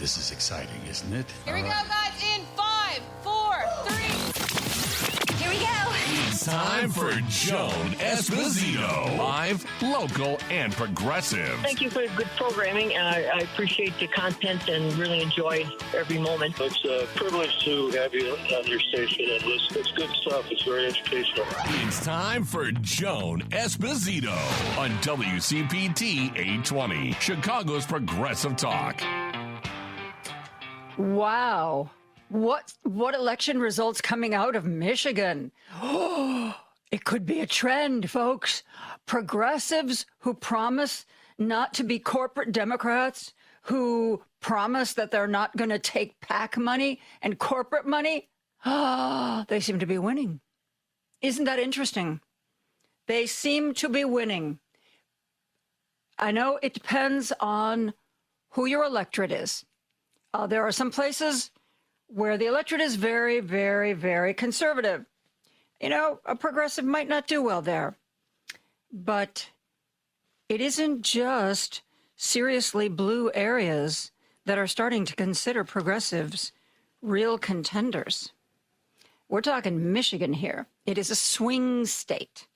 This is exciting, isn't it? Here we go, guys, in 5, 4, 3. Here we go. It's time for Joan Esposito. Live, local, and progressive. Thank you for good programming. I appreciate the content and really enjoyed every moment. It's a privilege to have you on your station and listen. It's good stuff. It's very educational. It's time for Joan Esposito on WCPT 820, Chicago's Progressive Talk. Wow. What election results coming out of Michigan? Oh, it could be a trend, folks. Progressives who promise not to be corporate Democrats, who promise that they're not going to take PAC money and corporate money, they seem to be winning. Isn't that interesting? They seem to be winning. I know it depends on who your electorate is. There are some places where the electorate is very, very, very conservative. You know, a progressive might not do well there. But it isn't just seriously blue areas that are starting to consider progressives real contenders. We're talking Michigan here. It is a swing state,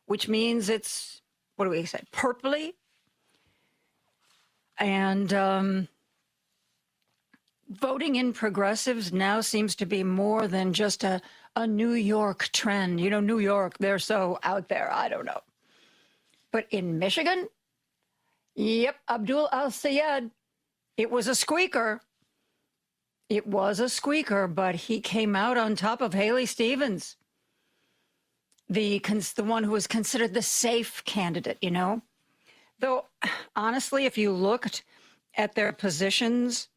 which means it's, what do we say, purpley. And voting in progressives now seems to be more than just a New York trend. You know, New York, they're so out there. I don't know. But in Michigan, yep, Abdul Al-Sayed, it was a squeaker. It was a squeaker, but he came out on top of Haley Stevens, the one who was considered the safe candidate, you know. Though, honestly, if you looked at their positions,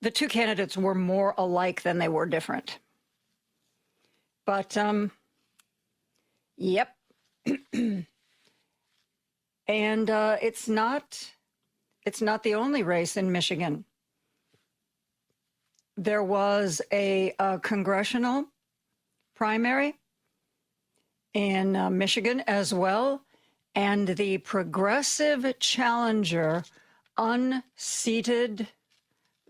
the two candidates were more alike than they were different. But, yep. And it's not the only race in Michigan. There was a congressional primary in Michigan as well, and the progressive challenger unseated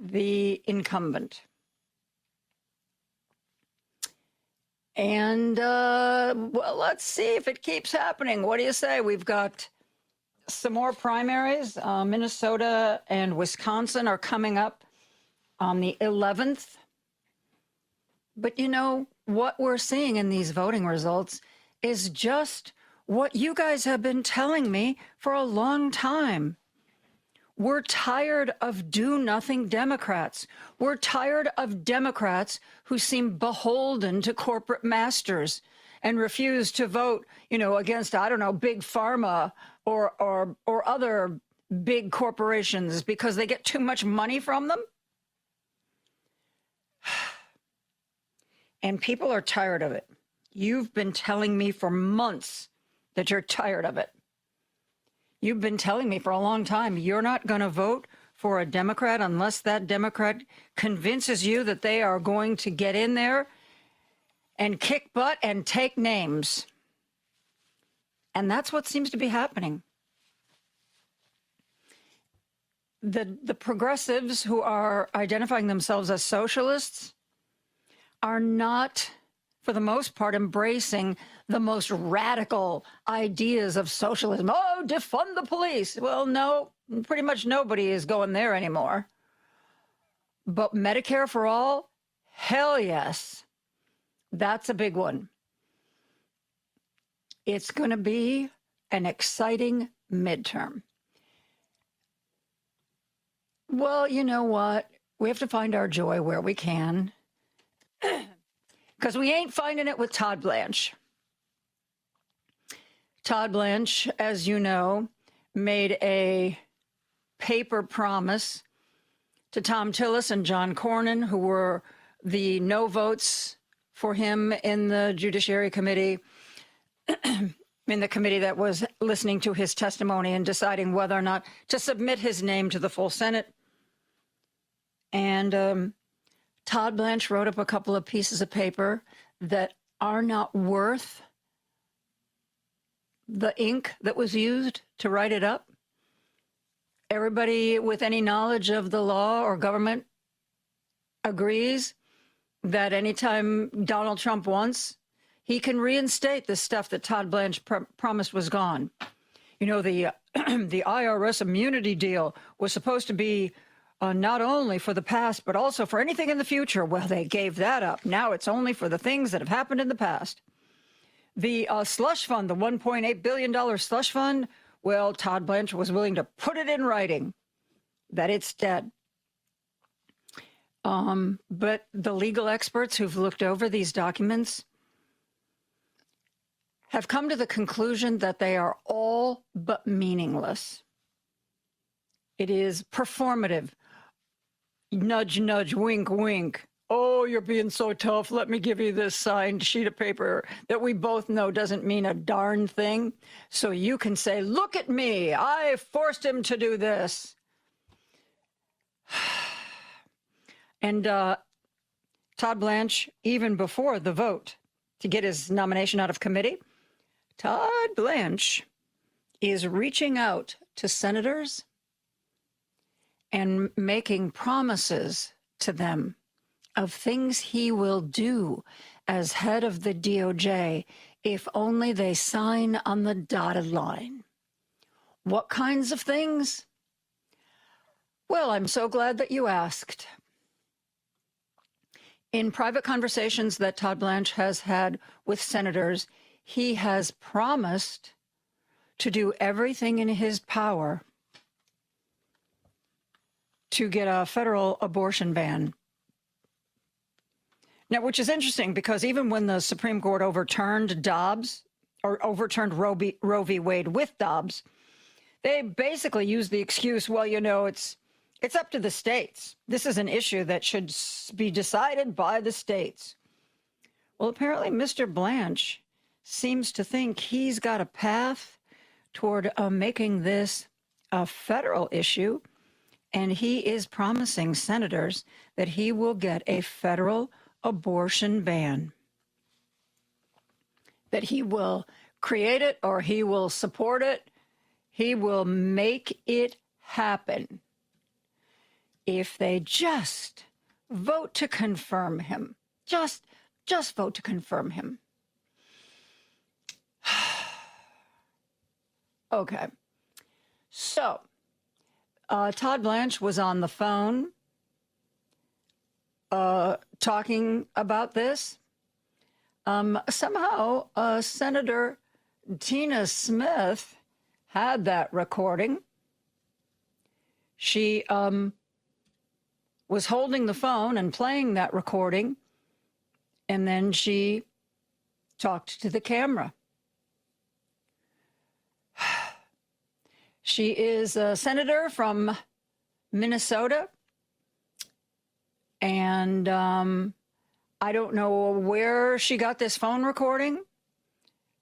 the incumbent. And, well, let's see if it keeps happening. What do you say? We've got some more primaries. Minnesota and Wisconsin are coming up on the 11th. But, you know, what we're seeing in these voting results is just what you guys have been telling me for a long time. We're tired of do-nothing Democrats. We're tired of Democrats who seem beholden to corporate masters and refuse to vote, you know, against, I don't know, big pharma or other big corporations because they get too much money from them. And people are tired of it. You've been telling me for months that you're tired of it. You've been telling me for a long time you're not going to vote for a Democrat unless that Democrat convinces you that they are going to get in there and kick butt and take names. And that's what seems to be happening. The progressives who are identifying themselves as socialists are not, for the most part, embracing the most radical ideas of socialism. Oh, defund the police. Well, no, pretty much nobody is going there anymore. But Medicare for all? Hell yes. That's a big one. It's going to be an exciting midterm. Well, you know what? We have to find our joy where we can. Because we ain't finding it with Todd Blanche. Todd Blanche, as you know, made a paper promise to Tom Tillis and John Cornyn, who were the no votes for him in the Judiciary Committee, in the committee that was listening to his testimony and deciding whether or not to submit his name to the full Senate. And Todd Blanche wrote up a couple of pieces of paper that are not worth the ink that was used to write it up. everybody with any knowledge of the law or government agrees that anytime Donald Trump wants, he can reinstate the stuff that Todd Blanche promised was gone. You know, the the IRS immunity deal was supposed to be not only for the past, but also for anything in the future. Well, they gave that up. Now it's only for the things that have happened in the past. The slush fund, the $1.8 billion slush fund, well, Todd Blanche was willing to put it in writing that it's dead. But the legal experts who've looked over these documents have come to the conclusion that they are all but meaningless. It is performative. Nudge, nudge, wink, wink. Oh, you're being so tough. Let me give you this signed sheet of paper that we both know doesn't mean a darn thing. So you can say, look at me. I forced him to do this. And Todd Blanche, even before the vote to get his nomination out of committee, Todd Blanche is reaching out to senators and making promises to them of things he will do as head of the DOJ if only they sign on the dotted line. What kinds of things? Well, I'm so glad that you asked. In private conversations that Todd Blanche has had with senators, he has promised to do everything in his power to get a federal abortion ban. Now, which is interesting because even when the Supreme Court overturned Dobbs, or overturned Roe v. Wade with Dobbs, they basically used the excuse, well, you know, it's up to the states. This is an issue that should be decided by the states. Well, apparently Mr. Blanche seems to think he's got a path toward making this a federal issue, and he is promising senators that he will get a federal abortion ban, that he will create it or he will support it. He will make it happen if they just vote to confirm him. Just vote to confirm him. Okay. So, Todd Blanche was on the phone talking about this. Somehow, Senator Tina Smith had that recording. She was holding the phone and playing that recording, and then she talked to the camera. She is a senator from Minnesota, and I don't know where she got this phone recording,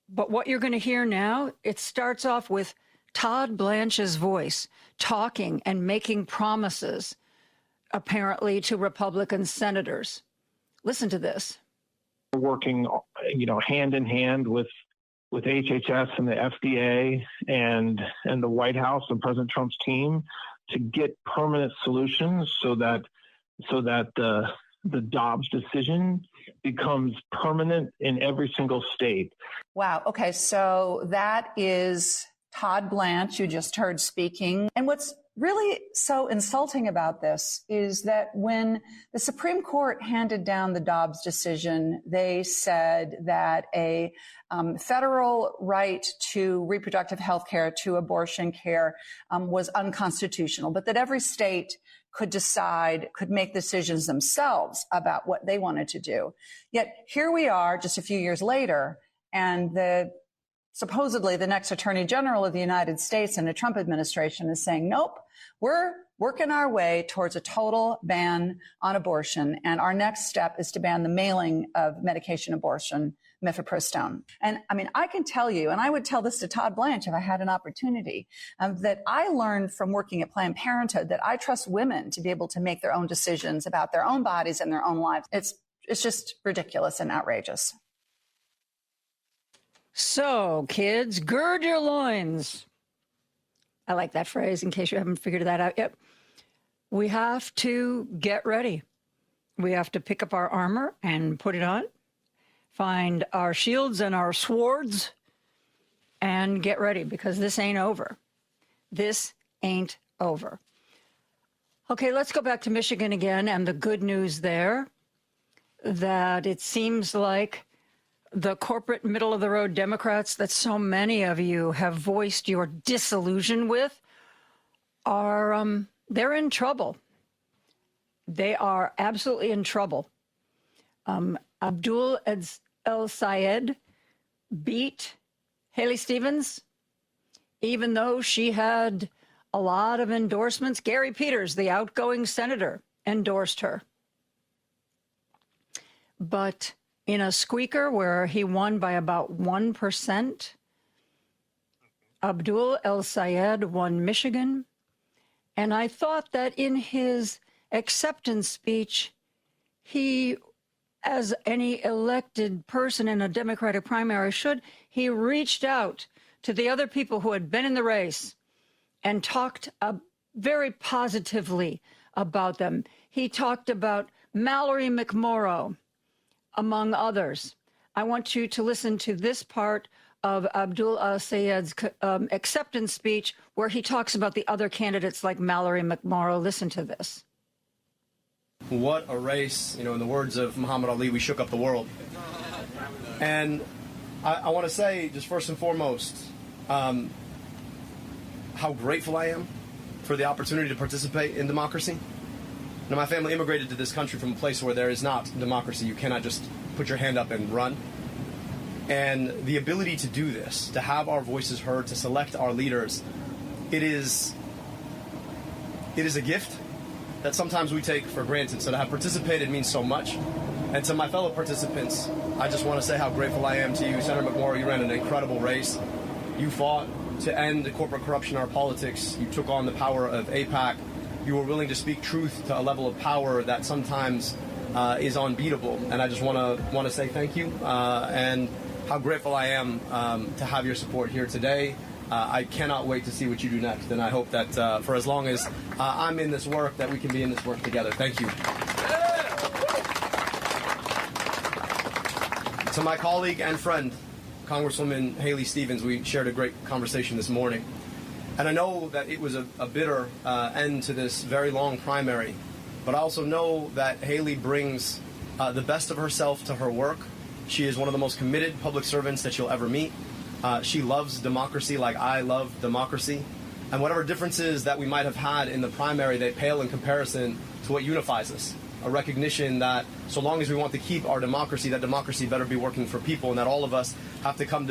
but what you're going to hear now, it starts off with Todd Blanche's voice talking and making promises, apparently, to Republican senators. Listen to this. Working, hand in hand with HHS and the FDA and the White House and President Trump's team to get permanent solutions so that the Dobbs decision becomes permanent in every single state. Wow. Okay. So that is Todd Blanche, you just heard speaking. And what's really so insulting about this is that when the Supreme Court handed down the Dobbs decision, they said that a federal right to reproductive health care, to abortion care, was unconstitutional, but that every state could make decisions themselves about what they wanted to do. Yet here we are just a few years later, and supposedly the next Attorney General of the United States and the Trump administration is saying, nope, we're working our way towards a total ban on abortion. And our next step is to ban the mailing of medication abortion, mifepristone. And I mean, I can tell you, and I would tell this to Todd Blanche if I had an opportunity, that I learned from working at Planned Parenthood that I trust women to be able to make their own decisions about their own bodies and their own lives. It's just ridiculous and outrageous. So, kids, gird your loins. I like that phrase in case you haven't figured that out yet. We have to get ready. We have to pick up our armor and put it on, find our shields and our swords, and get ready, because this ain't over. This ain't over. Okay, let's go back to Michigan again, and the good news there, that it seems like the corporate middle-of-the-road Democrats that so many of you have voiced your disillusion with are, they're in trouble. They are absolutely in trouble. Abdul El Sayed beat Haley Stevens, even though she had a lot of endorsements. Gary Peters, the outgoing senator, endorsed her. But in a squeaker where he won by about 1%, Abdul El Sayed won Michigan. And I thought that in his acceptance speech, he, as any elected person in a Democratic primary should, he reached out to the other people who had been in the race and talked very positively about them. He talked about Mallory McMorrow, among others. I want you to listen to this part of Abdul al-Sayed's acceptance speech where he talks about the other candidates like Mallory McMorrow. Listen to this. What a race. You know, in the words of Muhammad Ali, we shook up the world. And I want to say, just first and foremost, how grateful I am for the opportunity to participate in democracy. Now, my family immigrated to this country from a place where there is not democracy. You cannot just put your hand up and run. And the ability to do this, to have our voices heard, to select our leaders, it is a gift that sometimes we take for granted. So to have participated means so much. And to my fellow participants, I just want to say how grateful I am to you. Senator McMorrow, you ran an incredible race. You fought to end corporate corruption in our politics. You took on the power of AIPAC. You were willing to speak truth to a level of power that sometimes is unbeatable. And I just want to say thank you and how grateful I am to have your support here today. I cannot wait to see what you do next. And I hope that for as long as I'm in this work, that we can be in this work together. Thank you. To my colleague and friend, Congresswoman Haley Stevens, we shared a great conversation this morning. And I know that it was a bitter end to this very long primary, but I also know that Haley brings the best of herself to her work. She is one of the most committed public servants that you'll ever meet. She loves democracy like I love democracy. And whatever differences that we might have had in the primary, they pale in comparison to what unifies us. A recognition that so long as we want to keep our democracy, that democracy better be working for people, and that all of us have to come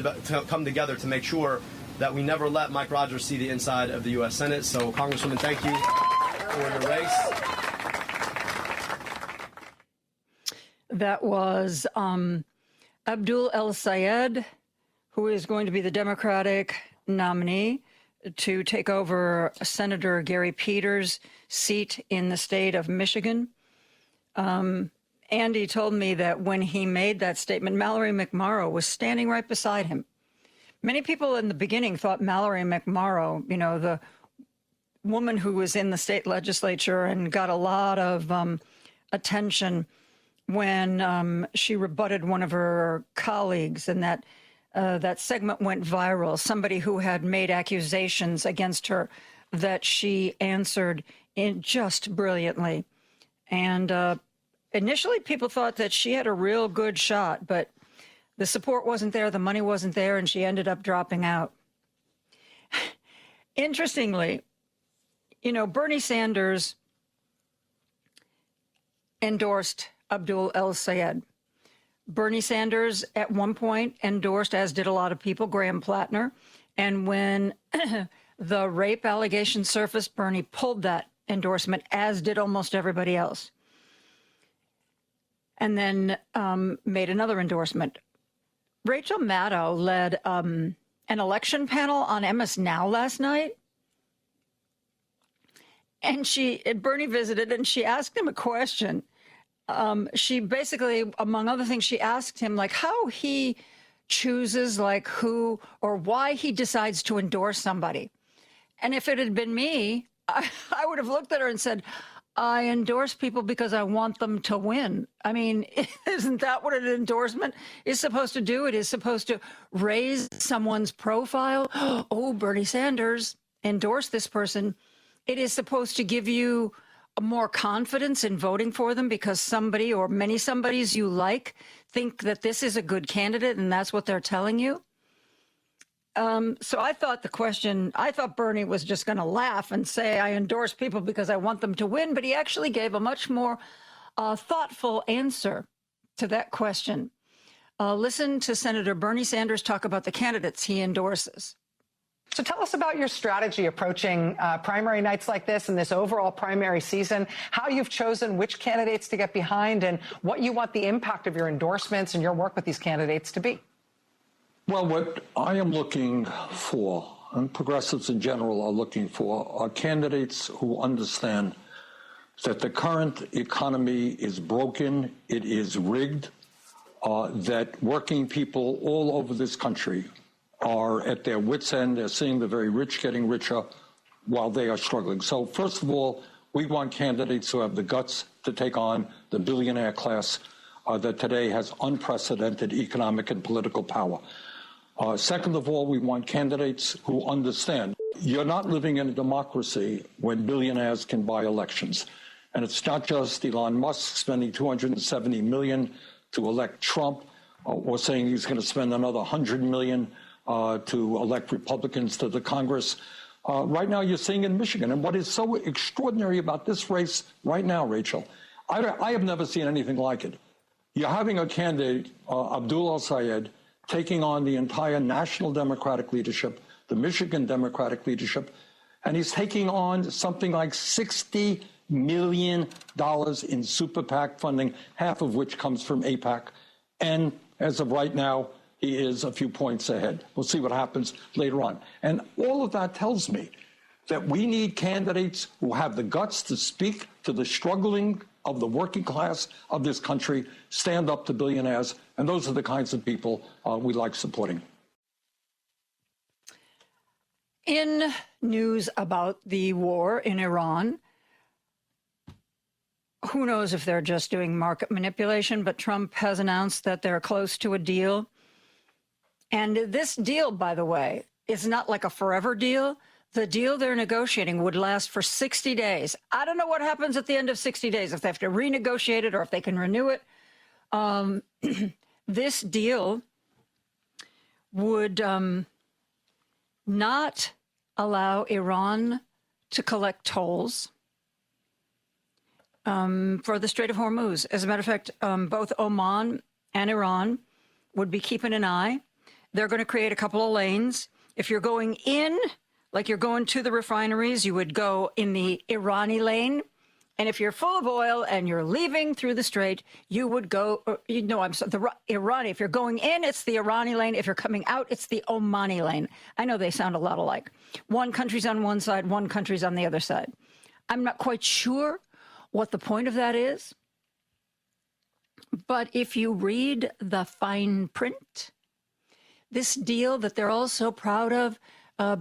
together to make sure that we never let Mike Rogers see the inside of the U.S. Senate. So, Congresswoman, thank you for the race. That was Abdul El Sayed, who is going to be the Democratic nominee to take over Senator Gary Peters' seat in the state of Michigan. Andy told me that when he made that statement, Mallory McMorrow was standing right beside him. Many people in the beginning thought Mallory McMorrow, you know, the woman who was in the state legislature and got a lot of attention when she rebutted one of her colleagues, and that segment went viral. Somebody who had made accusations against her that she answered in just brilliantly. And initially people thought that she had a real good shot, but the support wasn't there, the money wasn't there, and she ended up dropping out. Interestingly, you know, Bernie Sanders endorsed Abdul El Sayed. Bernie Sanders at one point endorsed, as did a lot of people, Graham Plattner. And when the rape allegation surfaced, Bernie pulled that endorsement, as did almost everybody else. And then made another endorsement. Rachel Maddow led an election panel on MS Now last night. And Bernie visited and she asked him a question. She basically, among other things, she asked him like how he chooses like who or why he decides to endorse somebody. And if it had been me, I would have looked at her and said, I endorse people because I want them to win. I mean, isn't that what an endorsement is supposed to do? It is supposed to raise someone's profile. Oh, Bernie Sanders, endorse this person. It is supposed to give you more confidence in voting for them because somebody or many somebodies you like think that this is a good candidate and that's what they're telling you. So I thought Bernie was just going to laugh and say, I endorse people because I want them to win. But he actually gave a much more thoughtful answer to that question. Listen to Senator Bernie Sanders talk about the candidates he endorses. So tell us about your strategy approaching primary nights like this and this overall primary season, how you've chosen which candidates to get behind and what you want the impact of your endorsements and your work with these candidates to be. Well, what I am looking for, and progressives in general are looking for, are candidates who understand that the current economy is broken, it is rigged, that working people all over this country are at their wits' end. They're seeing the very rich getting richer while they are struggling. So first of all, we want candidates who have the guts to take on the billionaire class that today has unprecedented economic and political power. Second of all, we want candidates who understand you're not living in a democracy when billionaires can buy elections. And it's not just Elon Musk spending $270 million to elect Trump or saying he's going to spend another $100 million to elect Republicans to the Congress. Right now, you're seeing in Michigan. And what is so extraordinary about this race right now, Rachel, I have never seen anything like it. You're having a candidate, Abdul El-Sayed, taking on the entire national Democratic leadership, the Michigan Democratic leadership, and he's taking on something like $60 million in super PAC funding, half of which comes from AIPAC. And as of right now, he is a few points ahead. We'll see what happens later on. And all of that tells me that we need candidates who have the guts to speak to the struggling of the working class of this country, stand up to billionaires, and those are the kinds of people we like supporting. In news about the war in Iran, who knows if they're just doing market manipulation, but Trump has announced that they're close to a deal. And this deal, by the way, is not like a forever deal. The deal they're negotiating would last for 60 days. I don't know what happens at the end of 60 days, if they have to renegotiate it or if they can renew it. This deal would not allow Iran to collect tolls for the Strait of Hormuz. As a matter of fact, both Oman and Iran would be keeping an eye. They're going to create a couple of lanes. If you're going in, like you're going to the refineries, you would go in the Irani lane. And if you're full of oil and you're leaving through the strait, you would go, the Irani. If you're going in, it's the Irani lane. If you're coming out, it's the Omani lane. I know they sound a lot alike. One country's on one side, one country's on the other side. I'm not quite sure what the point of that is. But if you read the fine print, this deal that they're all so proud of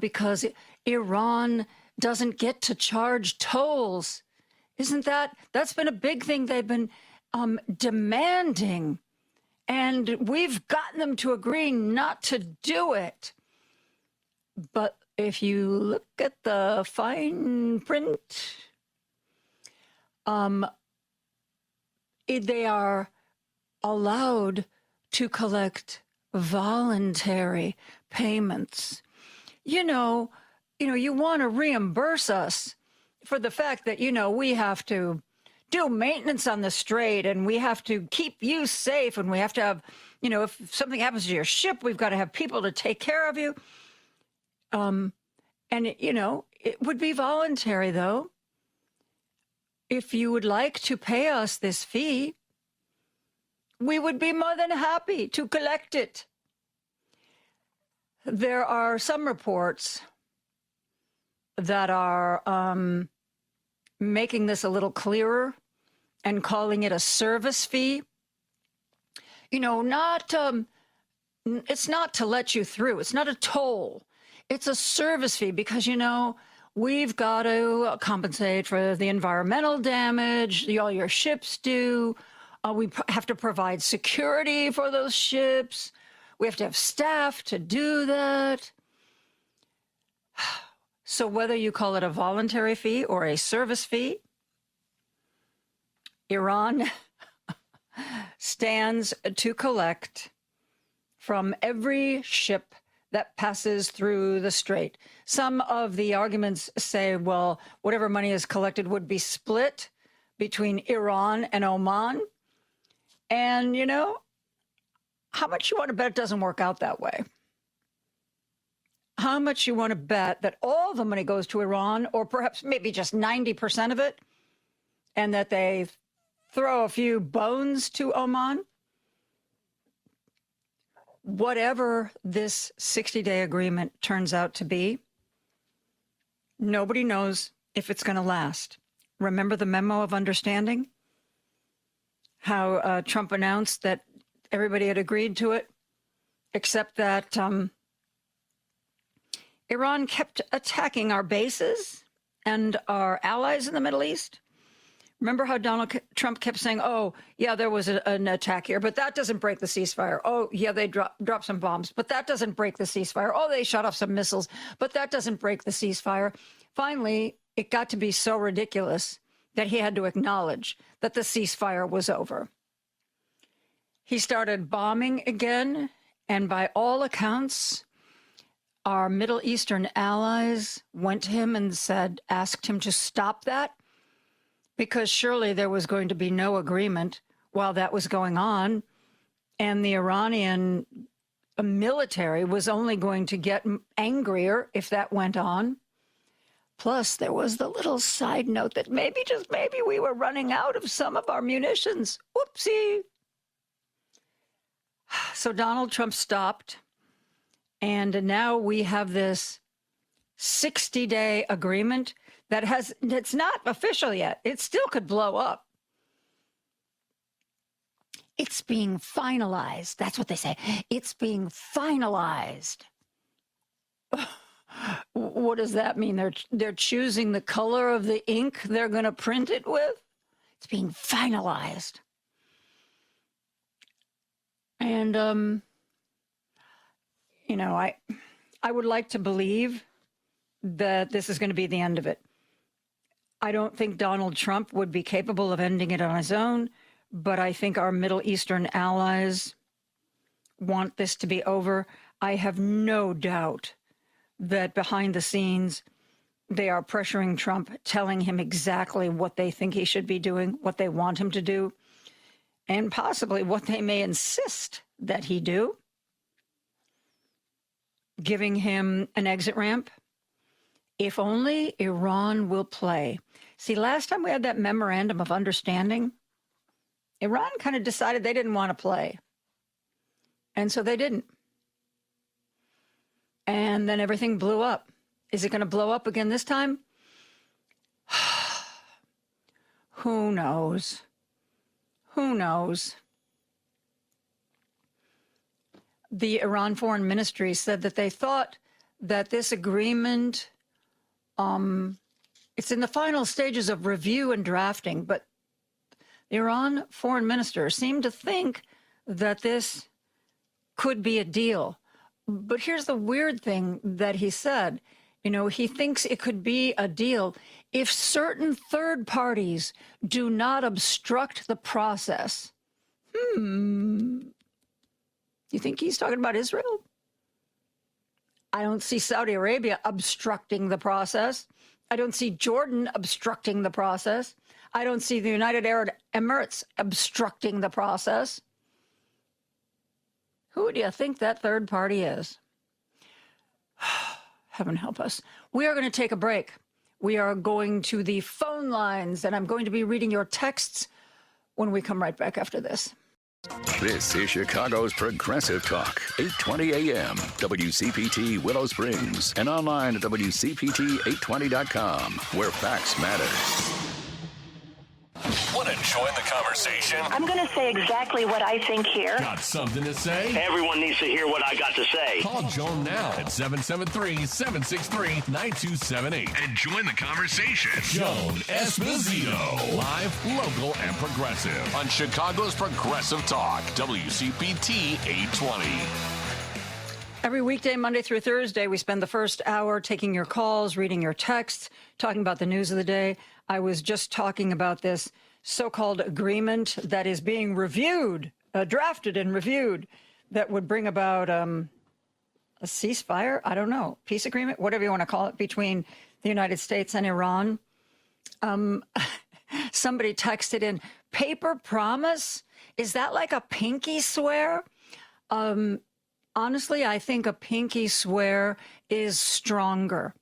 because Iran doesn't get to charge tolls. That's been a big thing they've been demanding. And we've gotten them to agree not to do it. But if you look at the fine print, they are allowed to collect voluntary payments. You want to reimburse us for the fact that, we have to do maintenance on the strait and we have to keep you safe and we have to have, if something happens to your ship, we've got to have people to take care of you. It would be voluntary, though. If you would like to pay us this fee, we would be more than happy to collect it. There are some reports that are making this a little clearer and calling it a service fee. It's not to let you through. It's not a toll. It's a service fee because, you know, we've got to compensate for the environmental damage, all your ships do. We have to provide security for those ships. We have to have staff to do that. So whether you call it a voluntary fee or a service fee, Iran stands to collect from every ship that passes through the strait. Some of the arguments say, well, whatever money is collected would be split between Iran and Oman. And, you know, how much you want to bet it doesn't work out that way? How much you want to bet that all the money goes to Iran, or perhaps maybe just 90% of it, and that they throw a few bones to Oman? Whatever this 60-day agreement turns out to be, nobody knows if it's going to last. Remember the memo of understanding? How Trump announced that everybody had agreed to it, except that Iran kept attacking our bases and our allies in the Middle East. Remember how Donald Trump kept saying, oh, yeah, there was an attack here, but that doesn't break the ceasefire. Oh, yeah, they dropped some bombs, but that doesn't break the ceasefire. Oh, they shot off some missiles, but that doesn't break the ceasefire. Finally, it got to be so ridiculous that he had to acknowledge that the ceasefire was over. He started bombing again, and by all accounts, our Middle Eastern allies went to him and asked him to stop that, because surely there was going to be no agreement while that was going on, and the Iranian military was only going to get angrier if that went on. Plus, there was the little side note that maybe, just maybe, we were running out of some of our munitions. Whoopsie. So Donald Trump stopped, and now we have this 60-day agreement it's not official yet. It still could blow up. It's being finalized. That's what they say. It's being finalized. What does that mean? They're choosing the color of the ink they're going to print it with? It's being finalized. And, you know, I would like to believe that this is going to be the end of it. I don't think Donald Trump would be capable of ending it on his own, but I think our Middle Eastern allies want this to be over. I have no doubt that behind the scenes, they are pressuring Trump, telling him exactly what they think he should be doing, what they want him to do, and possibly what they may insist that he do, giving him an exit ramp. If only Iran will play. See, last time we had that memorandum of understanding, Iran kind of decided they didn't want to play. And so they didn't. And then everything blew up. Is it going to blow up again this time? Who knows? Who knows? The Iran Foreign Ministry said that they thought that this agreement, it's in the final stages of review and drafting, but the Iran Foreign Minister seemed to think that this could be a deal. But here's the weird thing that he said. You know, he thinks it could be a deal if certain third parties do not obstruct the process. You think he's talking about Israel? I don't see Saudi Arabia obstructing the process. I don't see Jordan obstructing the process. I don't see the United Arab Emirates obstructing the process. Who do you think that third party is? Heaven help us. We are going to take a break. We are going to the phone lines, and I'm going to be reading your texts when we come right back after this. This is Chicago's Progressive Talk, 820 AM, WCPT Willow Springs, and online at WCPT820.com, where facts matter. Want to join the conversation? I'm going to say exactly what I think here. Got something to say? Everyone needs to hear what I got to say. Call Joan now at 773-763-9278 and join the conversation. Joan Esposito, live, local, and progressive on Chicago's Progressive Talk, WCPT 820. Every weekday, Monday through Thursday, we spend the first hour taking your calls, reading your texts, talking about the news of the day. I was just talking about this so-called agreement that is being reviewed, drafted and reviewed, that would bring about a ceasefire, I don't know, peace agreement, whatever you want to call it, between the United States and Iran. Somebody texted in, paper promise? Is that like a pinky swear? Honestly, I think a pinky swear is stronger.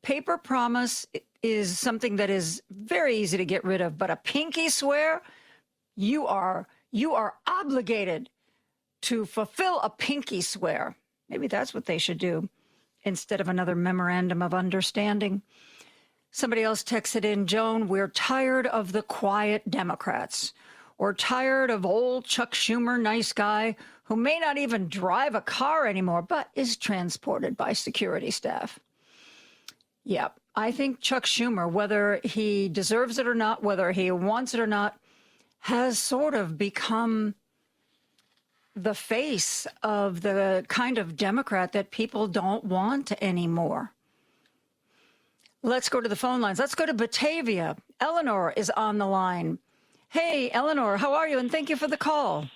Paper promise is something that is very easy to get rid of, but a pinky swear, you are obligated to fulfill a pinky swear. Maybe that's what they should do instead of another memorandum of understanding. Somebody else texted in, Joan, we're tired of the quiet Democrats. We're tired of old Chuck Schumer, nice guy, who may not even drive a car anymore, but is transported by security staff. Yeah, I think Chuck Schumer, whether he deserves it or not, whether he wants it or not, has sort of become the face of the kind of Democrat that people don't want anymore. Let's go to the phone lines. Let's go to Batavia. Eleanor is on the line. Hey, Eleanor, how are you? And thank you for the call.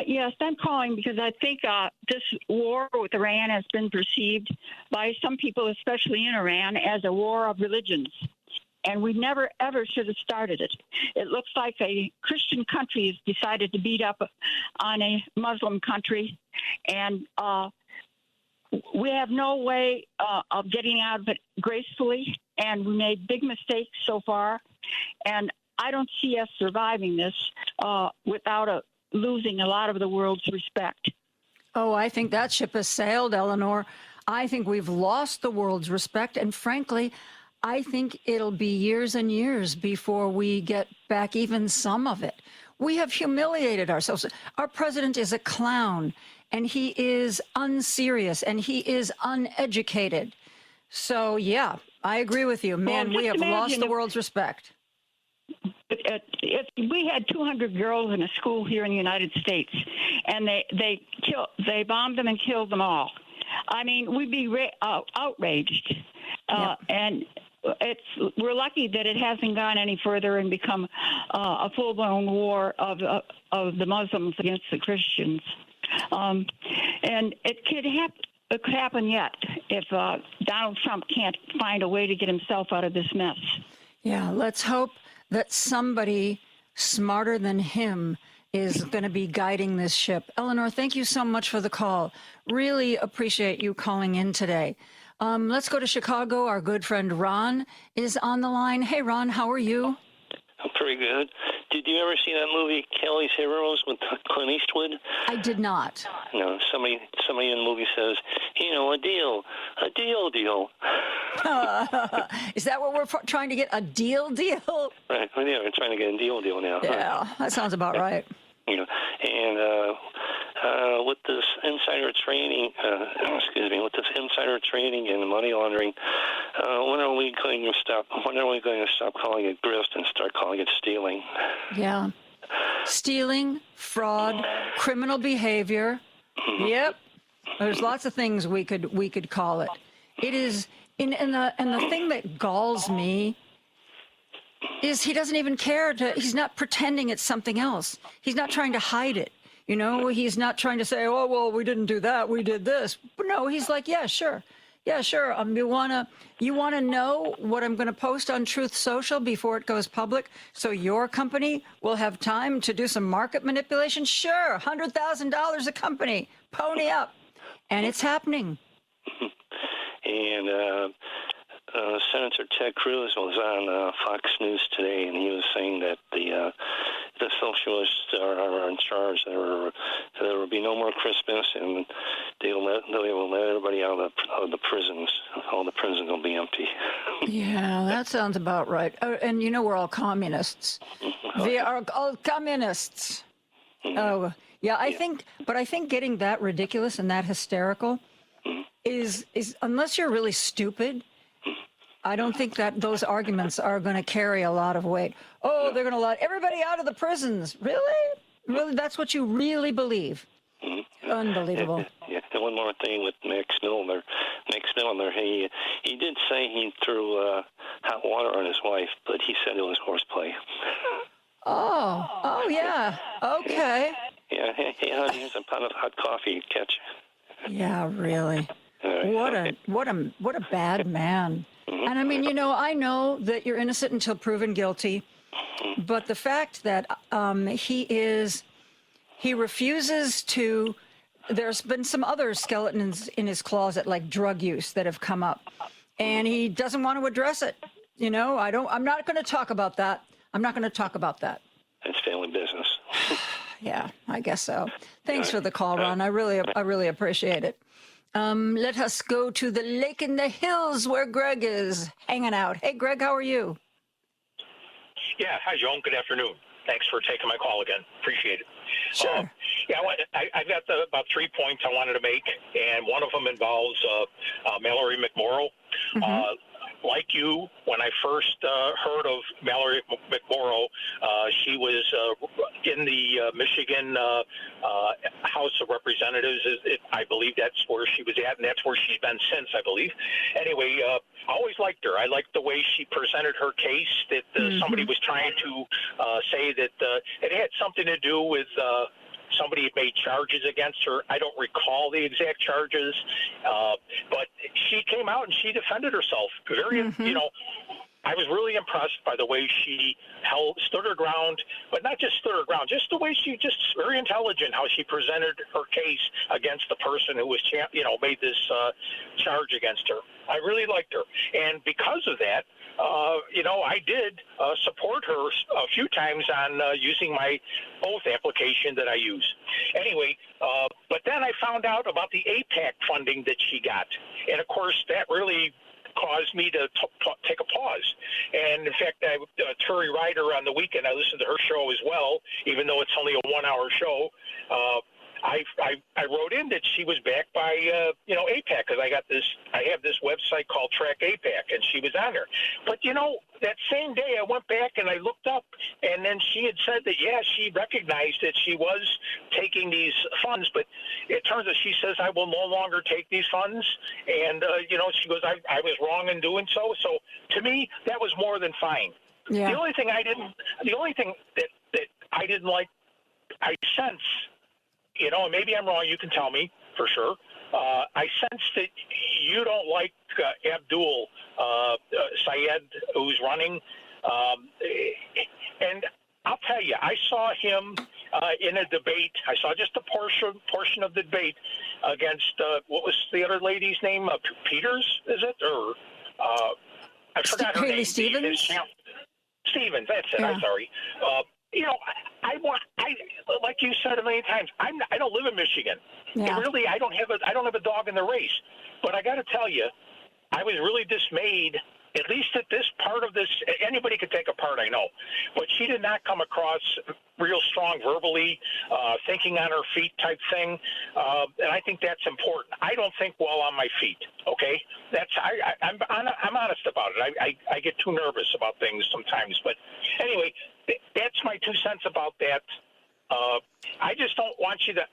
Yes, I'm calling because I think this war with Iran has been perceived by some people, especially in Iran, as a war of religions. And we never, ever should have started it. It looks like a Christian country has decided to beat up on a Muslim country. And we have no way of getting out of it gracefully. And we made big mistakes so far. And I don't see us surviving this without losing a lot of the world's respect. Oh, I think that ship has sailed, Eleanor. I think we've lost the world's respect. And frankly, I think it'll be years and years before we get back even some of it. We have humiliated ourselves. Our president is a clown, and he is unserious, and he is uneducated. So, yeah, I agree with you. Man, we have lost the world's respect. We had 200 girls in a school here in the United States, and they bombed them and killed them all. I mean, we'd be outraged, and we're lucky that it hasn't gone any further and become a full-blown war of the Muslims against the Christians. And it could happen yet if Donald Trump can't find a way to get himself out of this mess. Yeah, let's hope that somebody smarter than him is going to be guiding this ship. Eleanor, thank you so much for the call. Really appreciate you calling in today. Let's go to Chicago. Our good friend Ron is on the line. Hey, Ron, how are you? I'm pretty good. Did you ever see that movie, Kelly's Heroes, with Clint Eastwood? I did not. No, somebody in the movie says, a deal. Is that what we're trying to get, a deal? Right, we're trying to get a deal now. Yeah, that sounds about right. And with this insider trading, and money laundering, when are we going to stop calling it grift and start calling it stealing? Yeah, stealing, fraud, criminal behavior. Mm-hmm. Yep, there's lots of things we could call it. It is, and the thing that galls me is he doesn't even care he's not pretending it's something else. He's not trying to hide it. He's not trying to say, oh, well, we didn't do that, we did this. But no, he's like, yeah, sure. You wanna know what I'm gonna post on Truth Social before it goes public so your company will have time to do some market manipulation? Sure, $100,000 a company, pony up. And it's happening. And Senator Ted Cruz was on Fox News today, and he was saying that the socialists are in charge. There will be no more Christmas, and They will let everybody out of the prisons. All the prisons will be empty. Yeah, that sounds about right. Oh, and you know we're all communists. We are all communists. Oh, yeah. I think getting that ridiculous and that hysterical is unless you're really stupid. I don't think that those arguments are going to carry a lot of weight. Oh, they're going to let everybody out of the prisons. Really? Really? That's what you really believe? Unbelievable. Yeah. And one more thing with Max Miller. He did say he threw hot water on his wife, but he said it was horseplay. Oh, yeah. Okay. Yeah, here's a pot of hot coffee, catch. Yeah, really. What a bad man. And I mean, I know that you're innocent until proven guilty, but the fact that he refuses to. There's been some other skeletons in his closet, like drug use, that have come up, and he doesn't want to address it. I'm not going to talk about that. It's family business. Yeah, I guess so. Thanks for the call, Ron. I really appreciate it. Let us go to the lake in the hills where Greg is hanging out. Hey, Greg, how are you? Yeah, hi, Joan. Good afternoon. Thanks for taking my call again. Appreciate it. Sure. I've got about 3 points I wanted to make, and one of them involves Mallory McMorrow. Like you, when I first heard of Mallory McMorrow, she was in the Michigan House of Representatives. I believe that's where she was at, and that's where she's been since, I believe. Anyway, I always liked her. I liked the way she presented her case, that somebody was trying to say that it had something to do with somebody had made charges against her. I don't recall the exact charges, but she came out and she defended herself. Very, I was really impressed by the way she stood her ground, but not just stood her ground, just the way she very intelligent how she presented her case against the person who was, made this charge against her. I really liked her, and because of that, I did support her a few times on using my oath application that I use. Anyway, but then I found out about the AIPAC funding that she got, and of course that really caused me to take a pause. And in fact, Terry Ryder on the weekend, I listened to her show as well, even though it's only a 1-hour show. I wrote in that she was backed by AIPAC, because I have this website called Track AIPAC, and she was on there. But that same day I went back and I looked up, and then she had said that she recognized that she was taking these funds, but it turns out she says I will no longer take these funds, and she goes I was wrong in doing so. So to me that was more than fine. Yeah. The only thing that I didn't like, I sense. And maybe I'm wrong, you can tell me for sure. I sense that you don't like Abdul Syed, who's running. And I'll tell you, I saw him in a debate. I saw just a portion of the debate against, what was the other lady's name? Peters, is it? Or I forgot her name. Stevens? Stevens, that's it. Yeah. I'm sorry. I like you said a million times, I don't live in Michigan. Yeah. Really, I don't have a dog in the race. But I got to tell you, I was really dismayed. At least at this part of this, anybody could take a part, I know, but she did not come across real strong verbally, thinking on her feet type thing, and I think that's important. I don't think well on my feet. Okay, I'm honest about it. I get too nervous about things sometimes, but anyway, that's my 2 cents about that. I just don't want you to,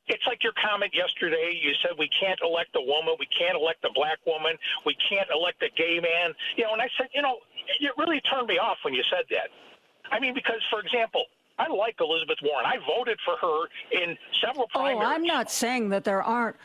it's like your comment yesterday. You said we can't elect a woman, we can't elect a black woman, we can't elect a gay man. And I said, it really turned me off when you said that. I mean, because, for example, I like Elizabeth Warren. I voted for her in several primaries. Oh, I'm not saying that there aren't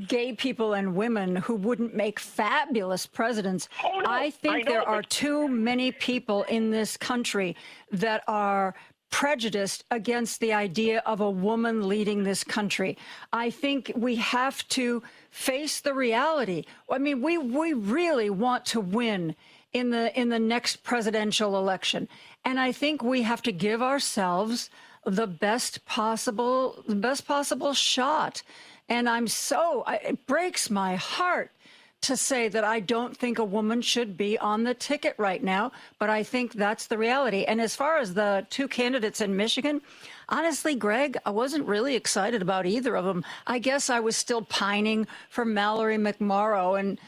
gay people and women who wouldn't make fabulous presidents. Oh, no, I think there are too many people in this country that are prejudiced against the idea of a woman leading this country. I think we have to face the reality. I mean, we really want to win in the next presidential election. And I think we have to give ourselves the best possible shot. And it breaks my heart to say that I don't think a woman should be on the ticket right now, but I think that's the reality. And as far as the two candidates in Michigan, honestly, Greg, I wasn't really excited about either of them. I guess I was still pining for Mallory McMorrow and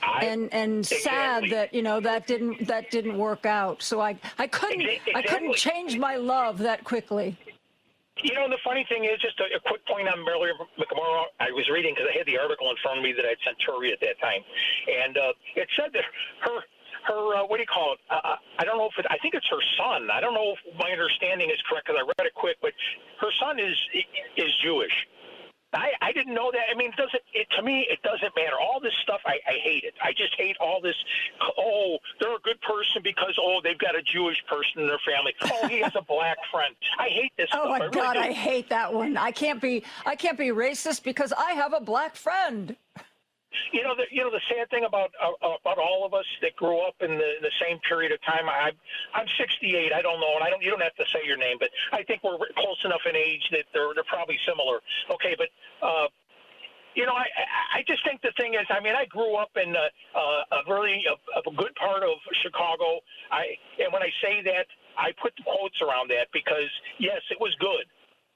sad that, that didn't work out. So I couldn't change my love that quickly. The funny thing is, just a quick point on Mallory McMorrow. I was reading because I had the article in front of me that I'd sent Tori at that time, and it said that her what do you call it? I don't know if I think it's her son. I don't know if my understanding is correct because I read it quick, but her son is Jewish. I didn't know that. I mean, to me, it doesn't matter. All this stuff, I hate it. I just hate all this. Oh, they're a good person because, they've got a Jewish person in their family. Oh, he has a black friend. I hate this stuff. Oh, my God, really I hate that one. I can't be racist because I have a black friend. The sad thing about all of us that grew up in the same period of time. I'm 68. I don't know, and you don't have to say your name, but I think we're close enough in age that they're probably similar. Okay, but I just think the thing is, I grew up in a good part of Chicago. And when I say that, I put the quotes around that because yes, it was good.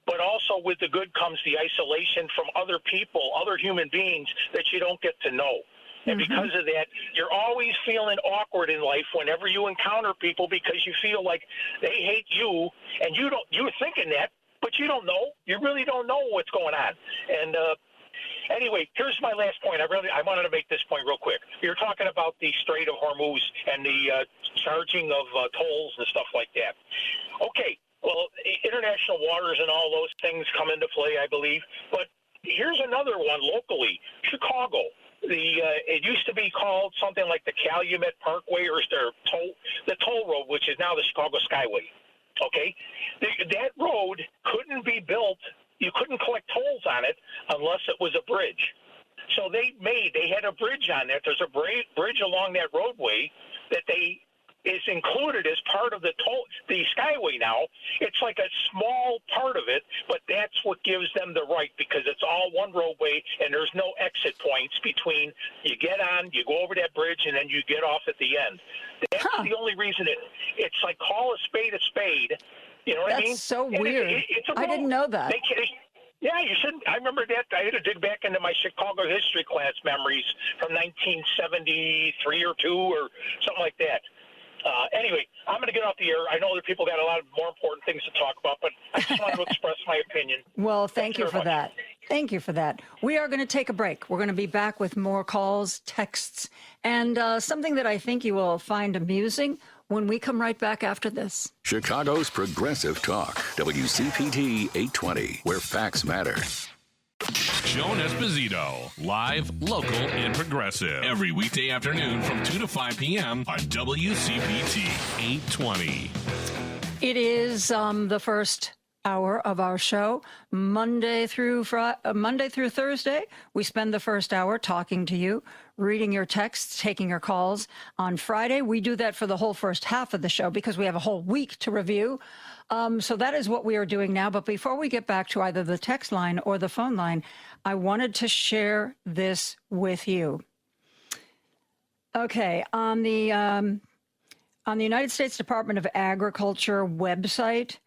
But also with the good comes the isolation from other people, other human beings that you don't get to know. And because of that, you're always feeling awkward in life whenever you encounter people because you feel like they hate you and you're thinking that, but you don't know. You really don't know what's going on. And anyway, here's my last point. I wanted to make this point real quick. You're talking about the Strait of Hormuz and the charging of tolls and stuff like that. Okay. Well, international waters and all those things come into play, I believe. But here's another one locally, Chicago. It used to be called something like the Calumet Parkway or the toll road, which is now the Chicago Skyway. Okay, that road couldn't be built. You couldn't collect tolls on it unless it was a bridge. So they had a bridge on there. There's a bridge along that roadway that is included as part of the Skyway now. It's like a small part of it, but that's what gives them the right because it's all one roadway and there's no exit points between you get on, you go over that bridge, and then you get off at the end. That's the only reason it's like call a spade a spade. You know what I mean? That's so weird. I didn't know that. Yeah, you shouldn't. I remember that. I had to dig back into my Chicago history class memories from 1973 or 2 or something like that. Anyway, I'm going to get off the air. I know that people got a lot of more important things to talk about, but I just wanted to express my opinion. Well, thank you for that. Thank you for that. We are going to take a break. We're going to be back with more calls, texts, and something that I think you will find amusing when we come right back after this. Chicago's Progressive Talk, WCPT 820, where facts matter. Joan Esposito, live, local, and progressive. Every weekday afternoon from 2 to 5 p.m. on WCPT 820. It is the first hour of our show, Monday through Thursday. We spend the first hour talking to you, reading your texts, taking your calls. On Friday, we do that for the whole first half of the show because we have a whole week to review. So that is what we are doing now. But before we get back to either the text line or the phone line, I wanted to share this with you. Okay, on the United States Department of Agriculture website,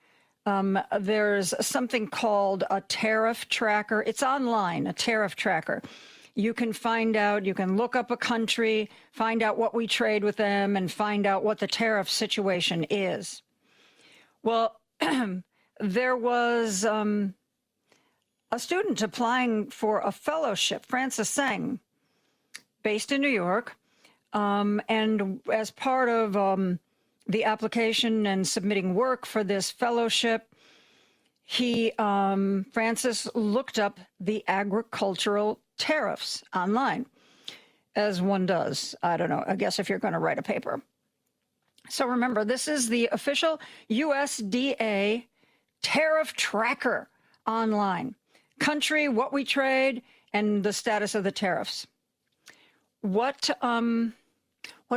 there's something called a tariff tracker. It's online, a tariff tracker. You can you can look up a country, find out what we trade with them, and find out what the tariff situation is. Well, there was a student applying for a fellowship, Francis Sang, based in New York. And as part of the application and submitting work for this fellowship, Francis looked up the agricultural tariffs online, as one does. I don't know, I guess if you're going to write a paper. So remember, this is the official USDA tariff tracker online. Country, what we trade, and the status of the tariffs. What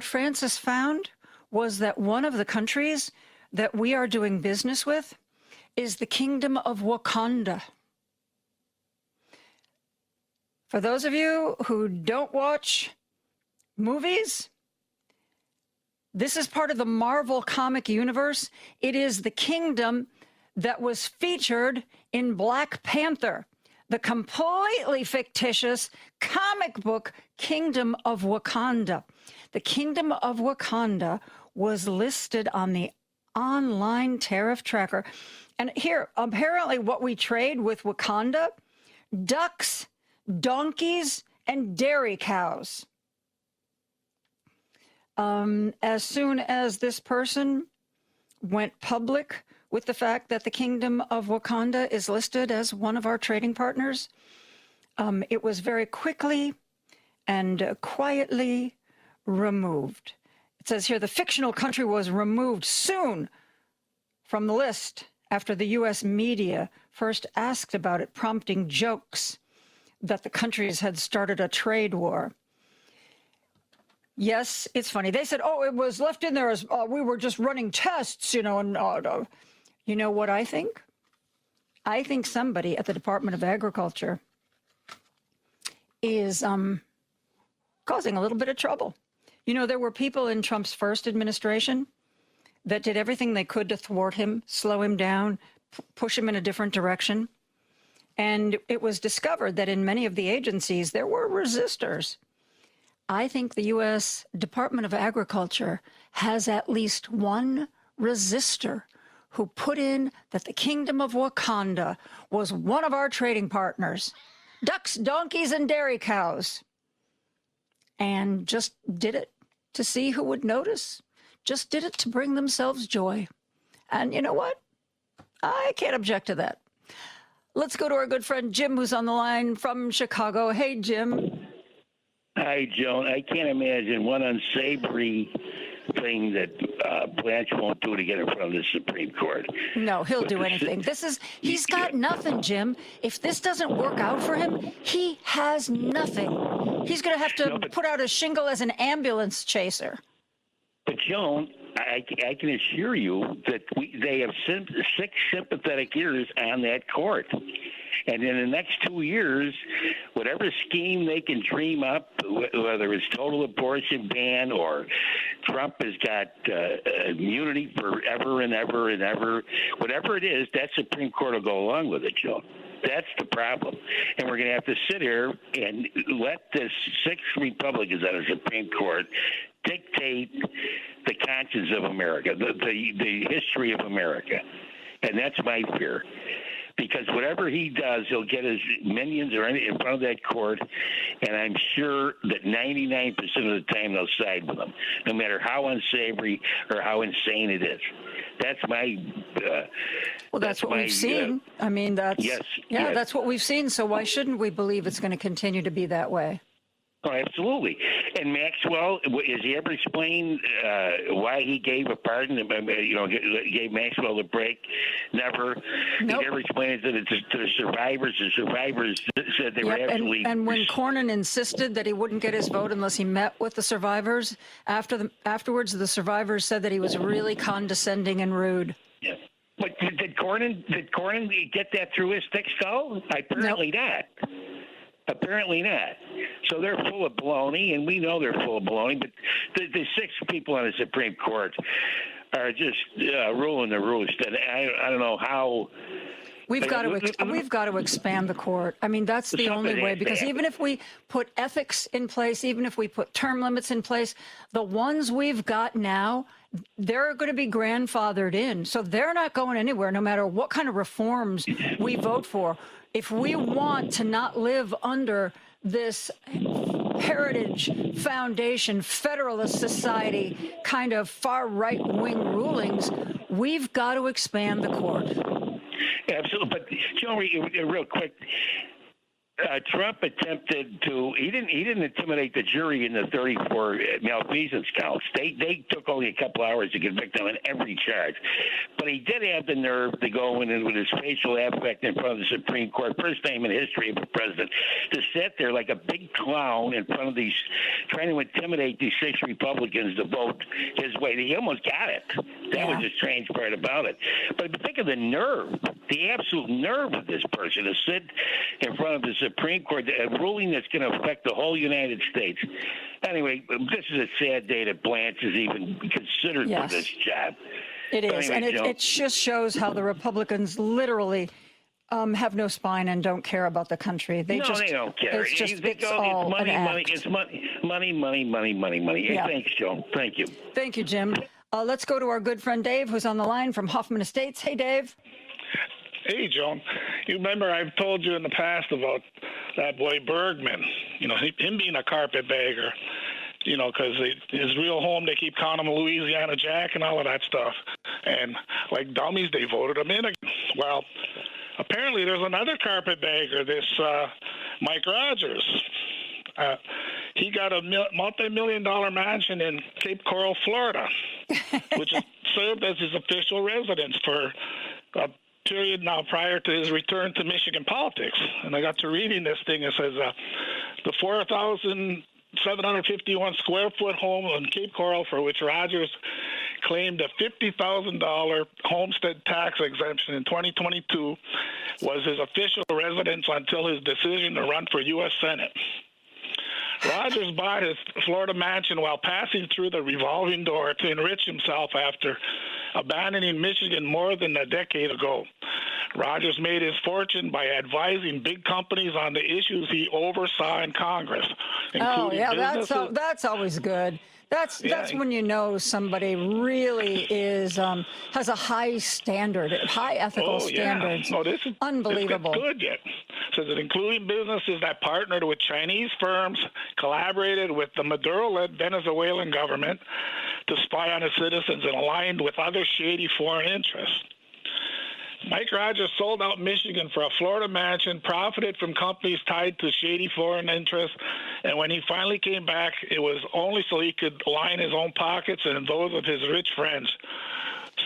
Francis found was that one of the countries that we are doing business with is the Kingdom of Wakanda. For those of you who don't watch movies, this is part of the Marvel comic universe. It is the kingdom that was featured in Black Panther, the completely fictitious comic book Kingdom of Wakanda. The Kingdom of Wakanda was listed on the online tariff tracker. And here, apparently what we trade with Wakanda, ducks, donkeys, and dairy cows. As soon as this person went public with the fact that the Kingdom of Wakanda is listed as one of our trading partners, it was very quickly and quietly removed. It says here the fictional country was removed soon from the list after the U.S. media first asked about it, prompting jokes that the countries had started a trade war. Yes, it's funny. They said, oh, it was left in there as we were just running tests, you know. And you know what I think? I think somebody at the Department of Agriculture is causing a little bit of trouble. You know, there were people in Trump's first administration that did everything they could to thwart him, slow him down, push him in a different direction. And it was discovered that in many of the agencies, there were resistors. I think the U.S. Department of Agriculture has at least one resistor who put in that the Kingdom of Wakanda was one of our trading partners. Ducks, donkeys, and dairy cows. And just did it to see who would notice. Just did it to bring themselves joy. And you know what? I can't object to that. Let's go to our good friend Jim, who's on the line from Chicago. Hey, Jim. Hi, Joan. I can't imagine one unsavory thing that Blanche won't do to get in front of the Supreme Court. No, he'll do anything. He's got nothing, Jim. If this doesn't work out for him, he has nothing. He's going to have to put out a shingle as an ambulance chaser. But, Joan, I can assure you that they have 6 sympathetic ears on that court. And in the next 2 years, whatever scheme they can dream up, whether it's total abortion ban or Trump has got immunity forever and ever and ever, whatever it is, that Supreme Court will go along with it, Joe. That's the problem. And we're going to have to sit here and let the 6 Republicans on the Supreme Court dictate the conscience of America, the history of America. And that's my fear. Because whatever he does, he'll get his minions or in front of that court, and I'm sure that 99% of the time they'll side with him, no matter how unsavory or how insane it is. That's my. Well, that's what we've seen. I mean, that's yes. That's what we've seen. So why shouldn't we believe it's going to continue to be that way? Oh, absolutely. And Maxwell, has he ever explained why he gave a pardon? Gave Maxwell a break? Never. Nope. He never explained it to the survivors. The survivors said they were absolutely. And when Cornyn insisted that he wouldn't get his vote unless he met with the survivors, afterwards the survivors said that he was really condescending and rude. Yeah. But did Cornyn get that through his thick skull? Apparently not. Apparently not. So they're full of baloney, and we know they're full of baloney. But the 6 people on the Supreme Court are just ruling the roost. And I don't know how. We've got to expand the court. I mean, that's the only way, because even if we put ethics in place, even if we put term limits in place, the ones we've got now, they're going to be grandfathered in. So they're not going anywhere, no matter what kind of reforms we vote for. If we want to not live under this Heritage Foundation, Federalist Society kind of far right-wing rulings, we've got to expand the court. Absolutely. But, Joan, real quick, Trump attempted to. He didn't intimidate the jury in the 34 malfeasance counts. They took only a couple hours to convict him on every charge, but he did have the nerve to go in and with his facial affect in front of the Supreme Court, first time in history of a president, to sit there like a big clown in front of these, trying to intimidate these 6 Republicans to vote his way. He almost got it. That was the strange part about it. But think of the nerve, the absolute nerve of this person to sit in front of the Supreme Court, a ruling that's going to affect the whole United States. Anyway, this is a sad day that Blanche is even considered for this job. It is, anyway, and it just shows how the Republicans literally have no spine and don't care about the country. They don't care. It's all money, an money. act. It's money. Yeah. Hey, thanks, Joe. Thank you. Thank you, Jim. Let's go to our good friend Dave, who's on the line from Hoffman Estates. Hey, Dave. Hey, Joan. You remember I've told you in the past about that boy Bergman, him being a carpetbagger, because his real home, they keep calling him Louisiana Jack and all of that stuff. And like dummies, they voted him in. Well, apparently there's another carpetbagger, this Mike Rogers. He got a multi-million-dollar mansion in Cape Coral, Florida, which served as his official residence for a period now prior to his return to Michigan politics. And I got to reading this thing. It says the 4,751 square foot home on Cape Coral, for which Rogers claimed a $50,000 homestead tax exemption in 2022, was his official residence until his decision to run for U.S. Senate. Rogers bought his Florida mansion while passing through the revolving door to enrich himself after abandoning Michigan more than a decade ago. Rogers made his fortune by advising big companies on the issues he oversaw in Congress, including businesses. That's always good. That's when you know somebody really is has a high standard, high ethical standards. No, this is unbelievable. It's good yet. Says it including businesses that partnered with Chinese firms, collaborated with the Maduro-led Venezuelan government to spy on its citizens, and aligned with other shady foreign interests. Mike Rogers sold out Michigan for a Florida mansion, profited from companies tied to shady foreign interests, and when he finally came back, it was only so he could line his own pockets and those of his rich friends,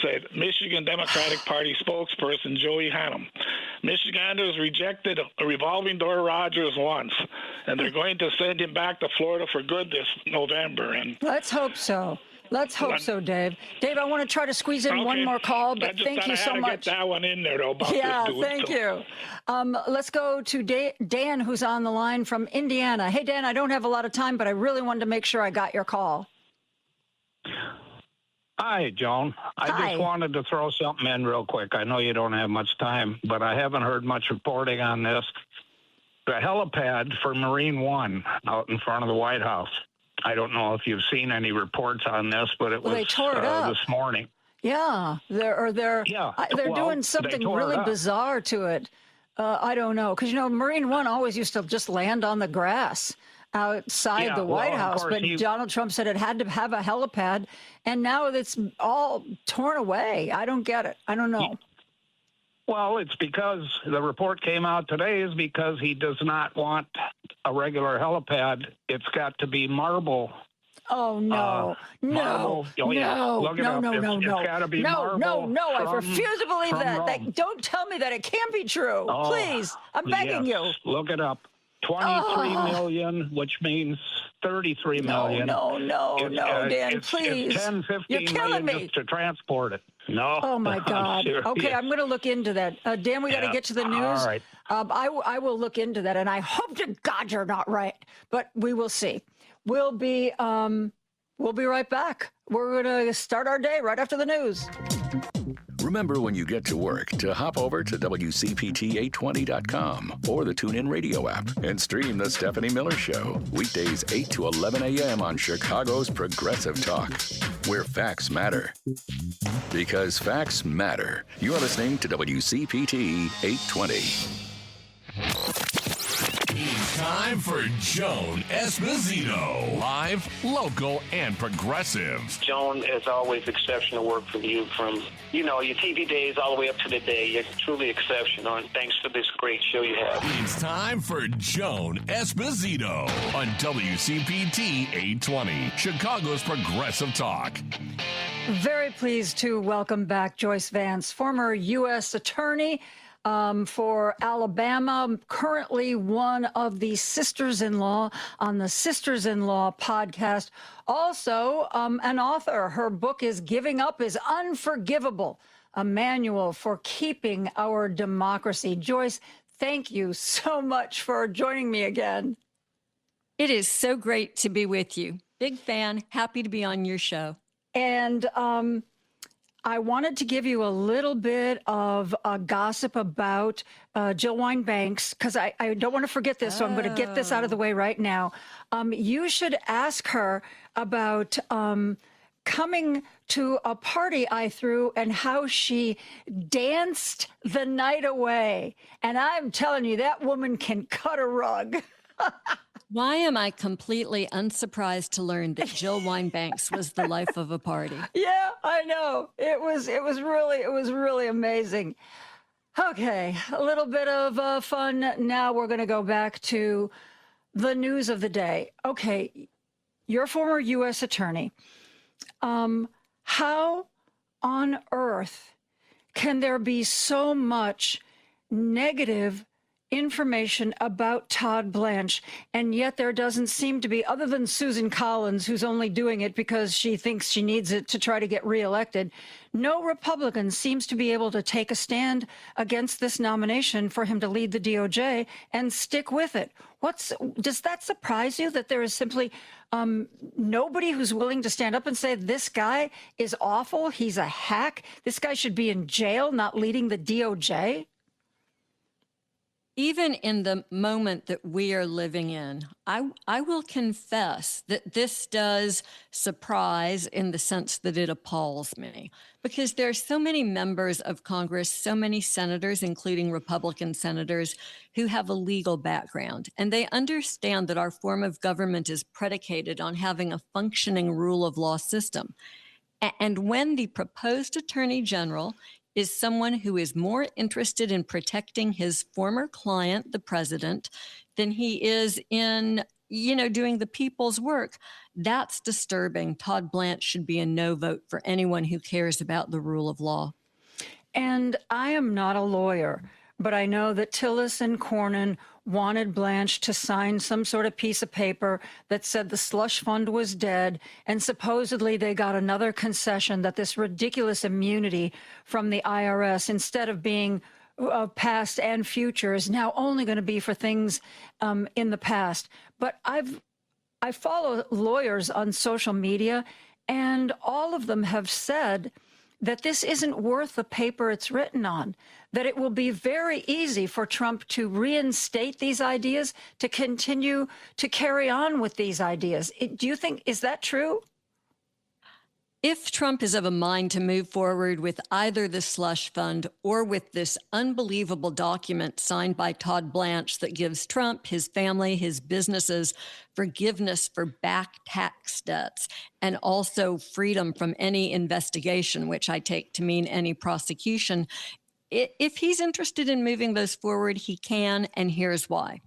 said Michigan Democratic Party spokesperson Joey Hannum. Michiganders rejected a revolving door Rogers once, and they're going to send him back to Florida for good this November. And let's hope so. Let's hope so, Dave. Dave, I want to try to squeeze in one more call, but thank you so much. Get that one in there, though. About yeah, this dude, thank you. Let's go to Dan, who's on the line from Indiana. Hey, Dan, I don't have a lot of time, but I really wanted to make sure I got your call. Hi, Joan. I just wanted to throw something in real quick. I know you don't have much time, but I haven't heard much reporting on this. The helipad for Marine One out in front of the White House. I don't know if you've seen any reports on this, but it was they tore it up this morning. Yeah, they're doing something really bizarre to it. I don't know, because Marine One always used to just land on the grass outside the White House, but Donald Trump said it had to have a helipad, and now it's all torn away. I don't get it. I don't know. Well, it's because the report came out today is because he does not want a regular helipad. It's got to be marble. Oh, no. Marble. Oh, yeah. Look it up. It's got to be marble. No. I refuse to believe that. Don't tell me that. It can't be true. Oh, please. I'm begging you. Look it up. 23 million, which means 33 million. No, Dan, please. It's 10, 15 You're killing million me. just to transport it. No. Oh, my God. Okay, I'm going to look into that. Dan, we got to get to the news. All right. I will look into that, and I hope to God you're not right, but we will see. We'll be right back. We're going to start our day right after the news. Remember when you get to work to hop over to WCPT820.com or the TuneIn Radio app and stream The Stephanie Miller Show. Weekdays 8 to 11 a.m. on Chicago's Progressive Talk, where facts matter. Because facts matter. You're listening to WCPT 820. It's time for Joan Esposito. Live, local, and progressive. Joan, as always, exceptional work from you from, your TV days all the way up to today. You're truly exceptional, and thanks for this great show you have. It's time for Joan Esposito on WCPT 820, Chicago's Progressive Talk. Very pleased to welcome back Joyce Vance, former U.S. Attorney for Alabama, currently one of the sisters-in-law on the Sisters-in-Law podcast. Also, an author. Her book is Giving Up is Unforgivable, a manual for keeping our democracy. Joyce, thank you so much for joining me again. It is so great to be with you. Big fan. Happy to be on your show. And I wanted to give you a little bit of gossip about Jill Wine-Banks, because I don't want to forget this, so I'm going to get this out of the way right now. You should ask her about coming to a party I threw and how she danced the night away. And I'm telling you, that woman can cut a rug. Why am I completely unsurprised to learn that Jill Wine-Banks was the life of a party? Yeah, I know. It was really amazing. Okay, a little bit of fun. Now we're going to go back to the news of the day. Okay, you're a former U.S. attorney. How on earth can there be so much negative information about Todd Blanche, and yet there doesn't seem to be, other than Susan Collins, who's only doing it because she thinks she needs it to try to get reelected, no Republican seems to be able to take a stand against this nomination for him to lead the DOJ and stick with it. Does that surprise you, that there is simply nobody who's willing to stand up and say, this guy is awful, he's a hack, this guy should be in jail, not leading the DOJ? Even in the moment that we are living in, I will confess that this does surprise in the sense that it appalls me, because there are so many members of Congress, so many senators, including Republican senators, who have a legal background, and they understand that our form of government is predicated on having a functioning rule of law system. And when the proposed attorney general is someone who is more interested in protecting his former client, the president, than he is in, doing the people's work, that's disturbing. Todd Blanche should be a no vote for anyone who cares about the rule of law. And I am not a lawyer, but I know that Tillis and Cornyn wanted Blanche to sign some sort of piece of paper that said the slush fund was dead, and supposedly they got another concession that this ridiculous immunity from the IRS, instead of being past and future, is now only going to be for things in the past. But I follow lawyers on social media, and all of them have said that this isn't worth the paper it's written on, that it will be very easy for Trump to reinstate these ideas, to continue to carry on with these ideas. Do you think, is that true? If Trump is of a mind to move forward with either the slush fund or with this unbelievable document signed by Todd Blanche that gives Trump, his family, his businesses forgiveness for back tax debts and also freedom from any investigation, which I take to mean any prosecution, if he's interested in moving those forward, he can, and here's why.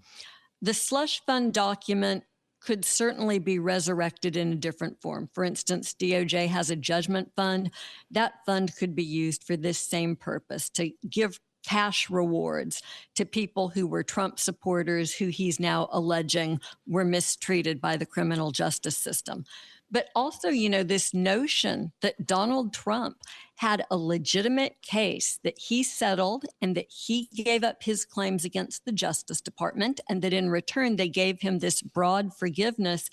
The slush fund document could certainly be resurrected in a different form. For instance, DOJ has a judgment fund. That fund could be used for this same purpose, to give cash rewards to people who were Trump supporters who he's now alleging were mistreated by the criminal justice system. But also, this notion that Donald Trump had a legitimate case that he settled and that he gave up his claims against the Justice Department, and that in return they gave him this broad forgiveness.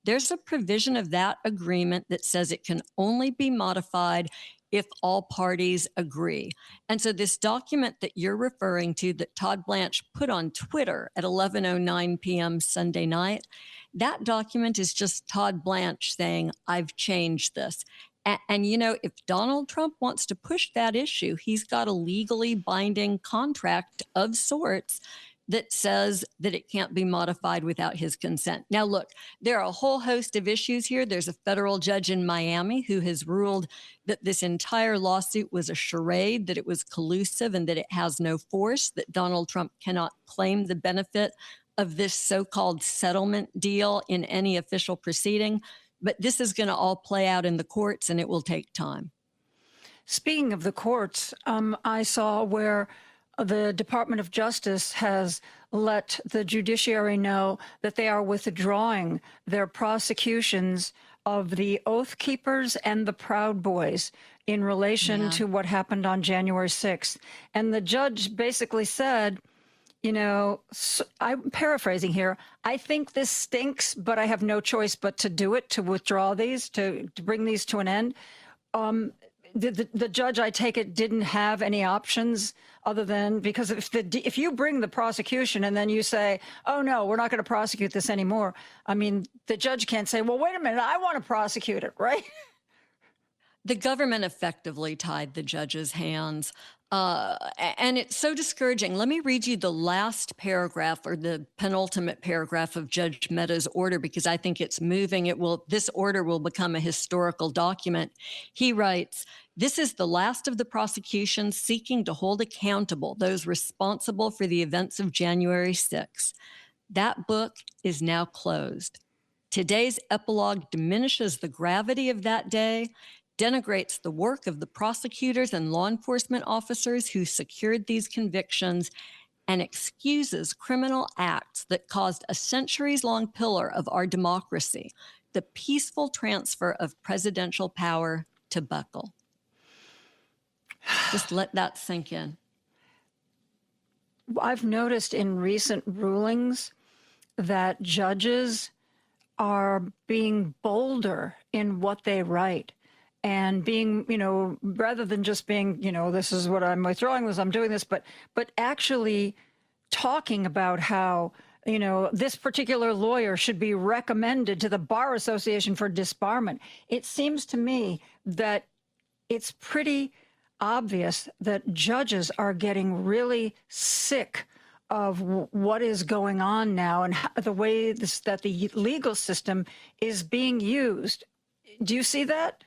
There's a provision of that agreement that says it can only be modified if all parties agree. And so this document that you're referring to that Todd Blanche put on Twitter at 11:09 p.m. Sunday night, that document is just Todd Blanche saying, I've changed this. And if Donald Trump wants to push that issue, he's got a legally binding contract of sorts that says that it can't be modified without his consent. Now, look, there are a whole host of issues here. There's a federal judge in Miami who has ruled that this entire lawsuit was a charade, that it was collusive, and that it has no force, that Donald Trump cannot claim the benefit of this so-called settlement deal in any official proceeding. But this is going to all play out in the courts, and it will take time. Speaking of the courts, I saw where the Department of Justice has let the judiciary know that they are withdrawing their prosecutions of the Oath Keepers and the Proud Boys in relation to what happened on January 6th. And the judge basically said, You know, so I'm paraphrasing here. I think this stinks, but I have no choice but to do it, to withdraw these, to bring these to an end. The judge, I take it, didn't have any options other than, because if you bring the prosecution and then you say, oh, no, we're not going to prosecute this anymore. I mean, the judge can't say, well, wait a minute, I want to prosecute it, right? The government effectively tied the judge's hands. And it's so discouraging. Let me read you the last paragraph, or the penultimate paragraph, of Judge Mehta's order, because I think it's moving. This order will become a historical document. He writes, "This is the last of the prosecutions seeking to hold accountable those responsible for the events of January 6. That book is now closed. Today's epilogue diminishes the gravity of that day, denigrates the work of the prosecutors and law enforcement officers who secured these convictions, and excuses criminal acts that caused a centuries-long pillar of our democracy, the peaceful transfer of presidential power, to buckle." Just let that sink in. I've noticed in recent rulings that judges are being bolder in what they write. And being, rather than just being, this is what I'm withdrawing this, I'm doing this, but actually talking about how, this particular lawyer should be recommended to the Bar Association for disbarment. It seems to me that it's pretty obvious that judges are getting really sick of what is going on now and the way that the legal system is being used. Do you see that?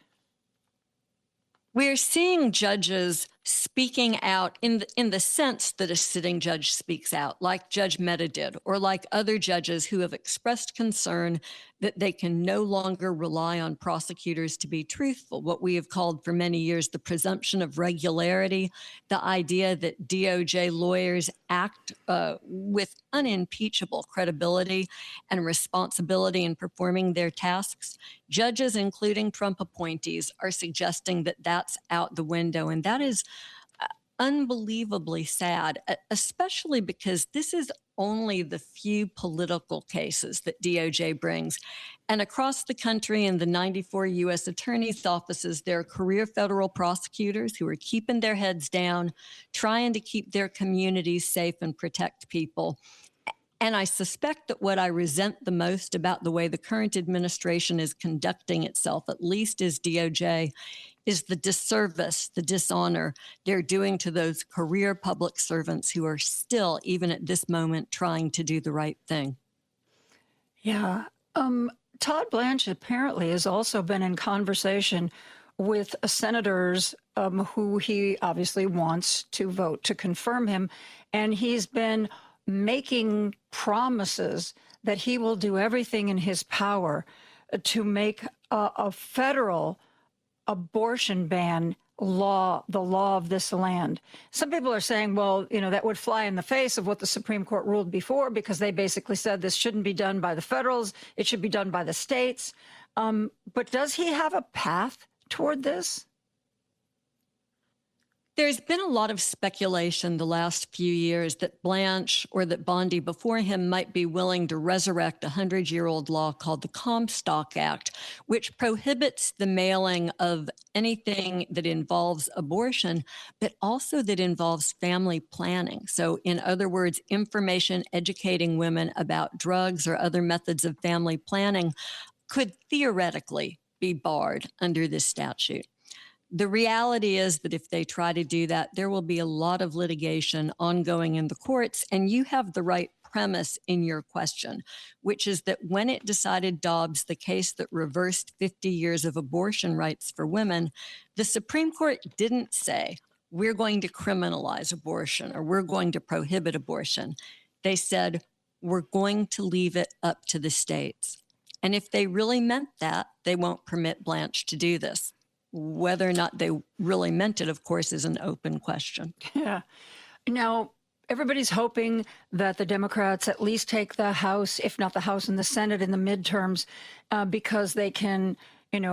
We're seeing judges speaking out in the sense that a sitting judge speaks out, like Judge Mehta did, or like other judges who have expressed concern that they can no longer rely on prosecutors to be truthful, what we have called for many years the presumption of regularity, the idea that DOJ lawyers act with unimpeachable credibility and responsibility in performing their tasks. Judges, including Trump appointees, are suggesting that that's out the window, and that is unbelievably sad, especially because this is only the few political cases that DOJ brings. And across the country in the 94 U.S. attorneys' offices, there are career federal prosecutors who are keeping their heads down, trying to keep their communities safe and protect people. And I suspect that what I resent the most about the way the current administration is conducting itself, at least as DOJ, is the disservice, the dishonor they're doing to those career public servants who are still, even at this moment, trying to do the right thing. Yeah. Todd Blanche apparently has also been in conversation with senators who he obviously wants to vote to confirm him. And he's been making promises that he will do everything in his power to make a federal abortion ban law, the law of this land. Some people are saying, well, that would fly in the face of what the Supreme Court ruled before, because they basically said this shouldn't be done by the federals, it should be done by the states. But does he have a path toward this? There's been a lot of speculation the last few years that Blanche or that Bondi before him might be willing to resurrect a 100-year-old law called the Comstock Act, which prohibits the mailing of anything that involves abortion, but also that involves family planning. So in other words, information educating women about drugs or other methods of family planning could theoretically be barred under this statute. The reality is that if they try to do that, there will be a lot of litigation ongoing in the courts, and you have the right premise in your question, which is that when it decided Dobbs, the case that reversed 50 years of abortion rights for women, the Supreme Court didn't say, we're going to criminalize abortion or we're going to prohibit abortion. They said, we're going to leave it up to the states. And if they really meant that, they won't permit Blanche to do this. Whether or not they really meant it, of course, is an open question. Yeah. Now, everybody's hoping that the Democrats at least take the House, if not the House and the Senate in the midterms, because they can,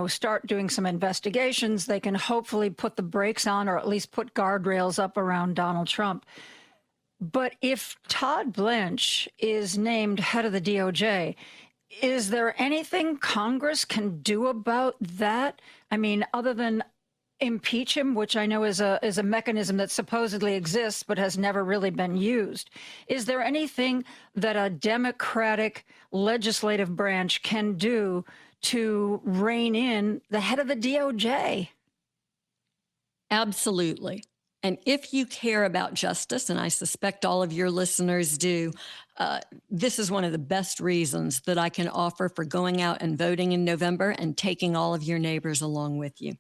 start doing some investigations. They can hopefully put the brakes on, or at least put guardrails up around Donald Trump. But if Todd Blanche is named head of the DOJ, is there anything Congress can do about that? I mean, other than impeach him, which I know is a mechanism that supposedly exists but has never really been used. Is there anything that a Democratic legislative branch can do to rein in the head of the DOJ? Absolutely. And if you care about justice, and I suspect all of your listeners do, this is one of the best reasons that I can offer for going out and voting in November and taking all of your neighbors along with you.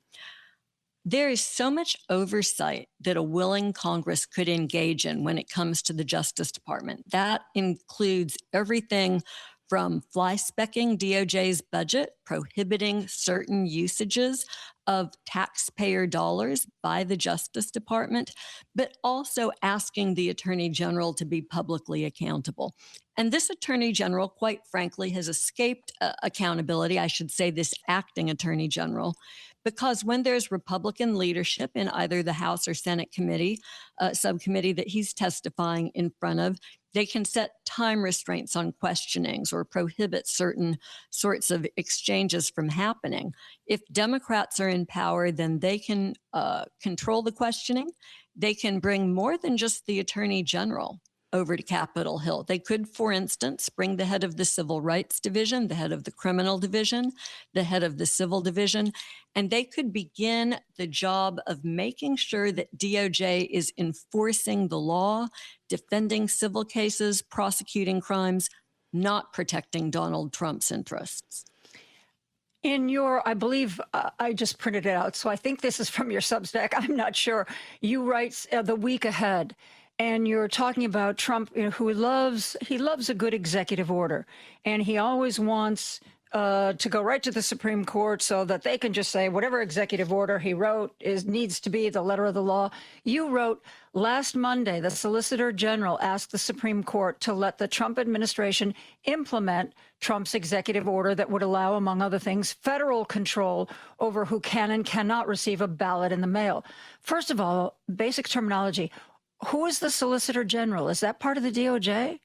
There is so much oversight that a willing Congress could engage in when it comes to the Justice Department. That includes everything from fly-specking DOJ's budget, prohibiting certain usages of taxpayer dollars by the Justice Department, but also asking the Attorney General to be publicly accountable. And this Attorney General, quite frankly, has escaped accountability, I should say this acting Attorney General, because when there's Republican leadership in either the House or Senate committee, subcommittee that he's testifying in front of, they can set time restraints on questionings or prohibit certain sorts of exchanges from happening. If Democrats are in power, then they can control the questioning. They can bring more than just the Attorney General over to Capitol Hill. They could, for instance, bring the head of the Civil Rights Division, the head of the Criminal Division, the head of the Civil Division, and they could begin the job of making sure that DOJ is enforcing the law, defending civil cases, prosecuting crimes, not protecting Donald Trump's interests. In your, I believe, I just printed it out, so I think this is from your Substack. I'm not sure. You write the week ahead. And you're talking about Trump, who loves a good executive order. And he always wants to go right to the Supreme Court so that they can just say whatever executive order he wrote needs to be the letter of the law. You wrote, last Monday, the Solicitor General asked the Supreme Court to let the Trump administration implement Trump's executive order that would allow, among other things, federal control over who can and cannot receive a ballot in the mail. First of all, basic terminology. Who is the Solicitor General? Is that part of the DOJ?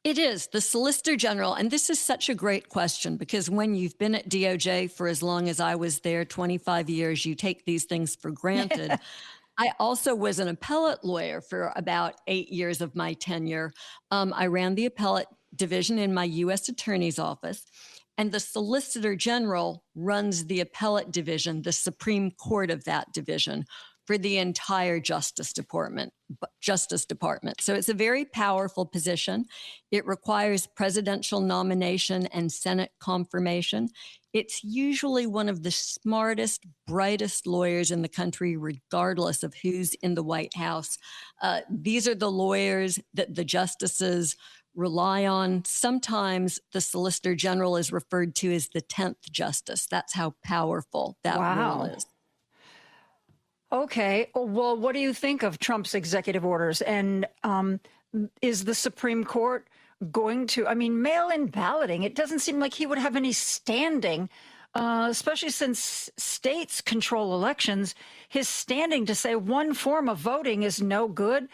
It is the Solicitor General. And this is such a great question because when you've been at DOJ for as long as I was there, 25 years, you take these things for granted. I also was an appellate lawyer for about 8 years of my tenure. I ran the appellate division in my U.S. Attorney's office. And the Solicitor General runs the appellate division, the Supreme Court of that division, for the entire Justice Department. So it's a very powerful position. It requires presidential nomination and Senate confirmation. It's usually one of the smartest, brightest lawyers in the country, regardless of who's in the White House. These are the lawyers that the justices rely on. Sometimes the Solicitor General is referred to as the 10th justice. That's how powerful that role is. Okay. Well, what do you think of Trump's executive orders? And is the Supreme Court going to, mail-in balloting, it doesn't seem like he would have any standing, especially since states control elections. His standing to say one form of voting is no good.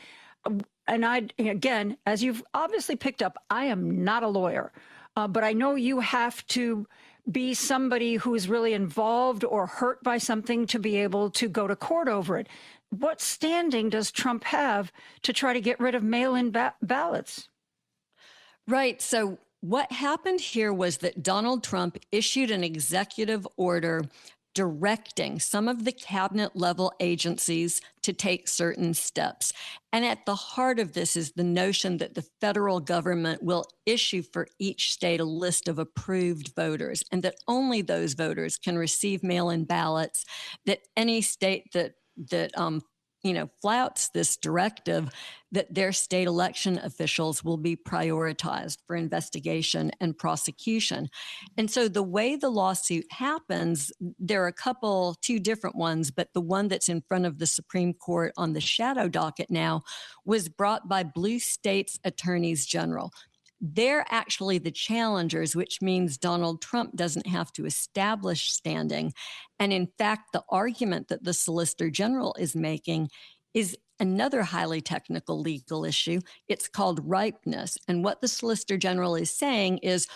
And again, as you've obviously picked up, I am not a lawyer, but I know you have to be somebody who is really involved or hurt by something to be able to go to court over it. What standing does Trump have to try to get rid of mail-in ballots? Right. So what happened here was that Donald Trump issued an executive order directing some of the cabinet level agencies to take certain steps. And at the heart of this is the notion that the federal government will issue for each state a list of approved voters, and that only those voters can receive mail-in ballots, that any state that flouts this directive, that their state election officials will be prioritized for investigation and prosecution. And so the way the lawsuit happens, there are two different ones, but the one that's in front of the Supreme Court on the shadow docket now was brought by blue states' attorneys general. They're actually the challengers, which means Donald Trump doesn't have to establish standing. And in fact, the argument that the Solicitor General is making is another highly technical legal issue. It's called ripeness. And what the Solicitor General is saying is,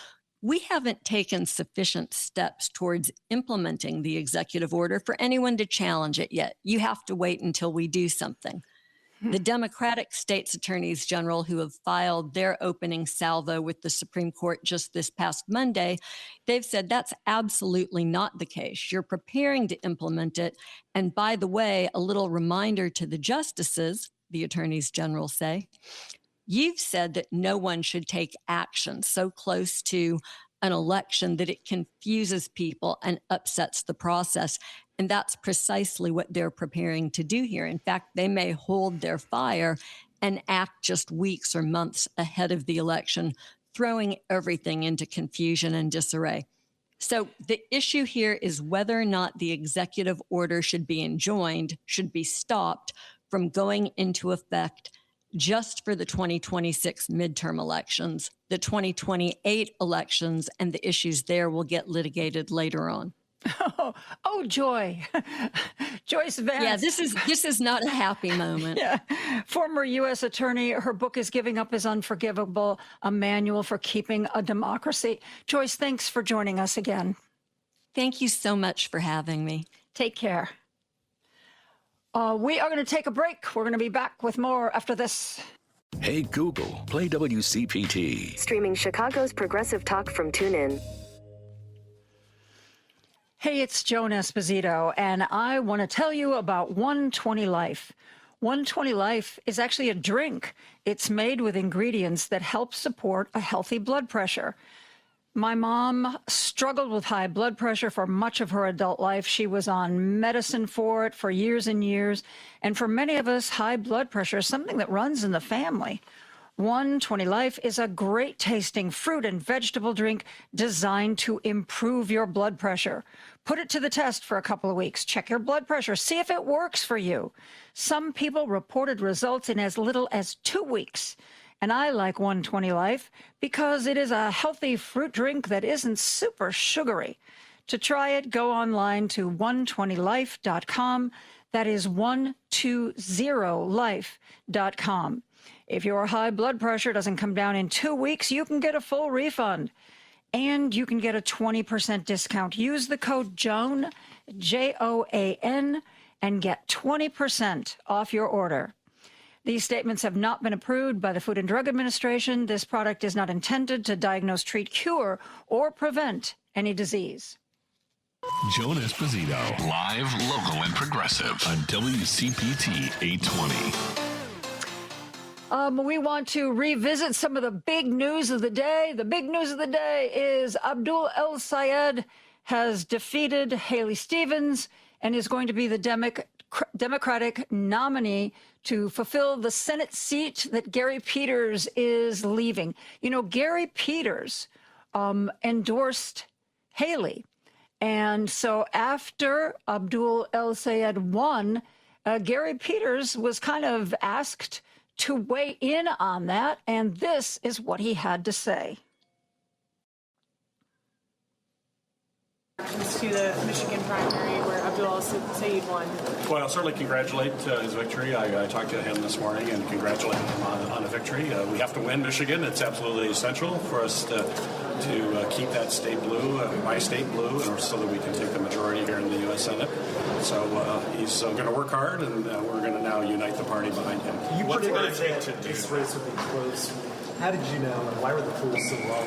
we haven't taken sufficient steps towards implementing the executive order for anyone to challenge it yet. You have to wait until we do something. The Democratic states attorneys general who have filed their opening salvo with the Supreme Court just this past Monday, they've said that's absolutely not the case. You're preparing to implement it. And by the way, a little reminder to the justices, the attorneys general say, you've said that no one should take action so close to an election that it confuses people and upsets the process. And that's precisely what they're preparing to do here. In fact, they may hold their fire and act just weeks or months ahead of the election, throwing everything into confusion and disarray. So the issue here is whether or not the executive order should be enjoined, should be stopped from going into effect just for the 2026 midterm elections. The 2028 elections and the issues there will get litigated later on. Oh, joy. Joyce Vance. Yeah, this is not a happy moment. Yeah. Former U.S. attorney, her book is Giving Up is Unforgivable, a manual for keeping a democracy. Joyce, thanks for joining us again. Thank you so much for having me. Take care. We are going to take a break. We're going to be back with more after this. Hey, Google, play WCPT. Streaming Chicago's Progressive Talk from TuneIn. Hey, it's Joan Esposito, and I want to tell you about 120 Life. 120 Life is actually a drink. It's made with ingredients that help support a healthy blood pressure. My mom struggled with high blood pressure for much of her adult life. She was on medicine for it for years and years. And for many of us, high blood pressure is something that runs in the family. 120 Life is a great tasting fruit and vegetable drink designed to improve your blood pressure. Put it to the test for a couple of weeks. Check your blood pressure. See if it works for you. Some people reported results in as little as 2 weeks. And I like 120 Life because it is a healthy fruit drink that isn't super sugary. To try it, go online to 120life.com. That is 120life.com. If your high blood pressure doesn't come down in 2 weeks, you can get a full refund. And you can get a 20% discount. Use the code JOAN, Joan, and get 20% off your order. These statements have not been approved by the Food and Drug Administration. This product is not intended to diagnose, treat, cure, or prevent any disease. Joan Esposito, live, local, and progressive on WCPT 820. We want to revisit some of the big news of the day. The big news of the day is Abdul El Sayed has defeated Haley Stevens and is going to be the Democratic nominee to fulfill the Senate seat that Gary Peters is leaving. You know, Gary Peters endorsed Haley. And so after Abdul El Sayed won, Gary Peters was kind of asked to weigh in on that, and this is what he had to say. To the Michigan primary where Abdul Sayed won. Well, I'll certainly congratulate his victory. I talked to him this morning and congratulate him on a victory. We have to win Michigan. It's absolutely essential for us to keep that state blue, my state blue, so that we can take the majority here in the U.S. Senate. So he's going to work hard, and we're going to now unite the party behind him. You predicted that this race would be close. How did you know, and why were the polls so low?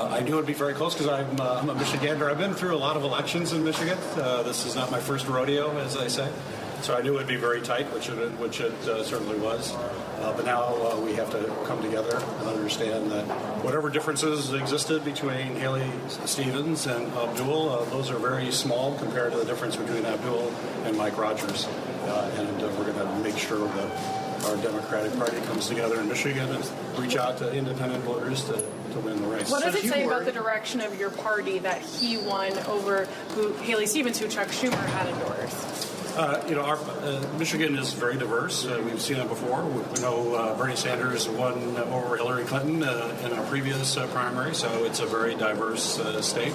I knew it would be very close because I'm a Michigander. I've been through a lot of elections in Michigan. This is not my first rodeo, as I say. So I knew it would be very tight, which it certainly was. But now we have to come together and understand that whatever differences existed between Haley Stevens and Abdul, those are very small compared to the difference between Abdul and Mike Rogers. And we're going to make sure that our Democratic Party comes together in Michigan and reach out to independent voters to win the race. What does it say about the direction of your party that he won over Haley Stevens, who Chuck Schumer had endorsed? Michigan is very diverse. We've seen it before. We know Bernie Sanders won over Hillary Clinton in a previous primary, so it's a very diverse state.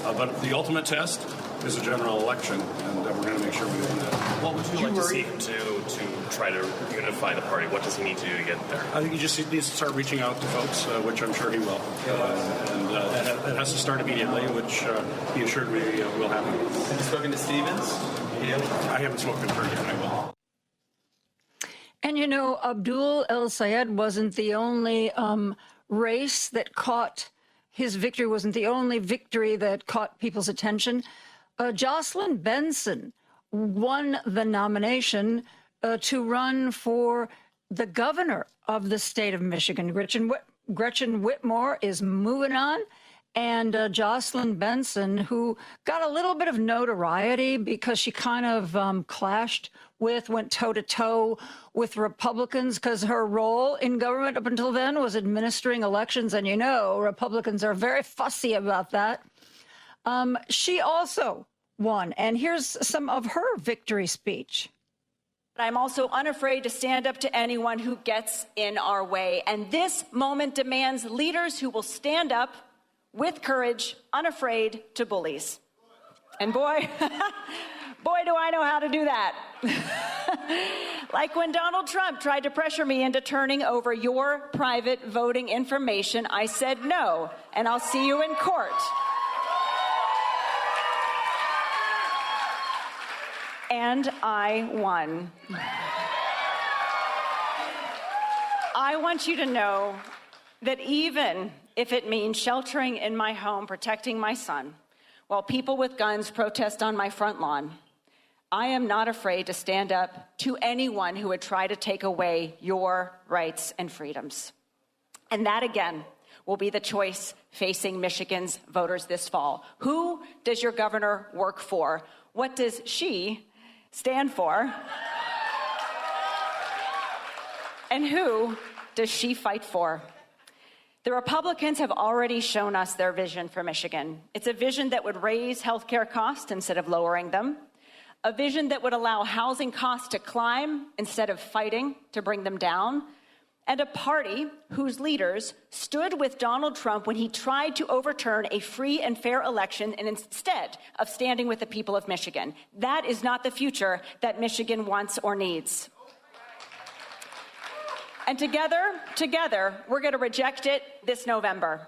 But the ultimate test is a general election, and we're going to make sure we do that. What would you like to see him do to try to unify the party? What does he need to do to get there? I think he just needs to start reaching out to folks, which I'm sure he will. And that has to start immediately, which he assured me will happen. Have you spoken to Stevens? I haven't spoken to her yet. I will. And you know, Abdul El Sayed wasn't the only race that caught his victory, wasn't the only victory that caught people's attention. Jocelyn Benson won the nomination to run for the governor of the state of Michigan. Gretchen Whitmer is moving on. And Jocelyn Benson, who got a little bit of notoriety because she kind of went toe-to-toe with Republicans because her role in government up until then was administering elections. And you know, Republicans are very fussy about that. She also won. And here's some of her victory speech. I'm also unafraid to stand up to anyone who gets in our way. And this moment demands leaders who will stand up with courage, unafraid to bullies. And boy, boy, do I know how to do that. Like when Donald Trump tried to pressure me into turning over your private voting information, I said no, and I'll see you in court. And I won. I want you to know that even if it means sheltering in my home, protecting my son, while people with guns protest on my front lawn, I am not afraid to stand up to anyone who would try to take away your rights and freedoms. And that, again, will be the choice facing Michigan's voters this fall. Who does your governor work for? What does she stand for? And who does she fight for? The Republicans have already shown us their vision for Michigan. It's a vision that would raise healthcare costs instead of lowering them, a vision that would allow housing costs to climb instead of fighting to bring them down, and a party whose leaders stood with Donald Trump when he tried to overturn a free and fair election and instead of standing with the people of Michigan. That is not the future that Michigan wants or needs. And together, we're going to reject it this November.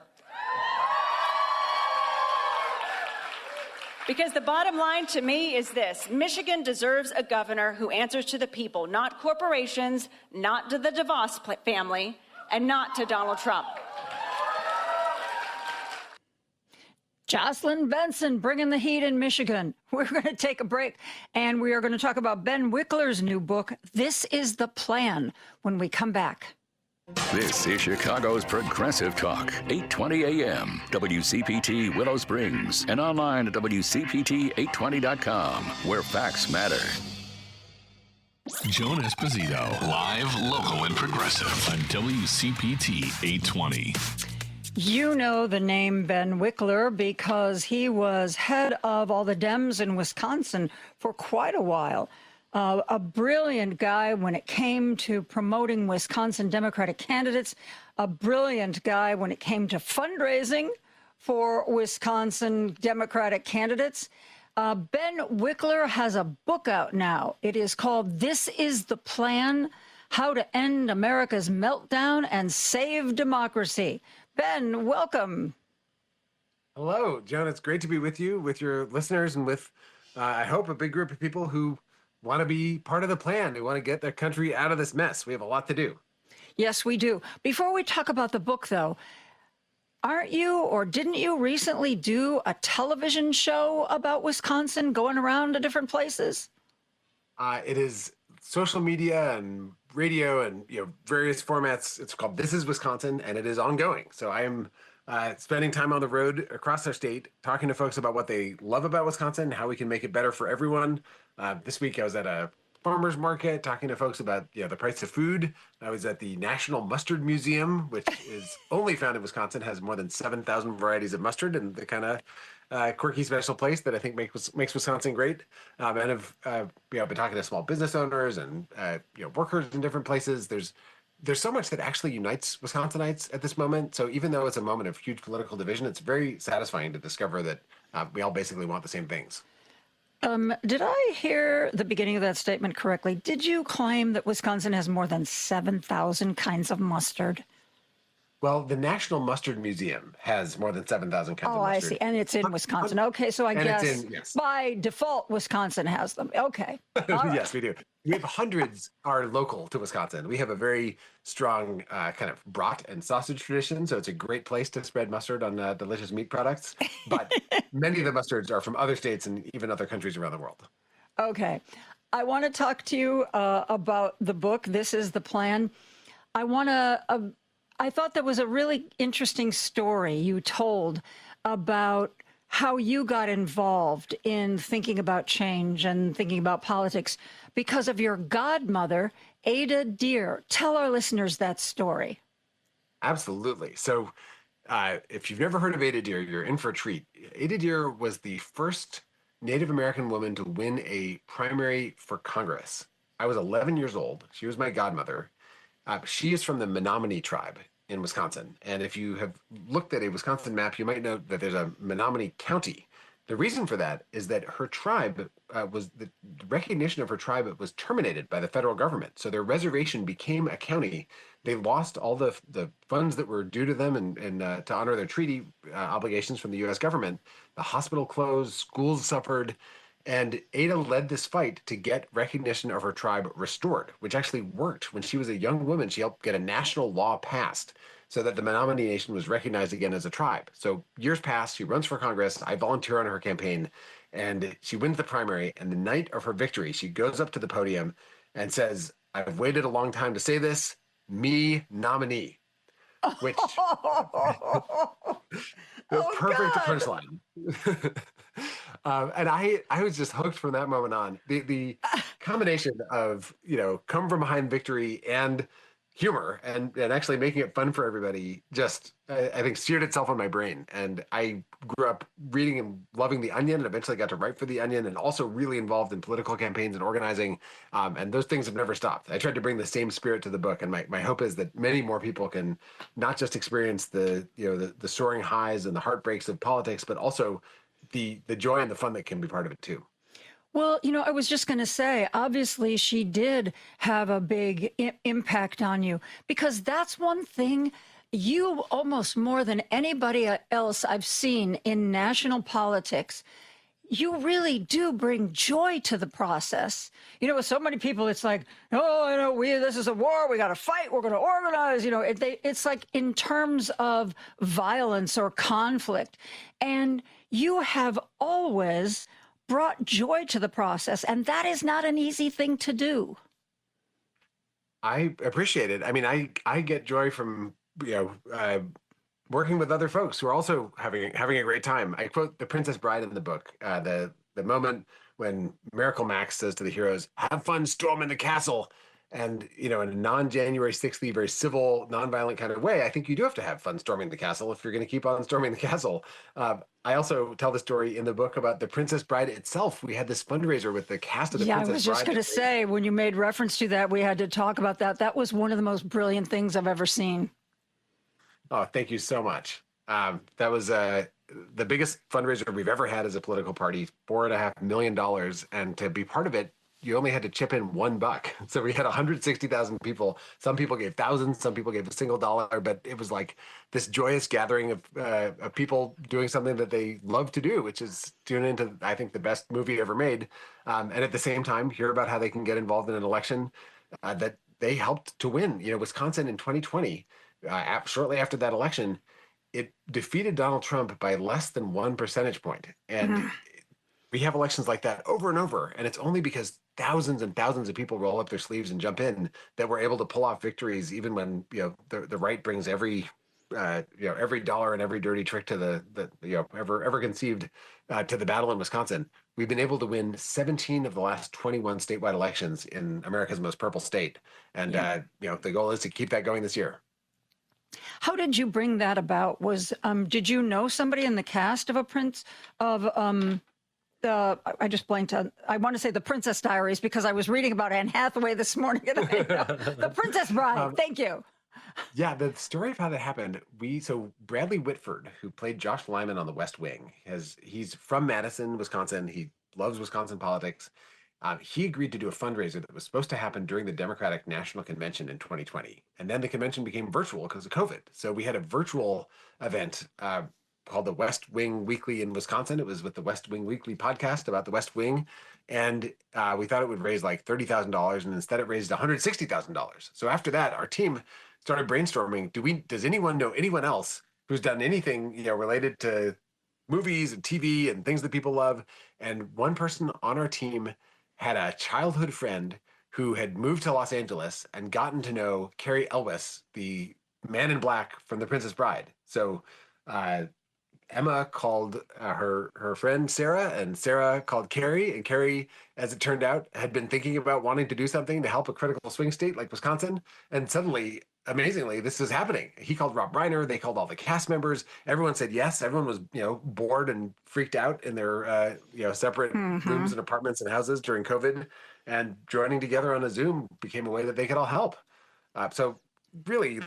Because the bottom line to me is this: Michigan deserves a governor who answers to the people, not corporations, not to the DeVos family, and not to Donald Trump. Jocelyn Benson bringing the heat in Michigan. We're going to take a break, and we are going to talk about Ben Wickler's new book, This is the Plan, when we come back. This is Chicago's Progressive Talk, 820 AM, WCPT Willow Springs, and online at WCPT820.com, where facts matter. Joan Esposito, live, local, and progressive on WCPT 820. You know the name Ben Wickler because he was head of all the Dems in Wisconsin for quite a while. A brilliant guy when it came to promoting Wisconsin Democratic candidates, a brilliant guy when it came to fundraising for Wisconsin Democratic candidates. Ben Wickler has a book out now. It is called This is the Plan, How to End America's Meltdown and Save Democracy. Ben, welcome. Hello, Joan. It's great to be with you, with your listeners, and with, I hope, a big group of people who want to be part of the plan, who want to get their country out of this mess. We have a lot to do. Yes, we do. Before we talk about the book, though, aren't you, or didn't you recently do a television show about Wisconsin going around to different places? It is social media and radio and various formats. It's called This is Wisconsin, and it is ongoing. So I am spending time on the road across our state, talking to folks about what they love about Wisconsin, how we can make it better for everyone. This week I was at a farmer's market talking to folks about the price of food. I was at the National Mustard Museum, which is only found in Wisconsin, has more than 7,000 varieties of mustard, and the kind of quirky special place that I think makes Wisconsin great. And I've been talking to small business owners and workers in different places. There's so much that actually unites Wisconsinites at this moment. So even though it's a moment of huge political division, it's very satisfying to discover that we all basically want the same things. Did I hear the beginning of that statement correctly? Did you claim that Wisconsin has more than 7,000 kinds of mustard? Well, the National Mustard Museum has more than 7,000 kinds of mustard. I see. And it's in Wisconsin. Okay, so I guess yes. by default, Wisconsin has them. Okay. Yes, we do. We have hundreds are local to Wisconsin. We have a very strong kind of brat and sausage tradition, so it's a great place to spread mustard on delicious meat products. But many of the mustards are from other states and even other countries around the world. Okay. I want to talk to you about the book, This is the Plan. I thought that was a really interesting story you told about how you got involved in thinking about change and thinking about politics because of your godmother, Ada Deer. Tell our listeners that story. Absolutely. So if you've never heard of Ada Deer, you're in for a treat. Ada Deer was the first Native American woman to win a primary for Congress. I was 11 years old. She was my godmother. She is from the Menominee tribe in Wisconsin. And if you have looked at a Wisconsin map, you might know that there's a Menominee County. The reason for that is that her tribe the recognition of her tribe was terminated by the federal government. So their reservation became a county. They lost all the funds that were due to them and to honor their treaty obligations from the U.S. government. The hospital closed, schools suffered. And Ada led this fight to get recognition of her tribe restored, which actually worked. When she was a young woman, she helped get a national law passed so that the Menominee Nation was recognized again as a tribe. So years pass, she runs for Congress. I volunteer on her campaign, and she wins the primary. And the night of her victory, she goes up to the podium and says, "I've waited a long time to say this, me nominee," which the perfect punchline. And I was just hooked from that moment on. The combination of, come from behind victory and humor and actually making it fun for everybody just, I think, seared itself on my brain. And I grew up reading and loving The Onion and eventually got to write for The Onion and also really involved in political campaigns and organizing. And those things have never stopped. I tried to bring the same spirit to the book. And my hope is that many more people can not just experience the soaring highs and the heartbreaks of politics, but also the joy and the fun that can be part of it too. Well, I was just going to say, obviously she did have a big impact on you because that's one thing you almost more than anybody else I've seen in national politics. You really do bring joy to the process. With so many people, it's like, this is a war. We got to fight. We're going to organize. It's like in terms of violence or conflict. And you have always brought joy to the process. And that is not an easy thing to do. I appreciate it. I mean, I get joy from, working with other folks who are also having a great time. I quote The Princess Bride in the book, the moment when Miracle Max says to the heroes, "Have fun storming the castle." And, in a non-January 6th, very civil, nonviolent kind of way, I think you do have to have fun storming the castle if you're going to keep on storming the castle. I also tell the story in the book about The Princess Bride itself. We had this fundraiser with the cast of The Princess Bride. Yeah, I was just going to say, when you made reference to that, we had to talk about that. That was one of the most brilliant things I've ever seen. Oh, thank you so much. That was the biggest fundraiser we've ever had as a political party, $4.5 million. And to be part of it, you only had to chip in $1. So we had 160,000 people. Some people gave thousands, some people gave a single dollar, but it was like this joyous gathering of people doing something that they love to do, which is tune into, I think, the best movie ever made. And at the same time, hear about how they can get involved in an election that they helped to win. Wisconsin in 2020, shortly after that election, it defeated Donald Trump by less than 1 percentage point. And we have elections like that over and over. And it's only because thousands and thousands of people roll up their sleeves and jump in that we're able to pull off victories, even when, the right brings every dollar and every dirty trick to the ever conceived to the battle in Wisconsin. We've been able to win 17 of the last 21 statewide elections in America's most purple state. And, the goal is to keep that going this year. How did you bring that about? Did you know somebody in the cast of I just blanked on, I want to say The Princess Diaries because I was reading about Anne Hathaway this morning. And The Princess Bride. Thank you. Yeah, the story of how that happened, Bradley Whitford, who played Josh Lyman on The West Wing, he's from Madison, Wisconsin. He loves Wisconsin politics. He agreed to do a fundraiser that was supposed to happen during the Democratic National Convention in 2020. And then the convention became virtual because of COVID. So we had a virtual event called the West Wing Weekly in Wisconsin. It was with the West Wing Weekly podcast about the West Wing. And we thought it would raise like $30,000, and instead it raised $160,000. So after that, our team started brainstorming, does anyone know anyone else who's done anything, related to movies and TV and things that people love? And one person on our team had a childhood friend who had moved to Los Angeles and gotten to know Carrie Elwes, the man in black from The Princess Bride. So Emma called her friend Sarah, and Sarah called Carrie, and Carrie, as it turned out, had been thinking about wanting to do something to help a critical swing state like Wisconsin. And suddenly, amazingly, this is happening. He called Rob Reiner. They called all the cast members. Everyone said yes. Everyone was, bored and freaked out in their, separate rooms and apartments and houses during COVID. And joining together on a Zoom became a way that they could all help. So really,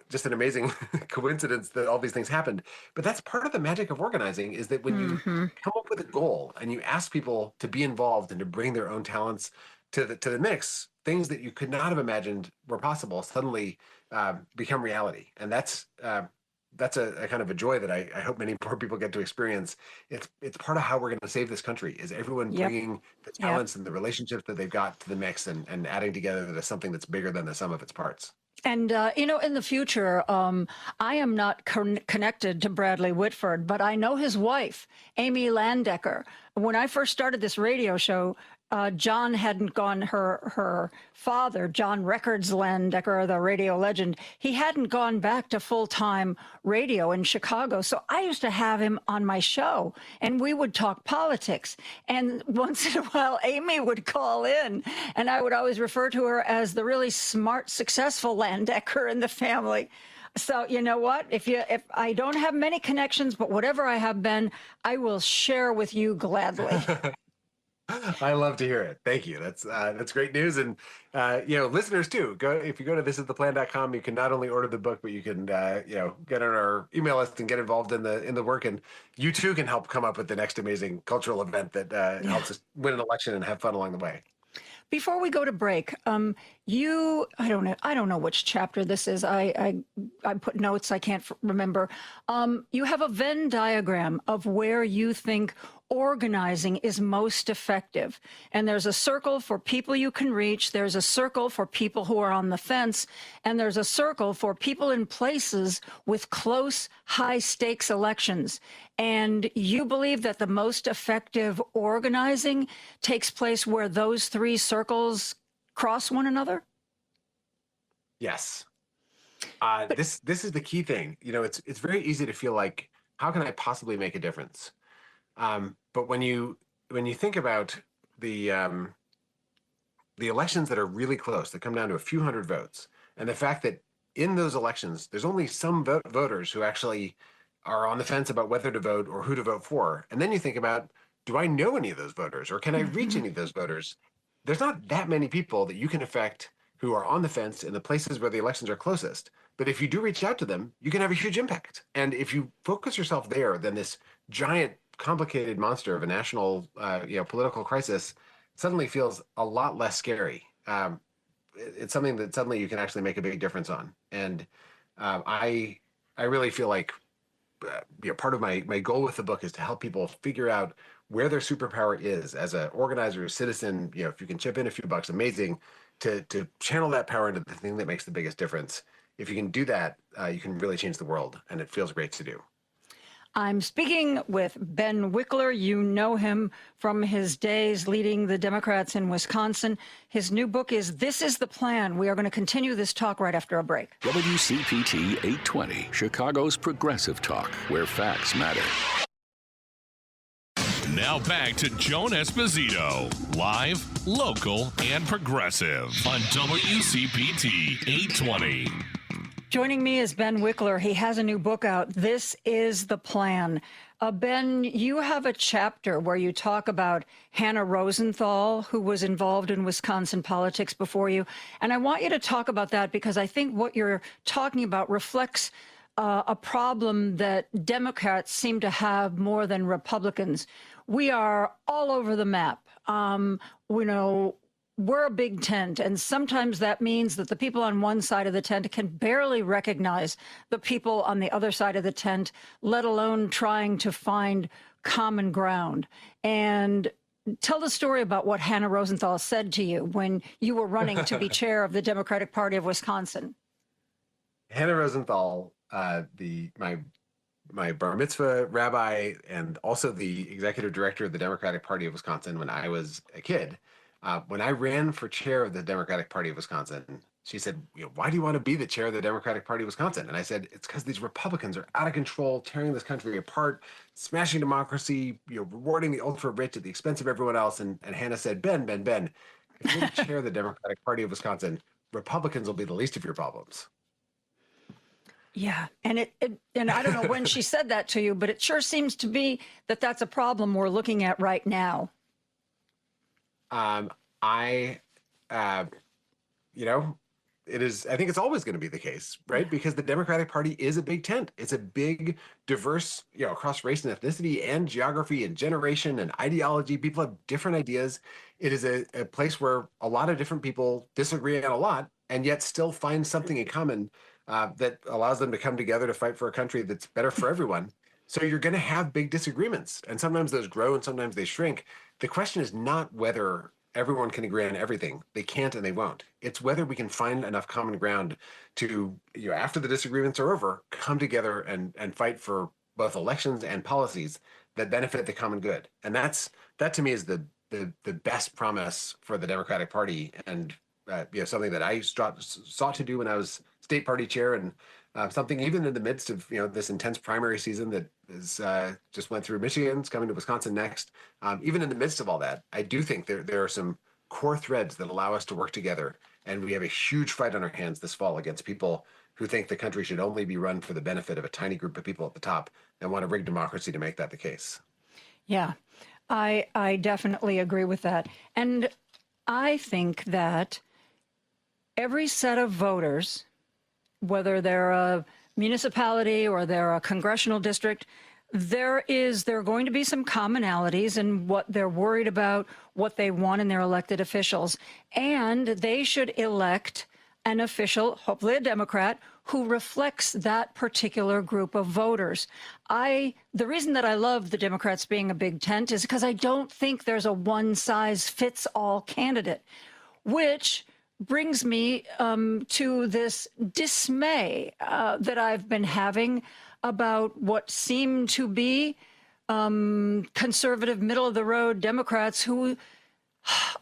just an amazing coincidence that all these things happened. But that's part of the magic of organizing, is that when you come up with a goal and you ask people to be involved and to bring their own talents to the mix, things that you could not have imagined were possible suddenly become reality. And that's a kind of a joy that I hope many more people get to experience. It's part of how we're going to save this country, is everyone bringing the talents and the relationships that they've got to the mix and adding together to something that's bigger than the sum of its parts. And, in the future, I am not connected to Bradley Whitford, but I know his wife, Amy Landecker. When I first started this radio show, John hadn't gone, her father, John Records Landecker, the radio legend, he hadn't gone back to full-time radio in Chicago. So I used to have him on my show, and we would talk politics. And once in a while, Amy would call in, and I would always refer to her as the really smart, successful Landecker in the family. So you know what? If I don't have many connections, but whatever I have been, I will share with you gladly. I love to hear it. Thank you. That's great news. And, listeners too, if you go to thisistheplan.com, you can not only order the book, but you can, get on our email list and get involved in the work. And you too can help come up with the next amazing cultural event that helps us win an election and have fun along the way. Before we go to break, I don't know which chapter this is. I put notes. I can't remember. You have a Venn diagram of where you think organizing is most effective. And there's a circle for people you can reach. There's a circle for people who are on the fence. And there's a circle for people in places with close, high-stakes elections. And you believe that the most effective organizing takes place where those three circles cross one another? Yes. This is the key thing. It's very easy to feel like, how can I possibly make a difference? But when you think about the elections that are really close, that come down to a few hundred votes, and the fact that in those elections, there's only some voters who actually are on the fence about whether to vote or who to vote for. And then you think about, do I know any of those voters, or can I reach any of those voters? There's not that many people that you can affect who are on the fence in the places where the elections are closest. But if you do reach out to them, you can have a huge impact. And if you focus yourself there, then this giant, complicated monster of a national, political crisis suddenly feels a lot less scary. It's something that suddenly you can actually make a big difference on. And I really feel like part of my goal with the book is to help people figure out where their superpower is as an organizer, a citizen. If you can chip in a few bucks, amazing, to channel that power into the thing that makes the biggest difference. If you can do that, you can really change the world, and it feels great to do. I'm speaking with Ben Wickler. You know him from his days leading the Democrats in Wisconsin. His new book is This Is the Plan. We are going to continue this talk right after a break. WCPT 820, Chicago's progressive talk, where facts matter. Now back to Joan Esposito, live, local, and progressive on WCPT 820. Joining me is Ben Wickler. He has a new book out, This Is the Plan. Ben, you have a chapter where you talk about Hannah Rosenthal, who was involved in Wisconsin politics before you. And I want you to talk about that because I think what you're talking about reflects a problem that Democrats seem to have more than Republicans. We are all over the map. We're a big tent, and sometimes that means that the people on one side of the tent can barely recognize the people on the other side of the tent, let alone trying to find common ground. And tell the story about what Hannah Rosenthal said to you when you were running to be chair of the Democratic Party of Wisconsin. Hannah Rosenthal, my bar mitzvah rabbi, and also the executive director of the Democratic Party of Wisconsin when I was a kid. When I ran for chair of the Democratic Party of Wisconsin, she said, why do you want to be the chair of the Democratic Party of Wisconsin? And I said, it's because these Republicans are out of control, tearing this country apart, smashing democracy, rewarding the ultra rich at the expense of everyone else. And Hannah said, Ben, if you're the chair of the Democratic Party of Wisconsin, Republicans will be the least of your problems. Yeah, and and I don't know when she said that to you, but it sure seems to be that that's a problem we're looking at right now. It is, I think it's always going to be the case, right? Because the Democratic Party is a big tent. It's a big, diverse, across race and ethnicity and geography and generation and ideology. People have different ideas. It is a place where a lot of different people disagree on a lot and yet still find something in common that allows them to come together to fight for a country that's better for everyone. So you're going to have big disagreements, and sometimes those grow and sometimes they shrink. The question is not whether everyone can agree on everything. They can't and they won't. It's whether we can find enough common ground to, after the disagreements are over, come together and fight for both elections and policies that benefit the common good. And that to me is the best promise for the Democratic Party, and something that I sought to do when I was state party chair, and something even in the midst of this intense primary season that is just went through Michigan, it's coming to Wisconsin next. Even in the midst of all that, I do think there are some core threads that allow us to work together. And we have a huge fight on our hands this fall against people who think the country should only be run for the benefit of a tiny group of people at the top and want to rig democracy to make that the case. Yeah, I definitely agree with that. And I think that every set of voters, whether they're a municipality or they're a congressional district, there are going to be some commonalities in what they're worried about, what they want in their elected officials. And they should elect an official, hopefully a Democrat, who reflects that particular group of voters. The reason that I love the Democrats being a big tent is because I don't think there's a one-size-fits-all candidate, which brings me to this dismay that I've been having about what seem to be conservative, middle-of-the-road Democrats who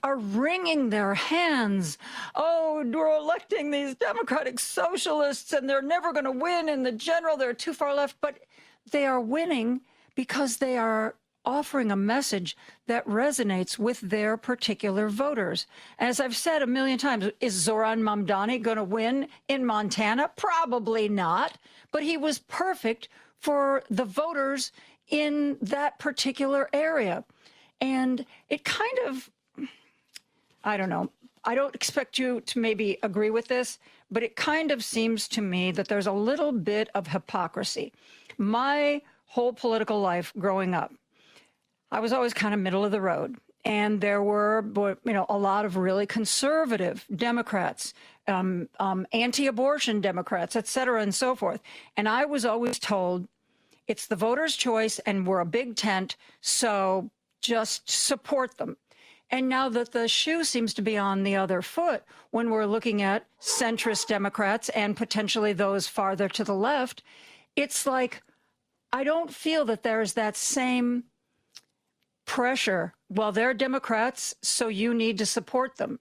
are wringing their hands. Oh, we're electing these Democratic socialists, and they're never going to win in the general. They're too far left. But they are winning because they are offering a message that resonates with their particular voters. As I've said a million times, is Zoran Mamdani going to win in Montana? Probably not, but he was perfect for the voters in that particular area. And it kind of, I don't know, I don't expect you to maybe agree with this, but it kind of seems to me that there's a little bit of hypocrisy. My whole political life growing up, I was always kind of middle of the road. And there were, a lot of really conservative Democrats, anti-abortion Democrats, et cetera, and so forth. And I was always told, it's the voters' choice and we're a big tent, so just support them. And now that the shoe seems to be on the other foot, when we're looking at centrist Democrats and potentially those farther to the left, it's like, I don't feel that there's that same pressure. Well, they're Democrats, so you need to support them.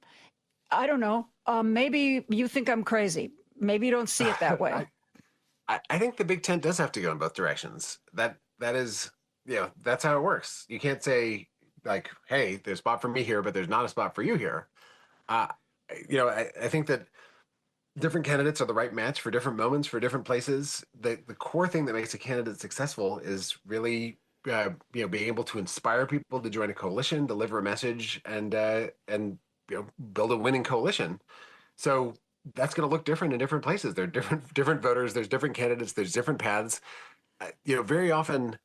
I don't know. Maybe you think I'm crazy. Maybe you don't see it that way. I think the big tent does have to go in both directions. That is, that's how it works. You can't say like, hey, there's a spot for me here, but there's not a spot for you here. I think that different candidates are the right match for different moments, for different places. The core thing that makes a candidate successful is really being able to inspire people to join a coalition, deliver a message, and build a winning coalition. So that's going to look different in different places. There are different voters. There's different candidates. There's different paths. Very often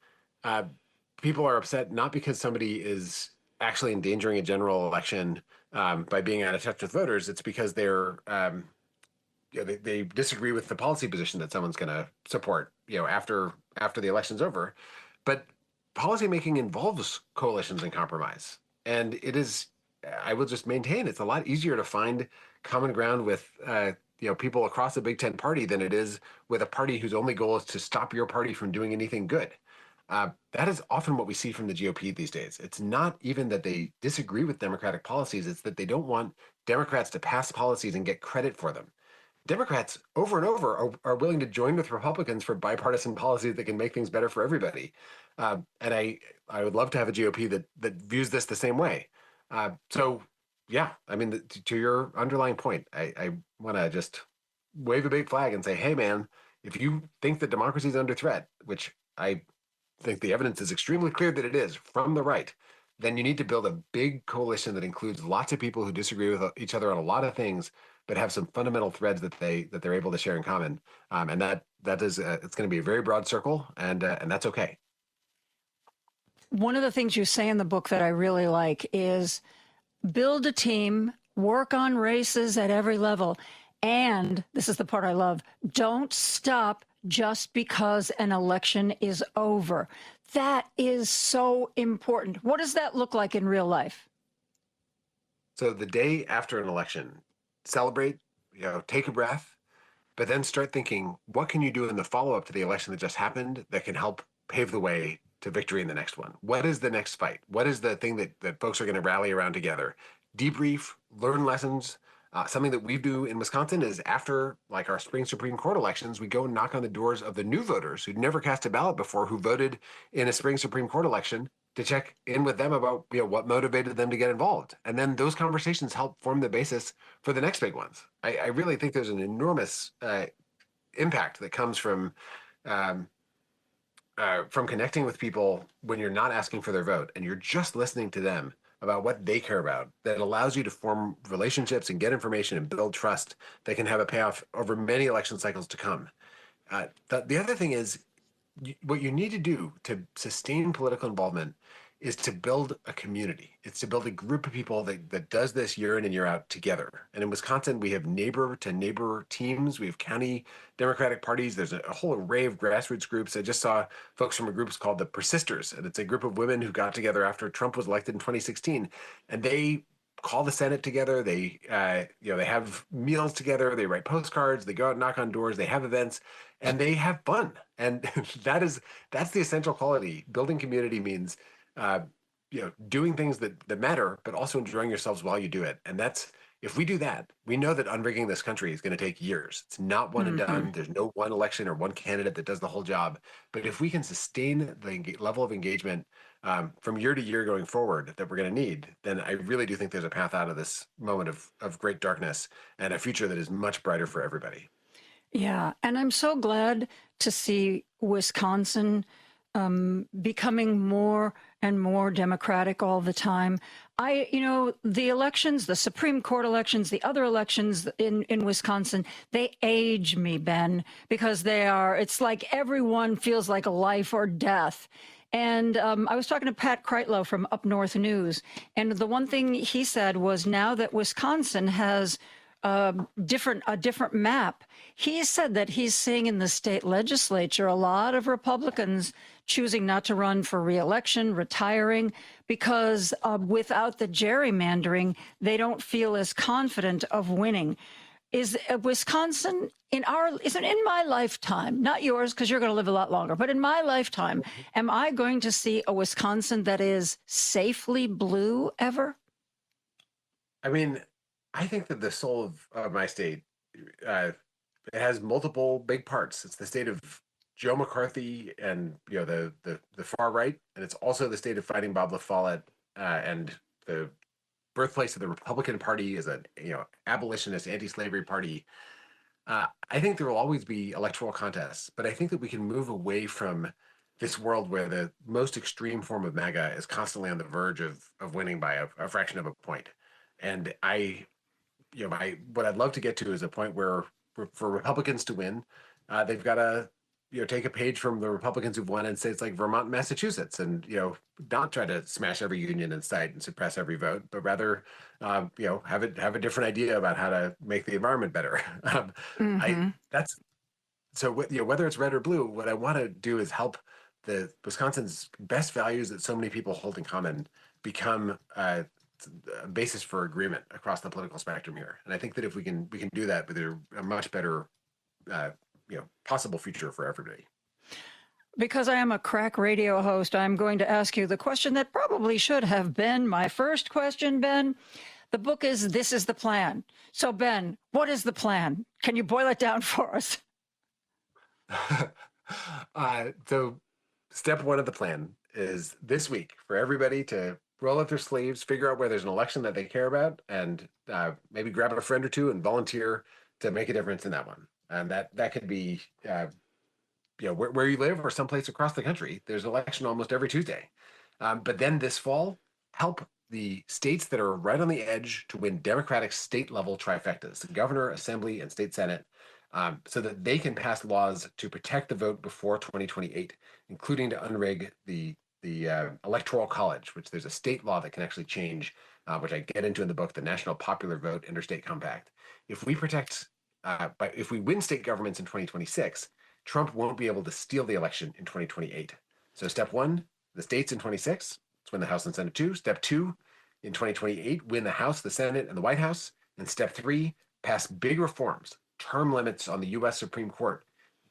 people are upset not because somebody is actually endangering a general election by being out of touch with voters. It's because they disagree with the policy position that someone's going to support, after the election's over. But policymaking involves coalitions and compromise. And it is, I will just maintain, it's a lot easier to find common ground with, people across the Big Ten party than it is with a party whose only goal is to stop your party from doing anything good. That is often what we see from the GOP these days. It's not even that they disagree with Democratic policies. It's that they don't want Democrats to pass policies and get credit for them. Democrats over and over are willing to join with Republicans for bipartisan policies that can make things better for everybody. And I would love to have a GOP that views this the same way. So, yeah, I mean, to your underlying point, I want to just wave a big flag and say, hey, man, if you think that democracy is under threat, which I think the evidence is extremely clear that it is from the right, then you need to build a big coalition that includes lots of people who disagree with each other on a lot of things, but have some fundamental threads that they're able to share in common. And that is it's going to be a very broad circle, and that's okay. One of the things you say in the book that I really like is build a team, work on races at every level, and this is the part I love, don't stop just because an election is over. That is so important. What does that look like in real life? So the day after an election, celebrate, take a breath, but then start thinking, what can you do in the follow-up to the election that just happened that can help pave the way to victory in the next one? What is the next fight? What is the thing that folks are going to rally around together? Debrief, learn lessons. Something that we do in Wisconsin is after our spring Supreme Court elections, we go and knock on the doors of the new voters who'd never cast a ballot before, who voted in a spring Supreme Court election, to check in with them about what motivated them to get involved. And then those conversations help form the basis for the next big ones. I really think there's an enormous impact that comes from connecting with people when you're not asking for their vote and you're just listening to them about what they care about, that allows you to form relationships and get information and build trust that can have a payoff over many election cycles to come. The other thing is, what you need to do to sustain political involvement is to build a community. It's to build a group of people that does this year in and year out together. And in Wisconsin, we have neighbor to neighbor teams. We have county Democratic parties. There's a whole array of grassroots groups. I just saw folks from a group called the Persisters, and it's a group of women who got together after Trump was elected in 2016, and they call the Senate together. They they have meals together. They write postcards. They go out and knock on doors. They have events, and they have fun. And that's the essential quality. Building community means doing things that matter, but also enjoying yourselves while you do it. And if we do that, we know that unrigging this country is going to take years. It's not one and done. There's no one election or one candidate that does the whole job. But if we can sustain the level of engagement from year to year going forward that we're going to need, then I really do think there's a path out of this moment of great darkness and a future that is much brighter for everybody. Yeah, and I'm so glad to see Wisconsin becoming more and more democratic all the time. The elections, the Supreme Court elections, the other elections in Wisconsin, they age me, Ben, because it's like everyone feels like a life or death. And I was talking to Pat Kreitlow from Up North News, and the one thing he said was, now that Wisconsin has a different map, he said that he's seeing in the state legislature a lot of Republicans choosing not to run for re-election, retiring, because without the gerrymandering, they don't feel as confident of winning. Is Wisconsin in my lifetime, not yours because you're going to live a lot longer, but in my lifetime, am I going to see a Wisconsin that is safely blue ever? I mean, I think that the soul of my state, it has multiple big parts. It's the state of Joe McCarthy and the far right, and it's also the state of fighting Bob La Follette and the birthplace of the Republican Party is an abolitionist, anti-slavery party. I think there will always be electoral contests, but I think that we can move away from this world where the most extreme form of MAGA is constantly on the verge of winning by a fraction of a point. And I what I'd love to get to is a point where for Republicans to win, they've got to take a page from the Republicans who've won in states like Vermont and Massachusetts, and not try to smash every union in sight and suppress every vote, but rather have a different idea about how to make the environment better. Whether it's red or blue, what I want to do is help the Wisconsin's best values that so many people hold in common become a basis for agreement across the political spectrum here. And I think that if we can do that with a much better possible future for everybody. Because I am a crack radio host, I'm going to ask you the question that probably should have been my first question, Ben. The book is This is the Plan. So, Ben, what is the plan? Can you boil it down for us? So step one of the plan is this week for everybody to roll up their sleeves, figure out where there's an election that they care about, and maybe grab a friend or two and volunteer to make a difference in that one. And that could be where you live or someplace across the country. There's an election almost every Tuesday. But then this fall, help the states that are right on the edge to win Democratic state-level trifectas, the governor, assembly, and state senate, so that they can pass laws to protect the vote before 2028, including to unrig the Electoral College, which there's a state law that can actually change, which I get into in the book, the National Popular Vote Interstate Compact. If we if we win state governments in 2026, Trump won't be able to steal the election in 2028. So step one, the states in 26, let's win the House and Senate too. Step two, in 2028, win the House, the Senate, and the White House. And step three, pass big reforms, term limits on the U.S. Supreme Court,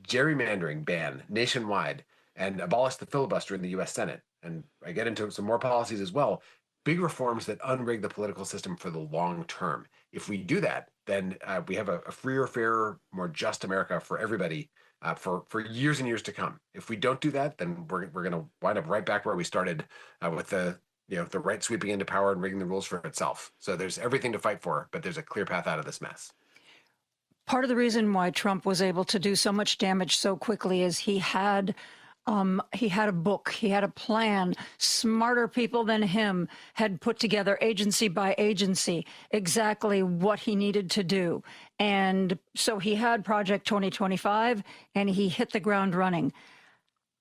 gerrymandering ban nationwide, and abolish the filibuster in the U.S. Senate. And I get into some more policies as well, big reforms that unrig the political system for the long term. If we do that, then we have a freer, fairer, more just America for everybody for years and years to come. If we don't do that, then we're going to wind up right back where we started with the right sweeping into power and rigging the rules for itself. So there's everything to fight for, but there's a clear path out of this mess. Part of the reason why Trump was able to do so much damage so quickly is he had a book, he had a plan. Smarter people than him had put together agency by agency exactly what he needed to do. And so he had Project 2025 and he hit the ground running.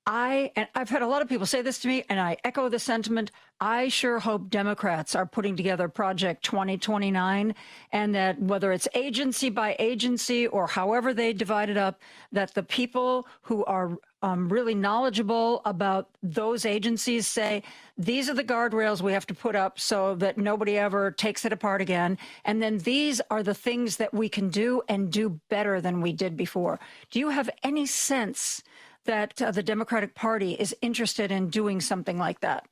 I've had a lot of people say this to me, and I echo the sentiment. I sure hope Democrats are putting together Project 2029, and that whether it's agency by agency or however they divide it up, that the people who are really knowledgeable about those agencies say, these are the guardrails we have to put up so that nobody ever takes it apart again. And then these are the things that we can do and do better than we did before. Do you have any sense that the Democratic Party is interested in doing something like that?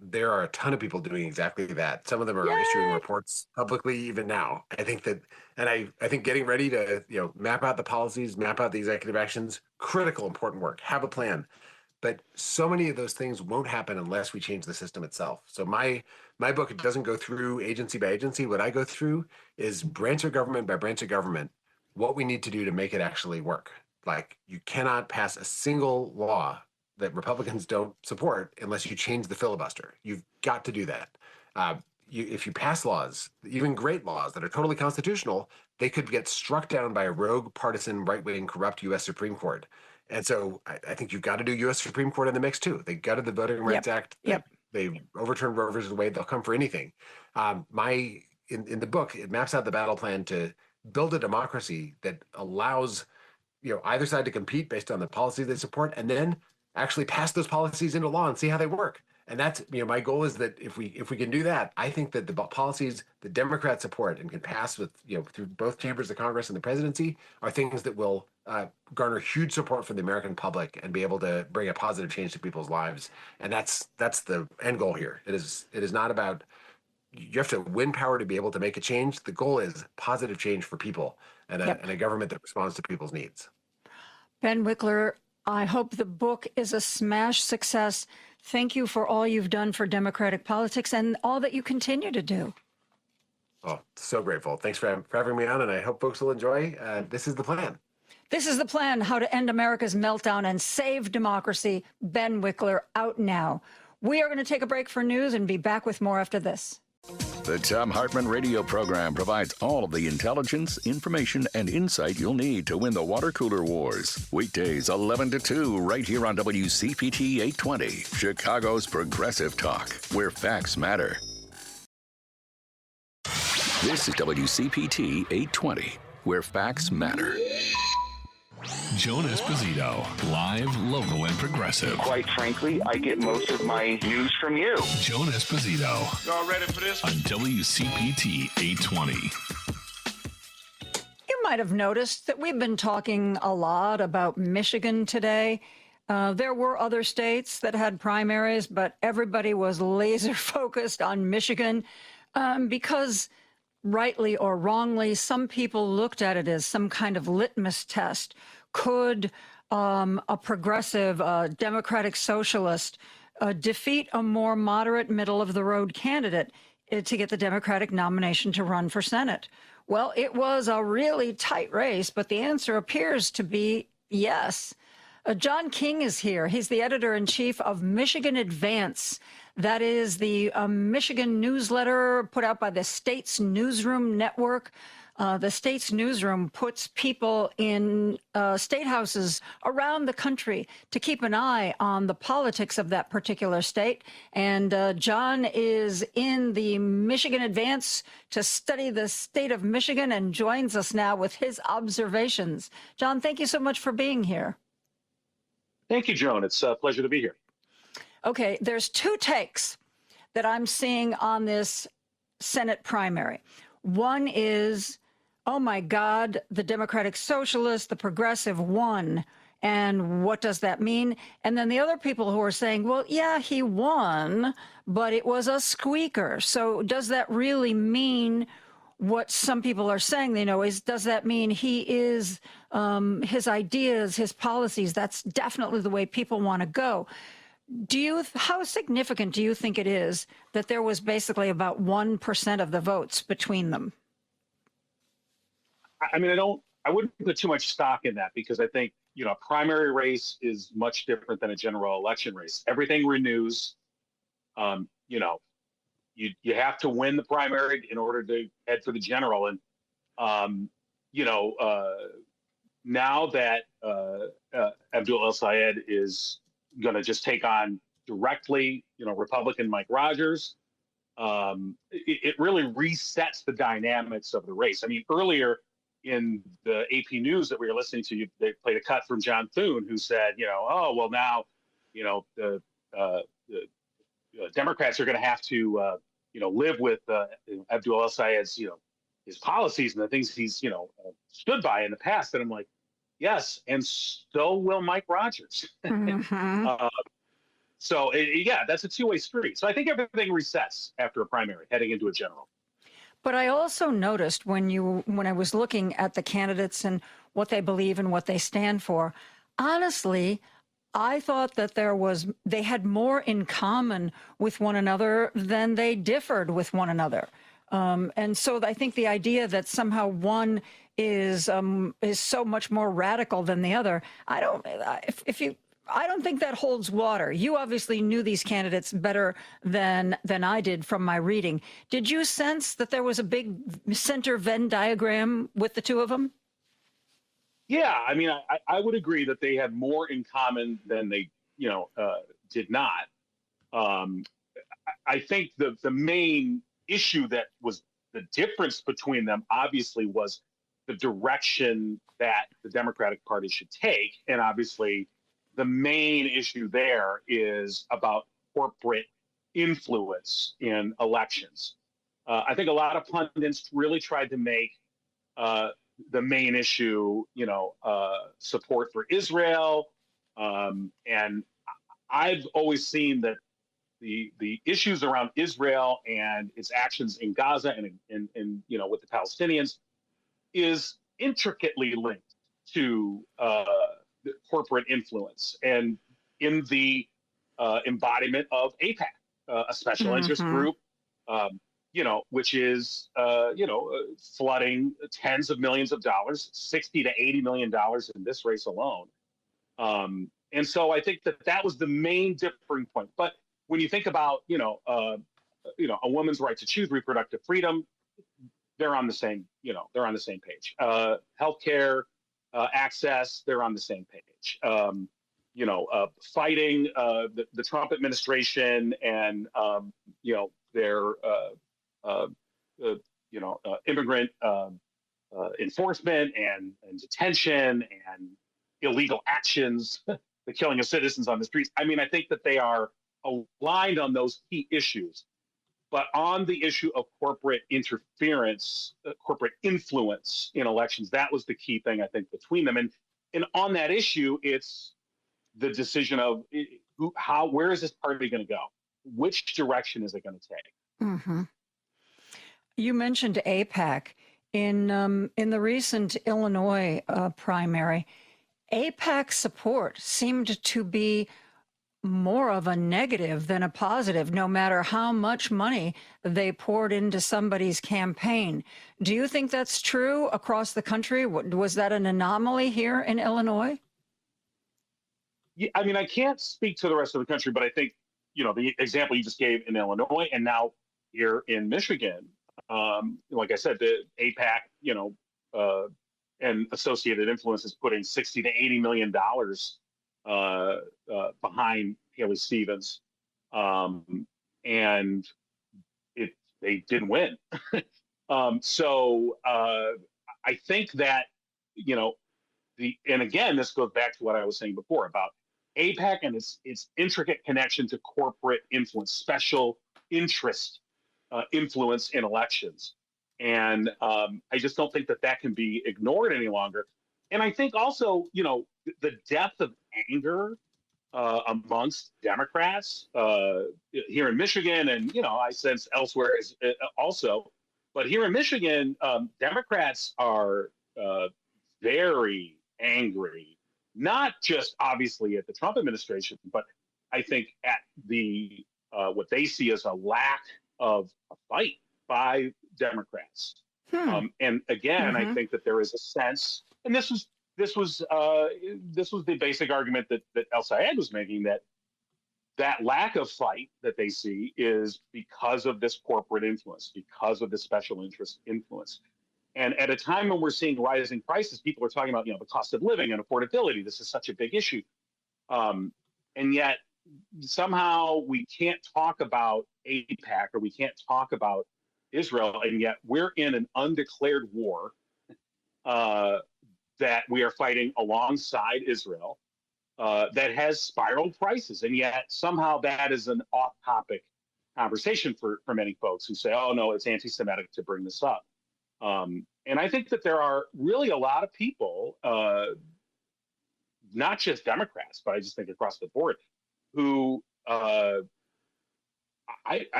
There are a ton of people doing exactly that. Some of them are issuing reports publicly even now. I think that, and I think getting ready to map out the policies, map out the executive actions, critical, important work. Have a plan. But so many of those things won't happen unless we change the system itself. So my book, it doesn't go through agency by agency. What I go through is branch of government by branch of government, what we need to do to make it actually work. Like, you cannot pass a single law that Republicans don't support unless you change the filibuster. You've got to do that. If you pass laws, even great laws that are totally constitutional, they could get struck down by a rogue, partisan, right-wing, corrupt U.S. Supreme Court. And so I think you've got to do U.S. Supreme Court in the mix too. They gutted the Voting Rights Act. They overturned Roe versus Wade. They'll come for anything. In the book, it maps out the battle plan to build a democracy that allows either side to compete based on the policy they support, and then actually pass those policies into law and see how they work. And that's, my goal is that if we can do that, I think that the policies the Democrats support and can pass with, through both chambers of Congress and the presidency are things that will garner huge support from the American public and be able to bring a positive change to people's lives. And that's the end goal here. It is not about, you have to win power to be able to make a change. The goal is positive change for people and a government that responds to people's needs. Ben Wickler, I hope the book is a smash success. Thank you for all you've done for Democratic politics and all that you continue to do. Oh, so grateful. Thanks for having me on, and I hope folks will enjoy. This is the plan. This is the plan, how to end America's meltdown and save democracy. Ben Wickler, out now. We are going to take a break for news and be back with more after this. The Thom Hartmann radio program provides all of the intelligence, information, and insight you'll need to win the water cooler wars. Weekdays 11 to 2 right here on WCPT 820, Chicago's Progressive Talk, where facts matter. This is WCPT 820, where facts matter. Joan Esposito, live, local, and progressive. Quite frankly, I get most of my news from you. Joan Esposito. Y'all ready for this? On WCPT 820. You might have noticed that we've been talking a lot about Michigan today. There were other states that had primaries, but everybody was laser focused on Michigan because, rightly or wrongly, some people looked at it as some kind of litmus test. Could a progressive, democratic socialist defeat a more moderate, middle-of-the-road candidate to get the Democratic nomination to run for Senate? Well, it was a really tight race, but the answer appears to be yes. John King is here. He's the editor-in-chief of Michigan Advance. That is the Michigan newsletter put out by the State's Newsroom Network. The State's Newsroom puts people in state houses around the country to keep an eye on the politics of that particular state. And John is in the Michigan Advance to study the state of Michigan and joins us now with his observations. John, thank you so much for being here. Thank you, Joan. It's a pleasure to be here. Okay, there's two takes that I'm seeing on this Senate primary. One is, oh my God, the Democratic Socialist, the Progressive won. And what does that mean? And then the other people who are saying, well, yeah, he won, but it was a squeaker. So does that really mean what some people are saying they know is, does that mean he is, his ideas, his policies, that's definitely the way people want to go. How significant do you think it is that there was basically about 1% of the votes between them? I mean, I wouldn't put too much stock in that because I think, a primary race is much different than a general election race. Everything renews. You have to win the primary in order to head for the general. And, now that Abdul El-Sayed is going to just take on directly, Republican Mike Rogers, it really resets the dynamics of the race. I mean, earlier in the AP News that we were listening to, they played a cut from John Thune, who said, oh, well, now, the Democrats are going to have to, live with Abdul El-Sayed's, his policies and the things he's, stood by in the past. And I'm like, yes, and so will Mike Rogers. Mm-hmm. That's a two-way street. So I think everything resets after a primary, heading into a general. But I also noticed when I was looking at the candidates and what they believe and what they stand for, honestly, I thought that they had more in common with one another than they differed with one another. And so I think the idea that somehow one is so much more radical than the other, I don't think that holds water. You obviously knew these candidates better than I did from my reading. Did you sense that there was a big center Venn diagram with the two of them? Yeah, I mean, I would agree that they had more in common than they, did not. I think the main issue that was the difference between them, obviously, was the direction that the Democratic Party should take. And obviously, the main issue there is about corporate influence in elections. I think a lot of pundits really tried to make the main issue, support for Israel. And I've always seen that the issues around Israel and its actions in Gaza and with the Palestinians is intricately linked to the corporate influence and in the embodiment of AIPAC, a special interest group, which is, flooding tens of millions of dollars, $60 to $80 million in this race alone. And so I think that was the main differing point. But when you think about, a woman's right to choose reproductive freedom. They're on the same, they're on the same page. Healthcare access, they're on the same page. Fighting the Trump administration and their immigrant enforcement and detention and illegal actions, the killing of citizens on the streets. I mean, I think that they are aligned on those key issues. But on the issue of corporate interference, corporate influence in elections, that was the key thing, I think, between them. And on that issue, it's the decision of where is this party going to go? Which direction is it going to take? Mm-hmm. You mentioned AIPAC. In the recent Illinois primary, AIPAC support seemed to be more of a negative than a positive, no matter how much money they poured into somebody's campaign. Do you think that's true across the country? Was that an anomaly here in Illinois? Yeah, I mean, I can't speak to the rest of the country, but I think, the example you just gave in Illinois and now here in Michigan, like I said, the AIPAC, and Associated Influence is putting $60 to $80 million behind Haley Stevens, and they didn't win. So I think that and again, this goes back to what I was saying before about AIPAC and its intricate connection to corporate influence, special interest influence in elections, and I just don't think that can be ignored any longer. And I think also, the depth of anger amongst Democrats here in Michigan, and I sense elsewhere also, but here in Michigan, Democrats are very angry, not just obviously at the Trump administration, but I think at the what they see as a lack of a fight by Democrats. And again, I think that there is a sense, and this was the basic argument that El Sayed was making, that lack of fight that they see is because of this corporate influence, because of this special interest influence. And at a time when we're seeing rising prices, people are talking about, the cost of living and affordability. This is such a big issue. And yet somehow we can't talk about AIPAC or we can't talk about Israel, and yet we're in an undeclared war that we are fighting alongside Israel that has spiraled prices. And yet somehow that is an off-topic conversation for many folks who say, oh, no, it's anti-Semitic to bring this up. And I think that there are really a lot of people, not just Democrats, but I just think across the board, who I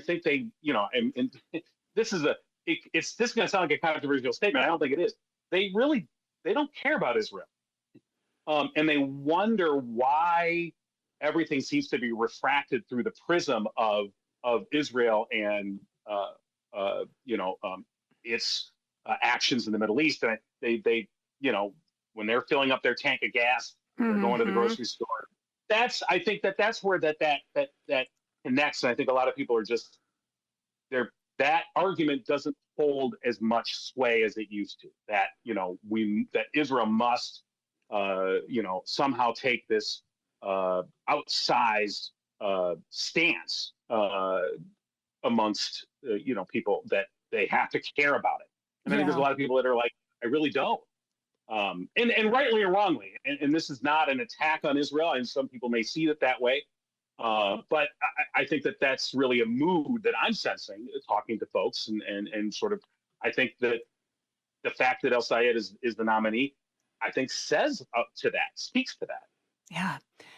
think they, and this is this is going to sound like a controversial statement. I don't think it is. They don't care about Israel. And they wonder why everything seems to be refracted through the prism of Israel and, its actions in the Middle East. And they when they're filling up their tank of gas, they're going to the grocery store. I think that's where that connects. And I think a lot of people are just that argument doesn't hold as much sway as it used to. That that Israel must somehow take this outsized stance amongst people that they have to care about it. And I think there's a lot of people that are like, I really don't. And rightly or wrongly. And this is not an attack on Israel, and some people may see it that way. But I think that that's really a mood that I'm sensing talking to folks, and sort of, I think that the fact that El Sayed is the nominee, I think speaks to that. Yeah.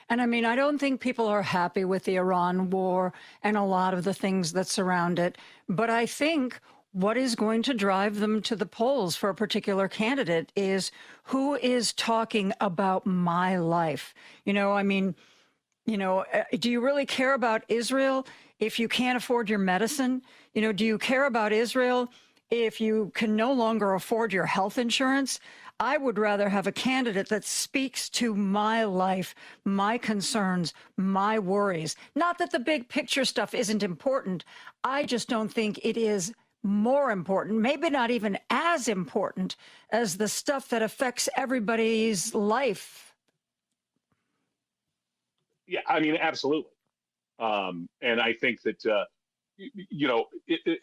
And I mean, I don't think people are happy with the Iran war and a lot of the things that surround it. But I think what is going to drive them to the polls for a particular candidate is who is talking about my life. Do you really care about Israel if you can't afford your medicine? Do you care about Israel if you can no longer afford your health insurance? I would rather have a candidate that speaks to my life, my concerns, my worries. Not that the big picture stuff isn't important. I just don't think it is more important, maybe not even as important as the stuff that affects everybody's life. Yeah, I mean, absolutely. And I think that,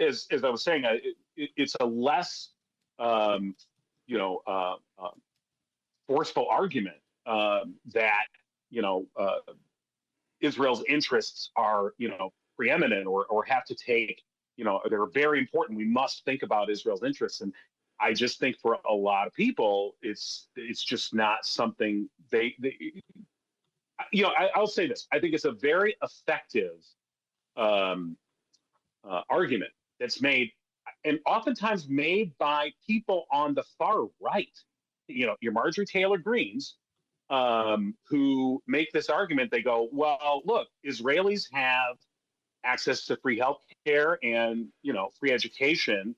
as I was saying, it's a less, forceful argument that, Israel's interests are, preeminent or have to take, they're very important. We must think about Israel's interests. And I just think for a lot of people, it's just not something I'll say this. I think it's a very effective argument that's made, and oftentimes made by people on the far right. Your Marjorie Taylor Greens, who make this argument. They go, well, look, Israelis have access to free health care and free education.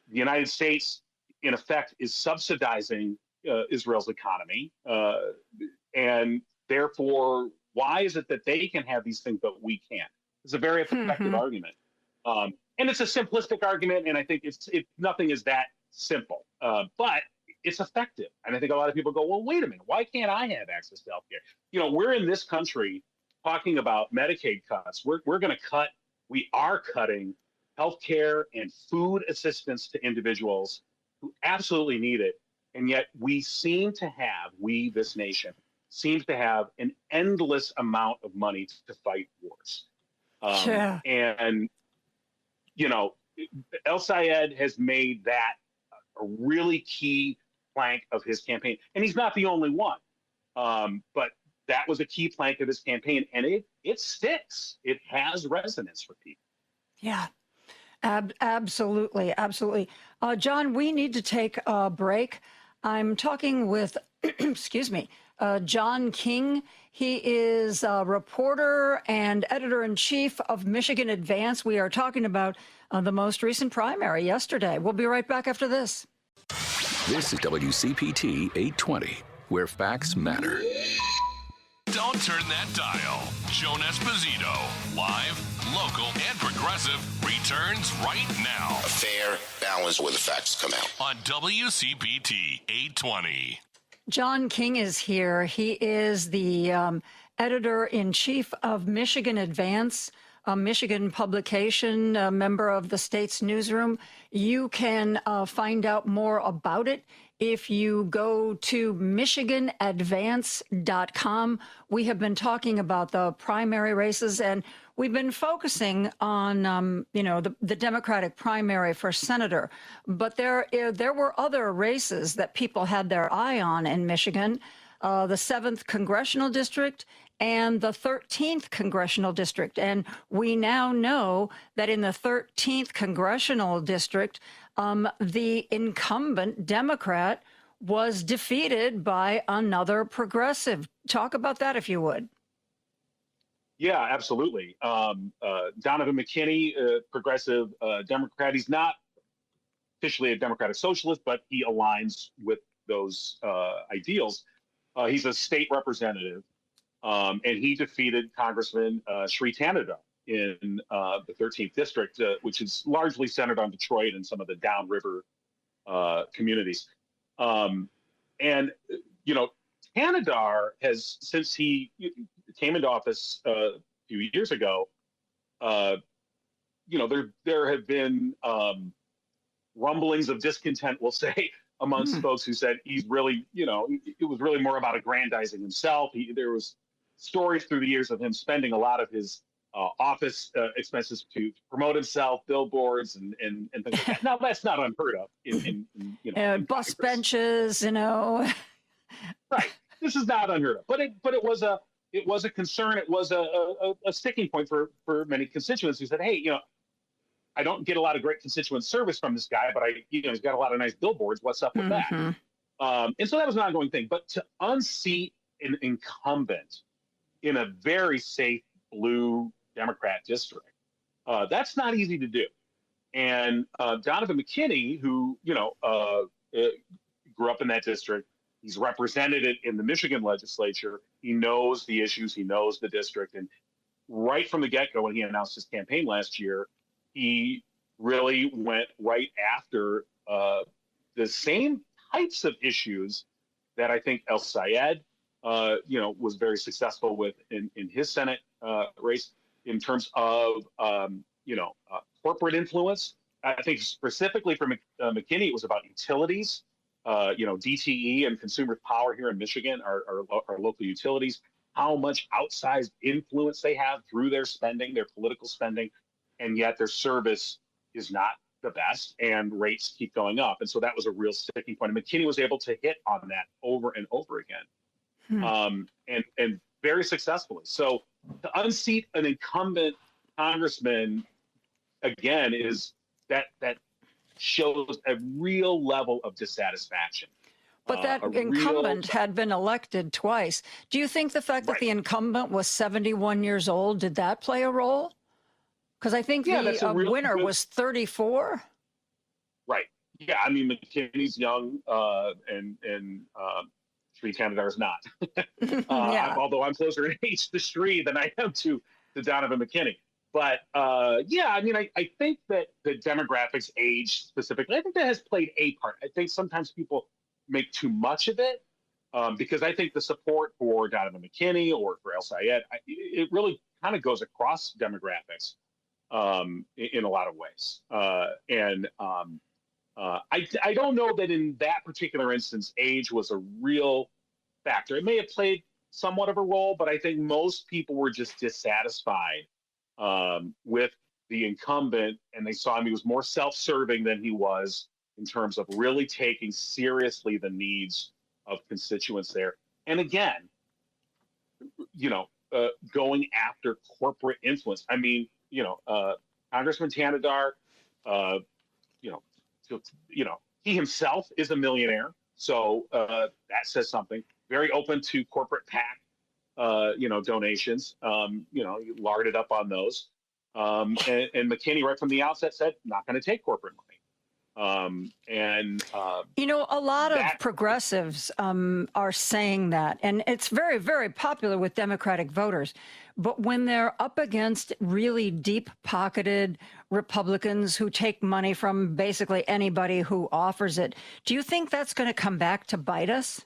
The United States, in effect, is subsidizing Israel's economy, and therefore, why is it that they can have these things but we can't? It's a very effective argument, and it's a simplistic argument. And I think nothing is that simple, but it's effective. And I think a lot of people go, well, wait a minute, why can't I have access to healthcare? We're in this country talking about Medicaid cuts. We are cutting healthcare and food assistance to individuals who absolutely need it, and yet this nation seems to have an endless amount of money to fight wars. And, El Sayed has made that a really key plank of his campaign. And he's not the only one. But that was a key plank of his campaign. And it sticks. It has resonance for people. Yeah. Absolutely. Absolutely. John, we need to take a break. I'm talking with, John King. He is a reporter and editor-in-chief of Michigan Advance. We are talking about the most recent primary yesterday. We'll be right back after this. This is WCPT 820, where facts matter. Don't turn that dial. Joan Esposito, live, local, and progressive, returns right now. A fair balance where the facts come out. On WCPT 820. John King is here. He is the editor-in-chief of Michigan Advance, a Michigan publication, a member of the state's newsroom. You can find out more about it if you go to michiganadvance.com. We have been talking about the primary races, and we've been focusing on, the Democratic primary for senator. But there were other races that people had their eye on in Michigan, the 7th Congressional District and the 13th Congressional District. And we now know that in the 13th Congressional District, the incumbent Democrat was defeated by another progressive. Talk about that, if you would. Yeah, absolutely. Donovan McKinney, progressive Democrat. He's not officially a Democratic Socialist, but he aligns with those ideals. He's a state representative, and he defeated Congressman Sri Tanada in the 13th District, which is largely centered on Detroit and some of the downriver communities. Tanadar has, since he came into office a few years ago, there have been rumblings of discontent, we'll say, amongst folks who said he's really, it was really more about aggrandizing himself. There was stories through the years of him spending a lot of his office expenses to promote himself, billboards and things like that. Now, that's not unheard of in bus benches, Right. This is not unheard of, but it was a concern. It was a sticking point for many constituents who said, hey, I don't get a lot of great constituent service from this guy, but he's got a lot of nice billboards. What's up with that? And so that was an ongoing thing. But to unseat an incumbent in a very safe blue Democrat district, that's not easy to do. And Donovan McKinney, who grew up in that district. He's represented it in the Michigan legislature. He knows the issues. He knows the district. And right from the get-go, when he announced his campaign last year, he really went right after the same types of issues that I think El Sayed, was very successful with in his Senate race in terms of, corporate influence. I think specifically for McKinney, it was about utilities. DTE and Consumer Power here in Michigan are local utilities, how much outsized influence they have through their spending, their political spending, and yet their service is not the best and rates keep going up. And so that was a real sticking point. And McKinney was able to hit on that over and over again, and very successfully. So to unseat an incumbent congressman, again, is that shows a real level of dissatisfaction. But that incumbent had been elected twice. Do you think the fact that the incumbent was 71 years old, did that play a role? Because I think the winner was 34. Right. Yeah. I mean, McKinney's young, and Sri Tanadar is not. Although I'm closer in age to Sri than I am to Donovan McKinney. But I think that the demographics, age specifically, I think that has played a part. I think sometimes people make too much of it because I think the support for Donovan McKinney or for El Sayed, it really kind of goes across demographics in a lot of ways. I don't know that in that particular instance, age was a real factor. It may have played somewhat of a role, but I think most people were just dissatisfied with the incumbent, and they saw him. He was more self-serving than he was in terms of really taking seriously the needs of constituents there. And again, going after corporate influence. I mean, Congressman Tanadar, he himself is a millionaire, so that says something. Very open to corporate PAC, donations. He larded up on those. And McKinney, right from the outset, said not going to take corporate money. A lot of progressives are saying that, and it's very, very popular with Democratic voters. But when they're up against really deep-pocketed Republicans who take money from basically anybody who offers it, do you think that's going to come back to bite us?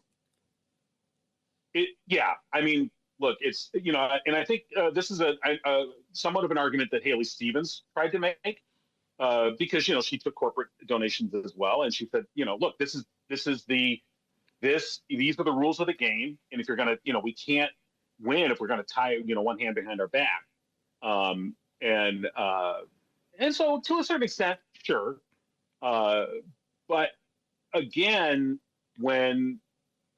I mean, look, it's, and I think this is a somewhat of an argument that Haley Stevens tried to make. Because she took corporate donations as well, and she said, look, these are the rules of the game, and if you're gonna, we can't win if we're gonna tie, one hand behind our back, and so to a certain extent, sure, but again, when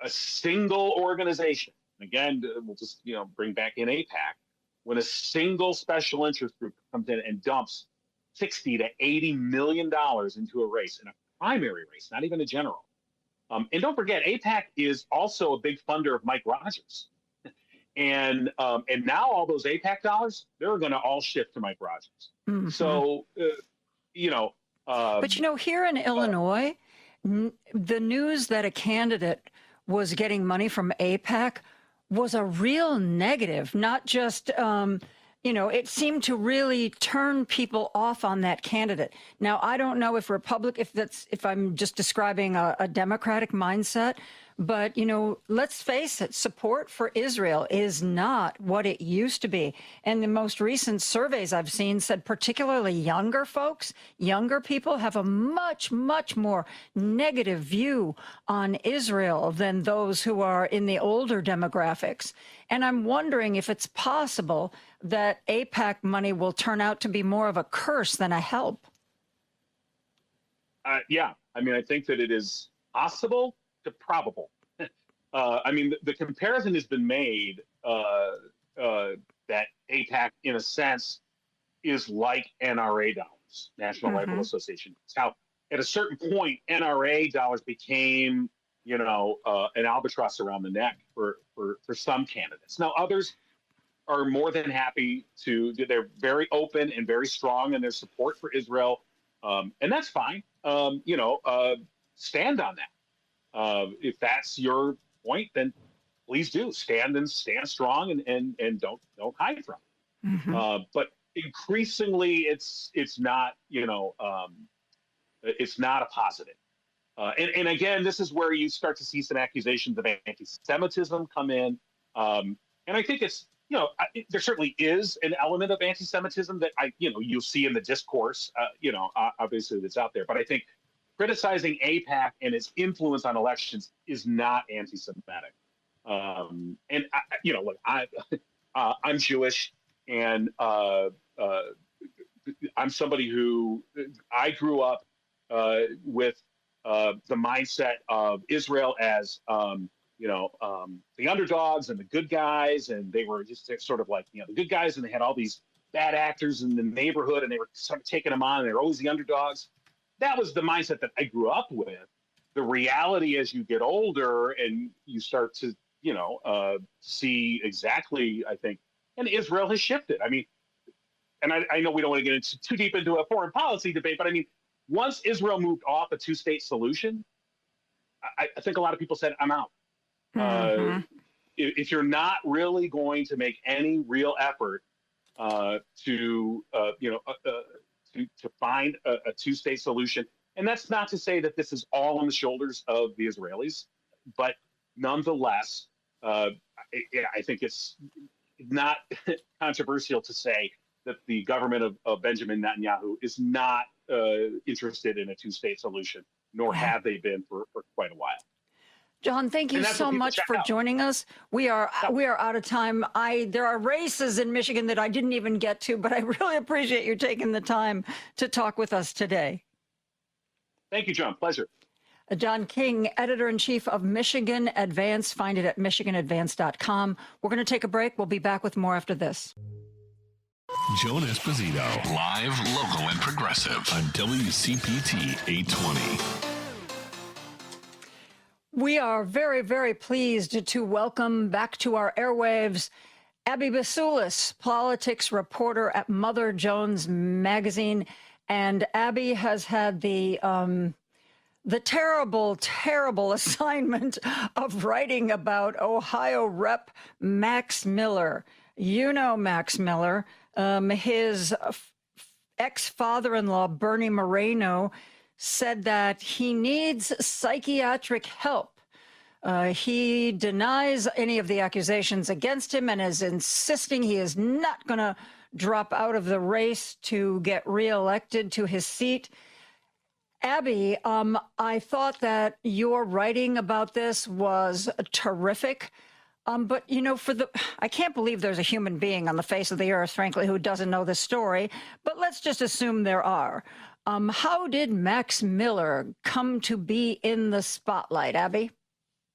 a single organization, again, we'll just bring back in AIPAC, when a single special interest group comes in and dumps $60 to $80 million into a race, in a primary race, not even a general. And don't forget, AIPAC is also a big funder of Mike Rogers. And now all those AIPAC dollars, they're going to all shift to Mike Rogers. Mm-hmm. So, but here in Illinois, the news that a candidate was getting money from AIPAC was a real negative, not just it seemed to really turn people off on that candidate. Now, I don't know if if I'm just describing a Democratic mindset, but, let's face it, support for Israel is not what it used to be. And the most recent surveys I've seen said particularly younger folks, younger people have a much, much more negative view on Israel than those who are in the older demographics. And I'm wondering if it's possible that AIPAC money will turn out to be more of a curse than a help. I think that it is possible to probable. The comparison has been made that AIPAC, in a sense, is like NRA dollars, National Rifle Association. Now, at a certain point, NRA dollars became, an albatross around the neck for some candidates. Now, others are more than happy they're very open and very strong in their support for Israel. And that's fine. Stand on that. If that's your point, then please do stand strong and don't hide from it. Mm-hmm. But increasingly, it's not it's not a positive. And again, this is where you start to see some accusations of anti-Semitism come in. And I think it's, there certainly is an element of anti-Semitism that you'll see in the discourse, obviously that's out there. But I think criticizing AIPAC and its influence on elections is not anti-Semitic. And look, I'm Jewish, and I'm somebody who I grew up with the mindset of Israel as the underdogs and the good guys, and they were just sort of like the good guys, and they had all these bad actors in the neighborhood, and they were sort of taking them on, and they were always the underdogs. That was the mindset that I grew up with. The reality as you get older and you start to see exactly, I think, and Israel has shifted. I mean, and I know we don't want to get into too deep into a foreign policy debate, but I mean, once Israel moved off a two-state solution, I think a lot of people said, I'm out. Mm-hmm. If you're not really going to make any real effort to find a two-state solution, and that's not to say that this is all on the shoulders of the Israelis, but nonetheless, I think it's not controversial to say that the government of Benjamin Netanyahu is not interested in a two-state solution, nor have they been for quite a while. John, thank you so much for joining us. We are out of time. There are races in Michigan that I didn't even get to, but I really appreciate you taking the time to talk with us today. Thank you, John. Pleasure. John King, editor-in-chief of Michigan Advance. Find it at michiganadvance.com. We're going to take a break. We'll be back with more after this. Joan Esposito, live, local, and progressive on WCPT 820. We are very, very pleased to welcome back to our airwaves Abby Basoulis, politics reporter at Mother Jones Magazine. And Abby has had the terrible, terrible assignment of writing about Ohio Rep. Max Miller. You know Max Miller. His ex-father-in-law, Bernie Moreno, said that he needs psychiatric help. He denies any of the accusations against him and is insisting he is not going to drop out of the race to get reelected to his seat. Abby, I thought that your writing about this was terrific. But, I can't believe there's a human being on the face of the earth, frankly, who doesn't know this story. But let's just assume there are. How did Max Miller come to be in the spotlight, Abby?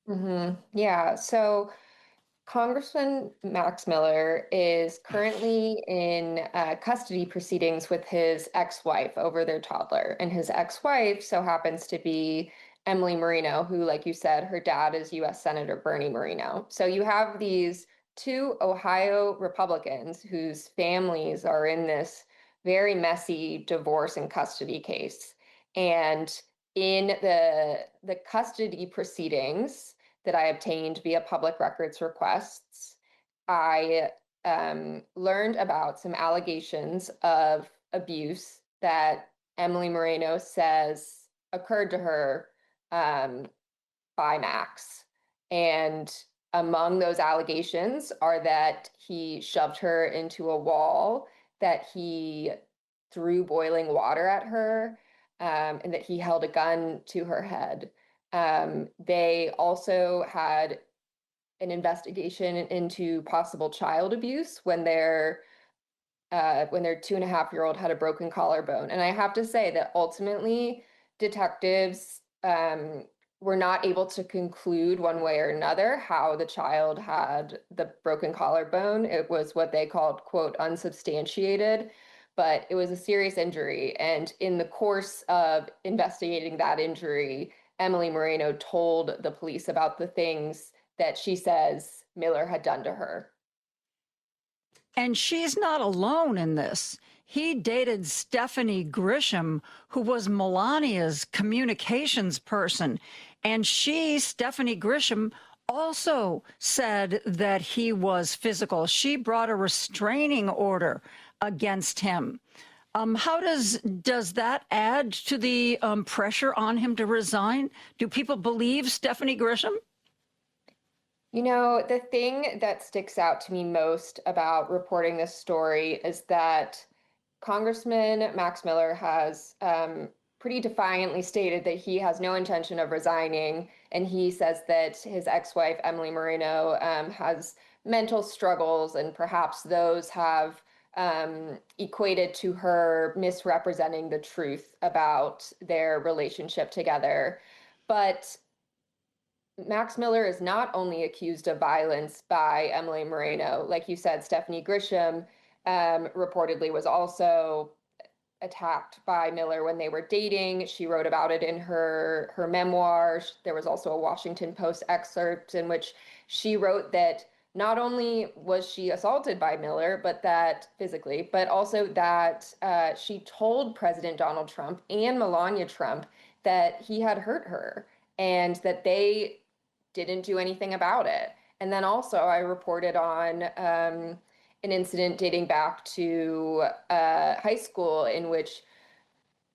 Mm-hmm. Yeah, so Congressman Max Miller is currently in custody proceedings with his ex-wife over their toddler. And his ex-wife so happens to be Emily Moreno, who, like you said, her dad is U.S. Senator Bernie Moreno. So you have these two Ohio Republicans whose families are in this very messy divorce and custody case. And in the custody proceedings that I obtained via public records requests, I learned about some allegations of abuse that Emily Moreno says occurred to her by Max. And among those allegations are that he shoved her into a wall, that he threw boiling water at her, and that he held a gun to her head. They also had an investigation into possible child abuse when their 2.5-year-old had a broken collarbone. And I have to say that ultimately detectives were not able to conclude one way or another how the child had the broken collarbone. It was what they called, quote, unsubstantiated, but it was a serious injury. And in the course of investigating that injury, Emily Moreno told the police about the things that she says Miller had done to her. And she's not alone in this. He dated Stephanie Grisham, who was Melania's communications person. And she, Stephanie Grisham, also said that he was physical. She brought a restraining order against him. How does that add to the pressure on him to resign? Do people believe Stephanie Grisham? You know, the thing that sticks out to me most about reporting this story is that Congressman Max Miller has pretty defiantly stated that he has no intention of resigning. And he says that his ex-wife, Emily Moreno, has mental struggles, and perhaps those have equated to her misrepresenting the truth about their relationship together. But Max Miller is not only accused of violence by Emily Moreno. Like you said, Stephanie Grisham reportedly was also attacked by Miller when they were dating. She wrote about it in her memoir. There was also a Washington Post excerpt in which she wrote that not only was she assaulted by Miller, but that physically, but also that she told President Donald Trump and Melania Trump that he had hurt her and that they didn't do anything about it. And then also I reported on an incident dating back to high school in which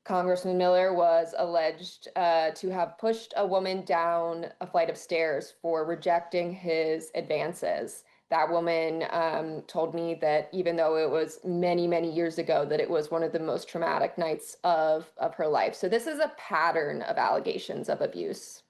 Congressman Miller was alleged to have pushed a woman down a flight of stairs for rejecting his advances. That woman told me that even though it was many, many years ago, that it was one of the most traumatic nights of her life. So this is a pattern of allegations of abuse.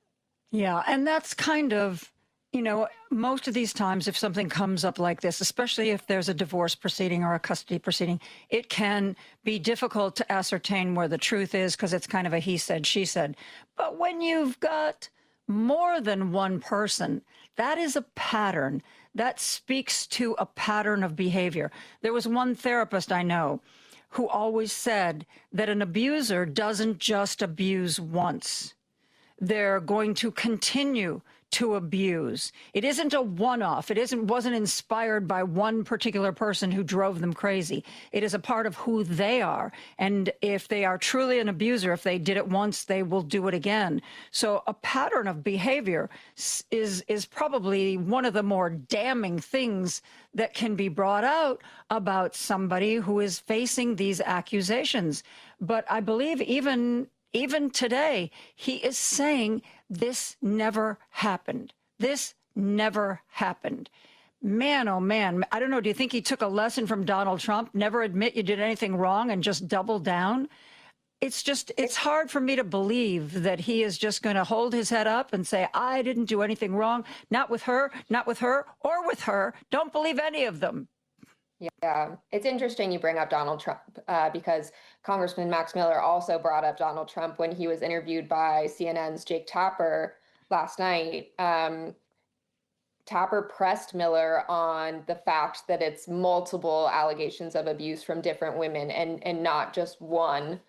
Yeah, and that's kind of, you know, most of these times if something comes up like this, especially if there's a divorce proceeding or a custody proceeding, it can be difficult to ascertain where the truth is because it's kind of a he said, she said. But when you've got more than one person, that is a pattern. That speaks to a pattern of behavior. There was one therapist I know who always said that an abuser doesn't just abuse once. They're going to continue to abuse. It isn't a one-off. It wasn't inspired by one particular person who drove them crazy. It is a part of who they are. And if they are truly an abuser, if they did it once, they will do it again. So a pattern of behavior is probably one of the more damning things that can be brought out about somebody who is facing these accusations. But I believe even today, he is saying this never happened. This never happened. Man, oh man, I don't know. Do you think he took a lesson from Donald Trump? Never admit you did anything wrong and just double down? It's hard for me to believe that he is just going to hold his head up and say, I didn't do anything wrong. Not with her, or with her. Don't believe any of them. Yeah, it's interesting you bring up Donald Trump because Congressman Max Miller also brought up Donald Trump when he was interviewed by CNN's Jake Tapper last night. Tapper pressed Miller on the fact that it's multiple allegations of abuse from different women and not just one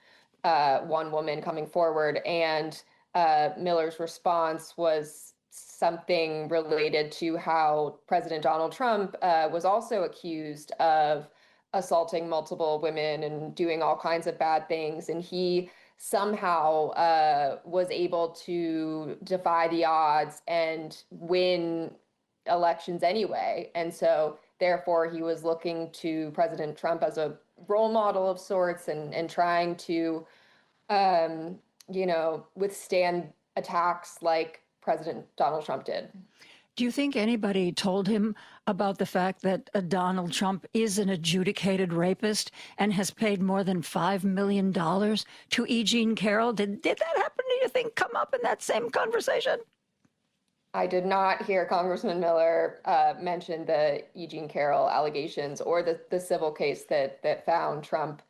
woman coming forward. And Miller's response was something related to how President Donald Trump was also accused of assaulting multiple women and doing all kinds of bad things. And he somehow was able to defy the odds and win elections anyway. And so therefore he was looking to President Trump as a role model of sorts and trying to, withstand attacks like President Donald Trump did. Do you think anybody told him about the fact that Donald Trump is an adjudicated rapist and has paid more than $5 million to E. Jean Carroll? Did that happen, do you think, come up in that same conversation? I did not hear Congressman Miller mention the E. Jean Carroll allegations or the civil case that found Trump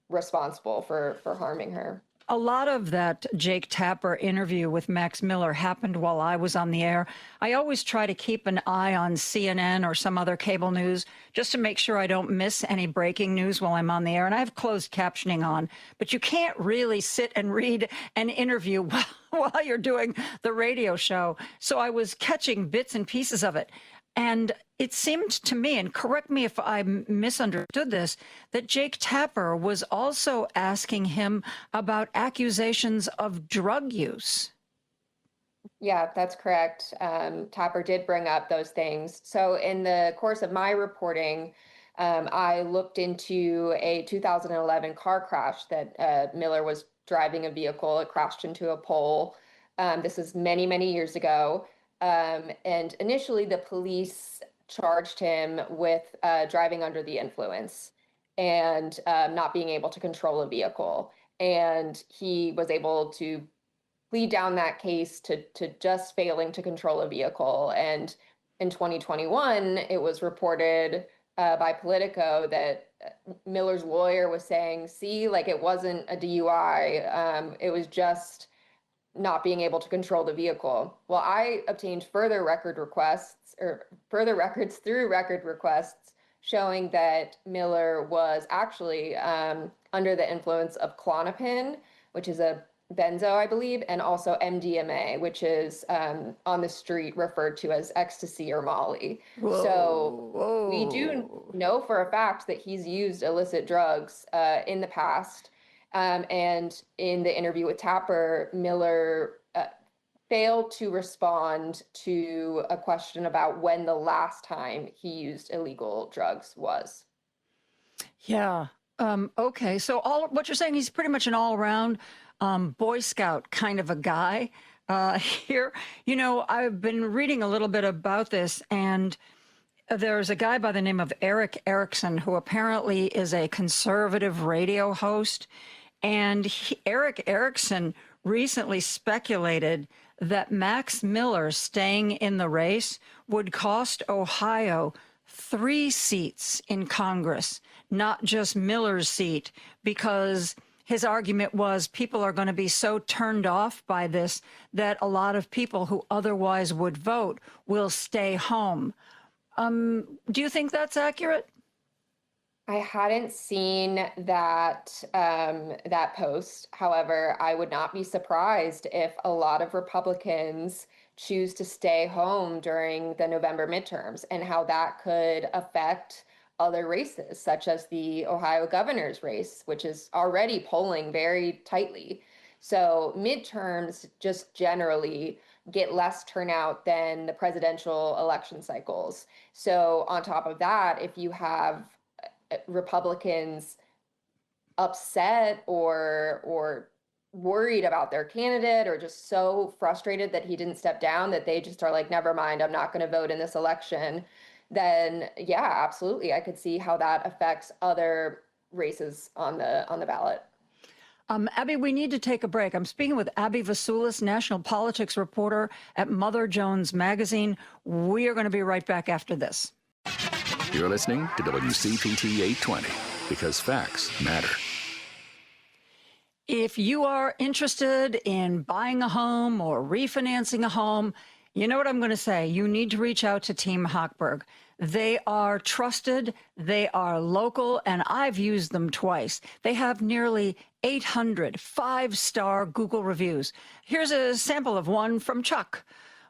responsible for harming her. A lot of that Jake Tapper interview with Max Miller happened while I was on the air. I always try to keep an eye on CNN or some other cable news just to make sure I don't miss any breaking news while I'm on the air. And I have closed captioning on, but you can't really sit and read an interview while you're doing the radio show. So I was catching bits and pieces of it. And it seemed to me, and correct me if I misunderstood this, that Jake Tapper was also asking him about accusations of drug use. Yeah, that's correct. Tapper did bring up those things. So in the course of my reporting, I looked into a 2011 car crash that Miller was driving a vehicle. It crashed into a pole. This is many, many years ago. And initially, the police charged him with driving under the influence and not being able to control a vehicle. And he was able to plead down that case to just failing to control a vehicle. And in 2021, it was reported by Politico that Miller's lawyer was saying, see, like it wasn't a DUI. It was just not being able to control the vehicle. Well, I obtained further records through record requests showing that Miller was actually under the influence of Klonopin, which is a benzo, I believe, and also MDMA, which is on the street referred to as ecstasy or Molly. So we do know for a fact that he's used illicit drugs in the past. And in the interview with Tapper, Miller failed to respond to a question about when the last time he used illegal drugs was. Yeah. Okay. So what you're saying, he's pretty much an all-around Boy Scout kind of a guy here. You know, I've been reading a little bit about this, and there's a guy by the name of Eric Erickson who apparently is a conservative radio host. And Eric Erickson recently speculated that Max Miller staying in the race would cost Ohio 3 seats in Congress, not just Miller's seat, because his argument was people are going to be so turned off by this that a lot of people who otherwise would vote will stay home. Do you think that's accurate? I hadn't seen that that post. However, I would not be surprised if a lot of Republicans choose to stay home during the November midterms, and how that could affect other races, such as the Ohio governor's race, which is already polling very tightly. So midterms just generally get less turnout than the presidential election cycles. So on top of that, if you have Republicans upset or worried about their candidate, or just so frustrated that he didn't step down that they just are like, never mind, I'm not going to vote in this election, then yeah, absolutely, I could see how that affects other races on the ballot. Abby, we need to take a break. I'm speaking with Abby Vasoulis, national politics reporter at Mother Jones Magazine. We are going to be right back after this. You're listening to WCPT 820, because facts matter. If you are interested in buying a home or refinancing a home, you know what I'm going to say. You need to reach out to Team Hochberg. They are trusted, they are local, and I've used them twice. They have nearly 800 5-star Google reviews. Here's a sample of one from Chuck.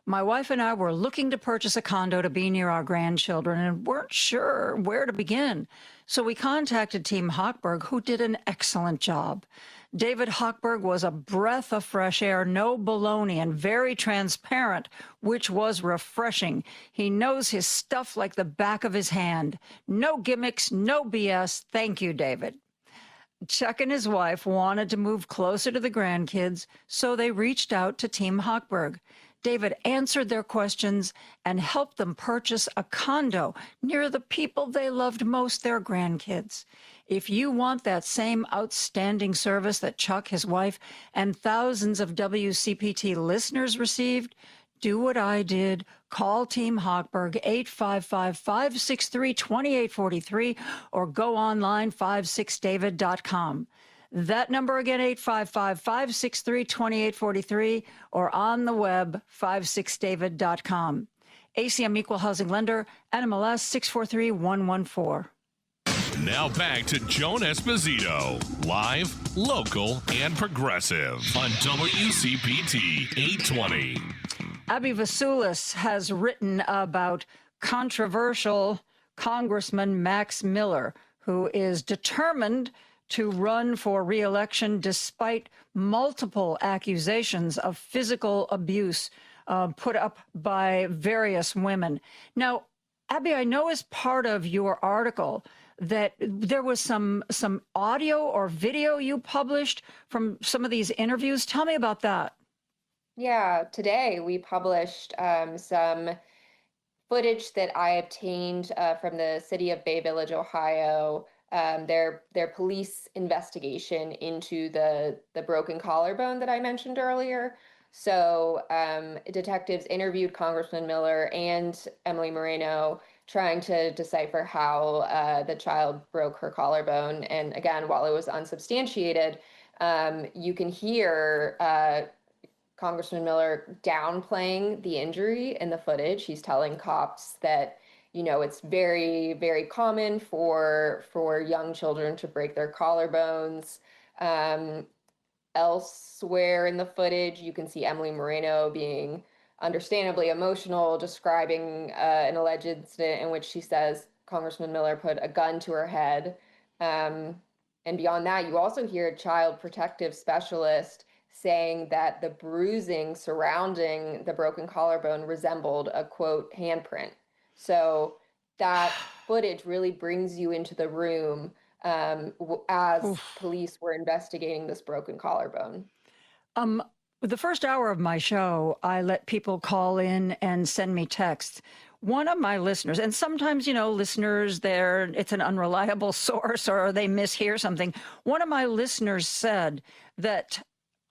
My wife and I were looking to purchase a condo to be near our grandchildren and weren't sure where to begin. So we contacted Team Hochberg, who did an excellent job. David Hochberg was a breath of fresh air, no baloney, and very transparent, which was refreshing. He knows his stuff like the back of his hand. No gimmicks, no BS. Thank you, David. Chuck and his wife wanted to move closer to the grandkids, so they reached out to Team Hochberg. David answered their questions and helped them purchase a condo near the people they loved most, their grandkids. If you want that same outstanding service that Chuck, his wife, and thousands of WCPT listeners received, do what I did. Call Team Hochberg, 855-563-2843, or go online, 56david.com. That number again, 855-563-2843, or on the web, 56david.com. ACM Equal Housing Lender, NMLS 643114. Now back to Joan Esposito, live, local, and progressive on WCPT 820. Abby Vasoulis has written about controversial Congressman Max Miller, who is determined to run for re-election despite multiple accusations of physical abuse put up by various women. Now, Abby, I know as part of your article that there was some audio or video you published from some of these interviews. Tell me about that. Yeah, today we published some footage that I obtained from the city of Bay Village, Ohio, their police investigation into the broken collarbone that I mentioned earlier. So detectives interviewed Congressman Miller and Emily Moreno, trying to decipher how the child broke her collarbone. And again, while it was unsubstantiated, you can hear Congressman Miller downplaying the injury in the footage. He's telling cops that, it's very, very common for young children to break their collarbones. Elsewhere in the footage, you can see Emily Moreno being understandably emotional, describing an alleged incident in which she says Congressman Miller put a gun to her head. And beyond that, you also hear a child protective specialist saying that the bruising surrounding the broken collarbone resembled a, quote, handprint. So that footage really brings you into the room as police were investigating this broken collarbone. The first hour of my show, I let people call in and send me texts. One of my listeners, and sometimes, listeners, it's an unreliable source or they mishear something. One of my listeners said that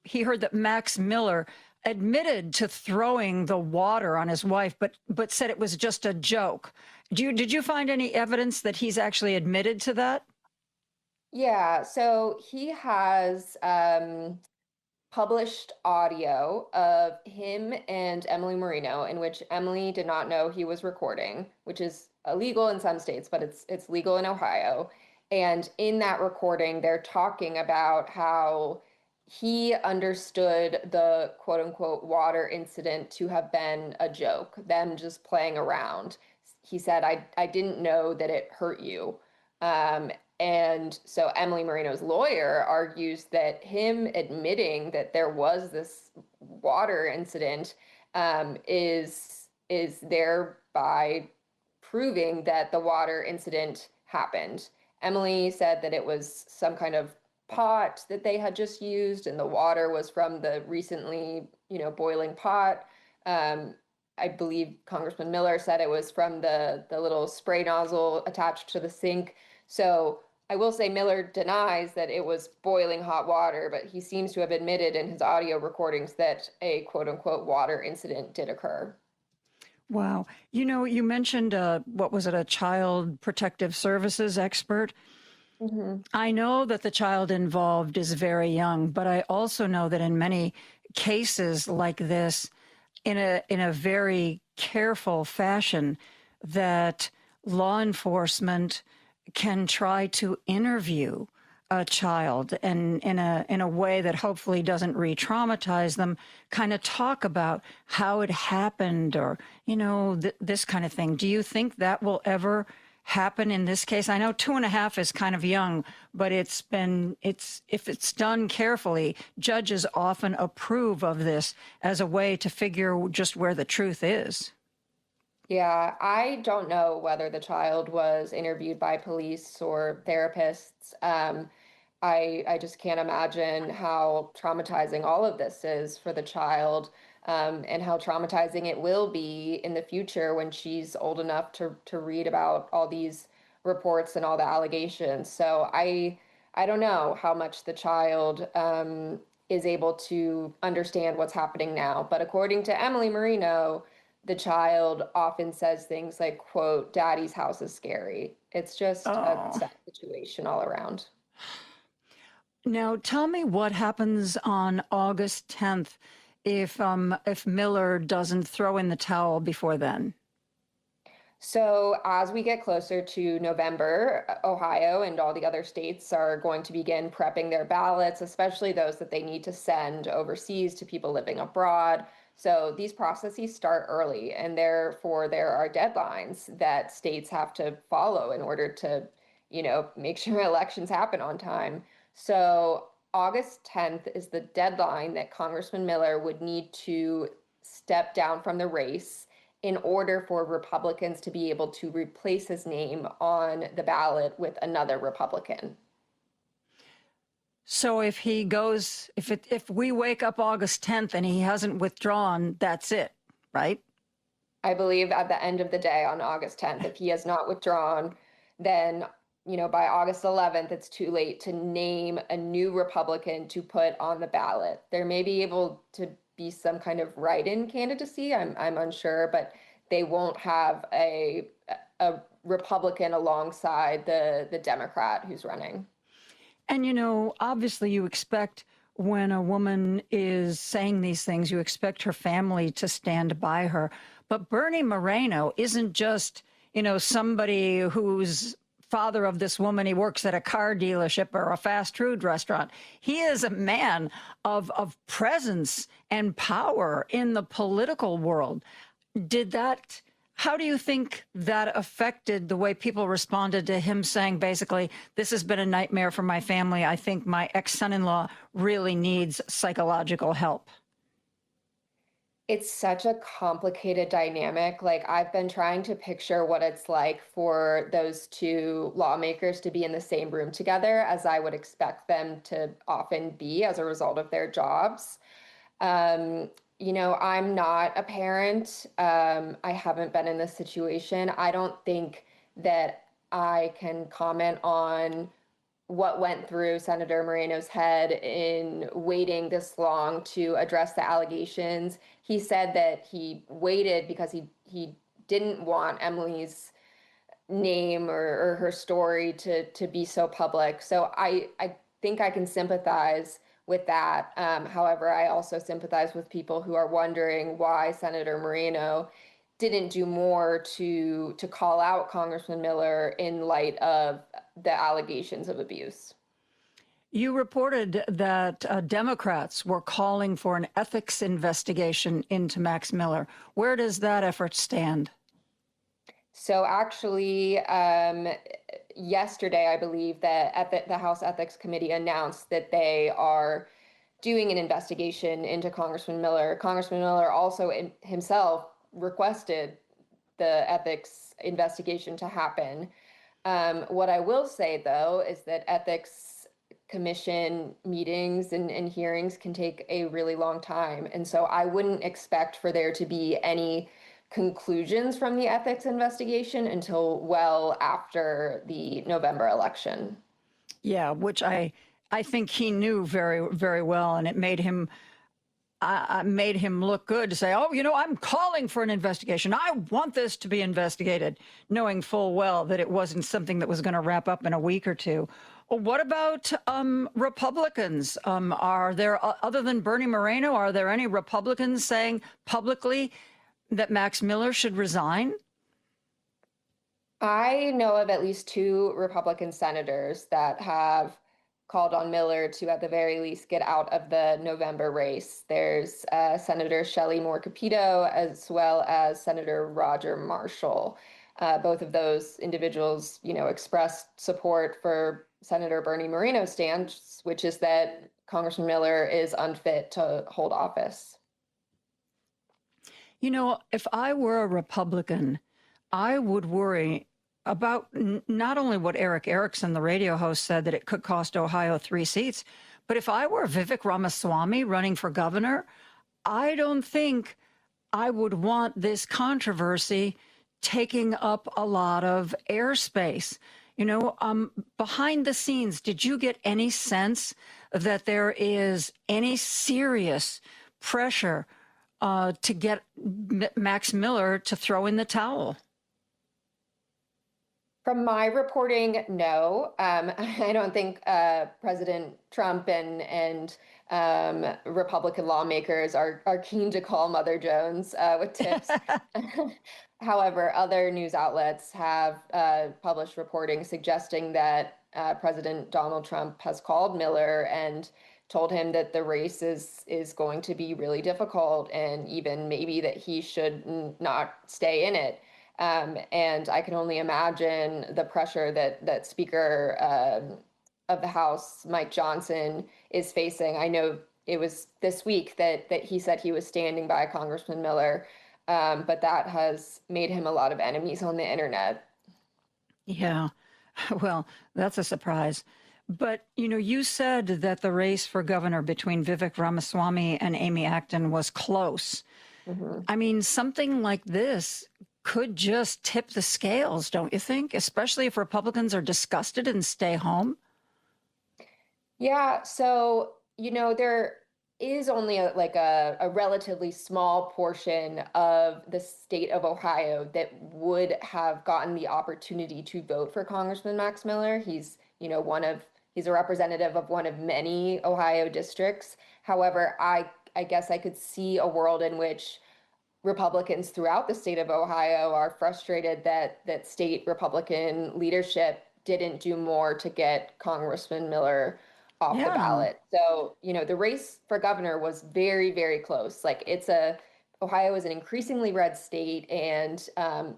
he heard that Max Miller admitted to throwing the water on his wife, but said it was just a joke. Did you find any evidence that he's actually admitted to that? Yeah, so he has published audio of him and Emily Moreno, in which Emily did not know he was recording, which is illegal in some states, but it's legal in Ohio. And in that recording, they're talking about how he understood the quote unquote water incident to have been a joke, them just playing around. He said, I didn't know that it hurt you. And so Emily Moreno's lawyer argues that him admitting that there was this water incident is thereby proving that the water incident happened. Emily said that it was some kind of pot that they had just used, and the water was from the recently, boiling pot. I believe Congressman Miller said it was from the little spray nozzle attached to the sink. So I will say Miller denies that it was boiling hot water, but he seems to have admitted in his audio recordings that a quote unquote water incident did occur. Wow. You mentioned, what was it, a child protective services expert? Mm-hmm. I know that the child involved is very young, but I also know that in many cases like this, in a very careful fashion, that law enforcement can try to interview a child and in a way that hopefully doesn't re-traumatize them, kind of talk about how it happened or, this kind of thing. Do you think that will ever happen in this case? I know 2.5 is kind of young, but if it's done carefully, judges often approve of this as a way to figure just where the truth is. Yeah, I don't know whether the child was interviewed by police or therapists. I just can't imagine how traumatizing all of this is for the child, and how traumatizing it will be in the future when she's old enough to read about all these reports and all the allegations. So I don't know how much the child is able to understand what's happening now. But according to Emily Moreno, the child often says things like, quote, "Daddy's house is scary." It's just a sad situation all around. Now, tell me what happens on August 10th if Miller doesn't throw in the towel before then. So as we get closer to November, Ohio and all the other states are going to begin prepping their ballots, especially those that they need to send overseas to people living abroad. So these processes start early, and therefore there are deadlines that states have to follow in order to, make sure elections happen on time. So August 10th is the deadline that Congressman Miller would need to step down from the race in order for Republicans to be able to replace his name on the ballot with another Republican. So if he goes, if we wake up August 10th and he hasn't withdrawn, that's it, right? I believe at the end of the day on August 10th, if he has not withdrawn, then, you know, by August 11th, it's too late to name a new Republican to put on the ballot. There may be able to be some kind of write-in candidacy, I'm unsure, but they won't have a Republican alongside the Democrat who's running. And, you know, obviously you expect when a woman is saying these things, you expect her family to stand by her. But Bernie Moreno isn't just, you know, somebody who's father of this woman. He works at a car dealership or a fast food restaurant. He is a man of presence and power in the political world. How do you think that affected the way people responded to him saying, basically, this has been a nightmare for my family. I think my ex-son-in-law really needs psychological help? It's such a complicated dynamic. Like, I've been trying to picture what it's like for those two lawmakers to be in the same room together, as I would expect them to often be as a result of their jobs. You know, I'm not a parent. I haven't been in this situation. I don't think that I can comment on what went through Senator Moreno's head in waiting this long to address the allegations. He said that he waited because he didn't want Emily's name or her story to be so public. So I think I can sympathize with that. However, I also sympathize with people who are wondering why Senator Moreno didn't do more to call out Congressman Miller in light of the allegations of abuse. You reported that Democrats were calling for an ethics investigation into Max Miller. Where does that effort stand? So actually, yesterday, I believe that the House Ethics Committee announced that they are doing an investigation into Congressman Miller. Congressman Miller also himself requested the ethics investigation to happen. What I will say, though, is that ethics commission meetings and hearings can take a really long time. And so I wouldn't expect for there to be any conclusions from the ethics investigation until well after the November election. Yeah, which I think he knew very, very well, and it made him look good to say, oh, you know, I'm calling for an investigation. I want this to be investigated, knowing full well that it wasn't something that was going to wrap up in a week or two. Well, what about Republicans? Are there, other than Bernie Moreno, are there any Republicans saying publicly that Max Miller should resign? I know of at least two Republican senators that have called on Miller to, at the very least, get out of the November race. There's Senator Shelley Moore Capito, as well as Senator Roger Marshall. Both of those individuals, you know, expressed support for Senator Bernie Moreno's stance, which is that Congressman Miller is unfit to hold office. You know, if I were a Republican, I would worry about not only what Eric Erickson, the radio host, said, that it could cost Ohio 3 seats, but if I were Vivek Ramaswamy running for governor, I don't think I would want this controversy taking up a lot of airspace. You know, behind the scenes, did you get any sense that there is any serious pressure to get Max Miller to throw in the towel? From my reporting, no. I don't think President Trump and Republican lawmakers are keen to call Mother Jones with tips. However, other news outlets have published reporting suggesting that President Donald Trump has called Miller and told him that the race is going to be really difficult, and even maybe that he should not stay in it. And I can only imagine the pressure that Speaker of the House, Mike Johnson, is facing. I know it was this week that he said he was standing by Congressman Miller, but that has made him a lot of enemies on the internet. Yeah, well, that's a surprise. But, you said that the race for governor between Vivek Ramaswamy and Amy Acton was close. Mm-hmm. I mean, something like this could just tip the scales, don't you think? Especially if Republicans are disgusted and stay home. Yeah, so, there is only a relatively small portion of the state of Ohio that would have gotten the opportunity to vote for Congressman Max Miller. He's, he's a representative of one of many Ohio districts. However, I guess I could see a world in which Republicans throughout the state of Ohio are frustrated that state Republican leadership didn't do more to get Congressman Miller off the ballot. So, the race for governor was very, very close. Ohio is an increasingly red state. And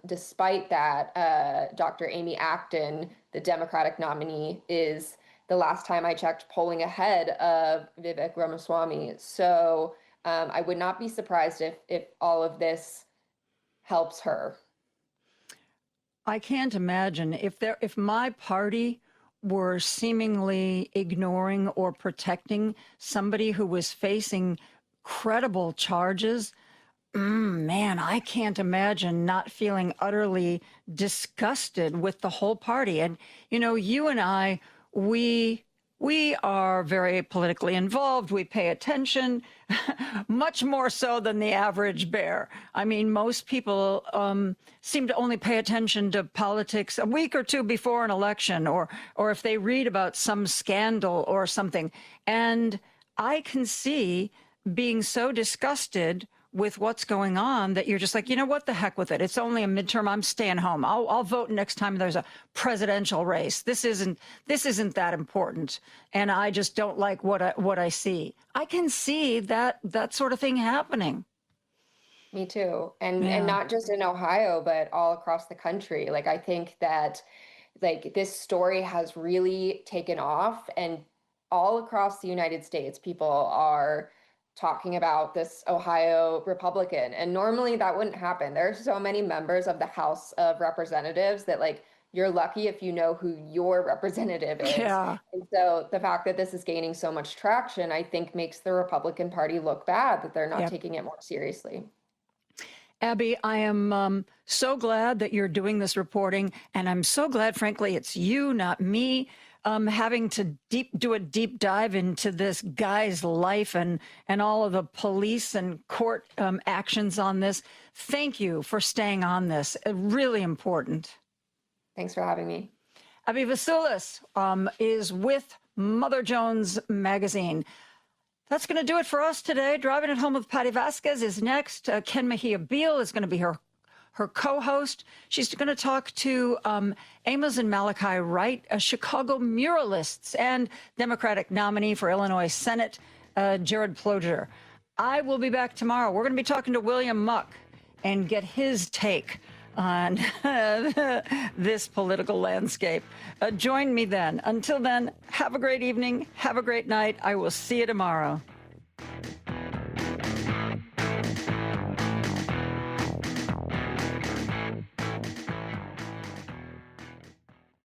despite that, Dr. Amy Acton, the Democratic nominee, is, the last time I checked, polling ahead of Vivek Ramaswamy. So I would not be surprised if all of this helps her. I can't imagine if my party were seemingly ignoring or protecting somebody who was facing credible charges. Man, I can't imagine not feeling utterly disgusted with the whole party. And, you and I, we are very politically involved. We pay attention, much more so than the average bear. I mean, most people seem to only pay attention to politics a week or two before an election, or if they read about some scandal or something. And I can see being so disgusted with what's going on that you're just like, what the heck with it? It's only a midterm. I'm staying home. I'll vote next time there's a presidential race. This isn't that important. And I just don't like what I see. I can see that sort of thing happening. Me too. And not just in Ohio, but all across the country. I think that this story has really taken off, and all across the United States, people are talking about this Ohio Republican. And normally that wouldn't happen. There are so many members of the House of Representatives that you're lucky if you know who your representative is. Yeah. And so the fact that this is gaining so much traction, I think makes the Republican Party look bad, that they're not taking it more seriously. Abby, I am so glad that you're doing this reporting, and I'm so glad, frankly, it's you, not me, having to do a deep dive into this guy's life and all of the police and court actions on this. Thank you for staying on this. Really important. Thanks for having me. Abby Vasilis is with Mother Jones Magazine. That's going to do it for us today. Driving It Home with Patty Vasquez is next. Ken Mejia Beal is going to be her co-host. She's going to talk to Amos and Malachi Wright, Chicago muralists, and Democratic nominee for Illinois Senate, Jared Ploger. I will be back tomorrow. We're going to be talking to William Muck and get his take on this political landscape. Join me then. Until then, have a great evening. Have a great night. I will see you tomorrow.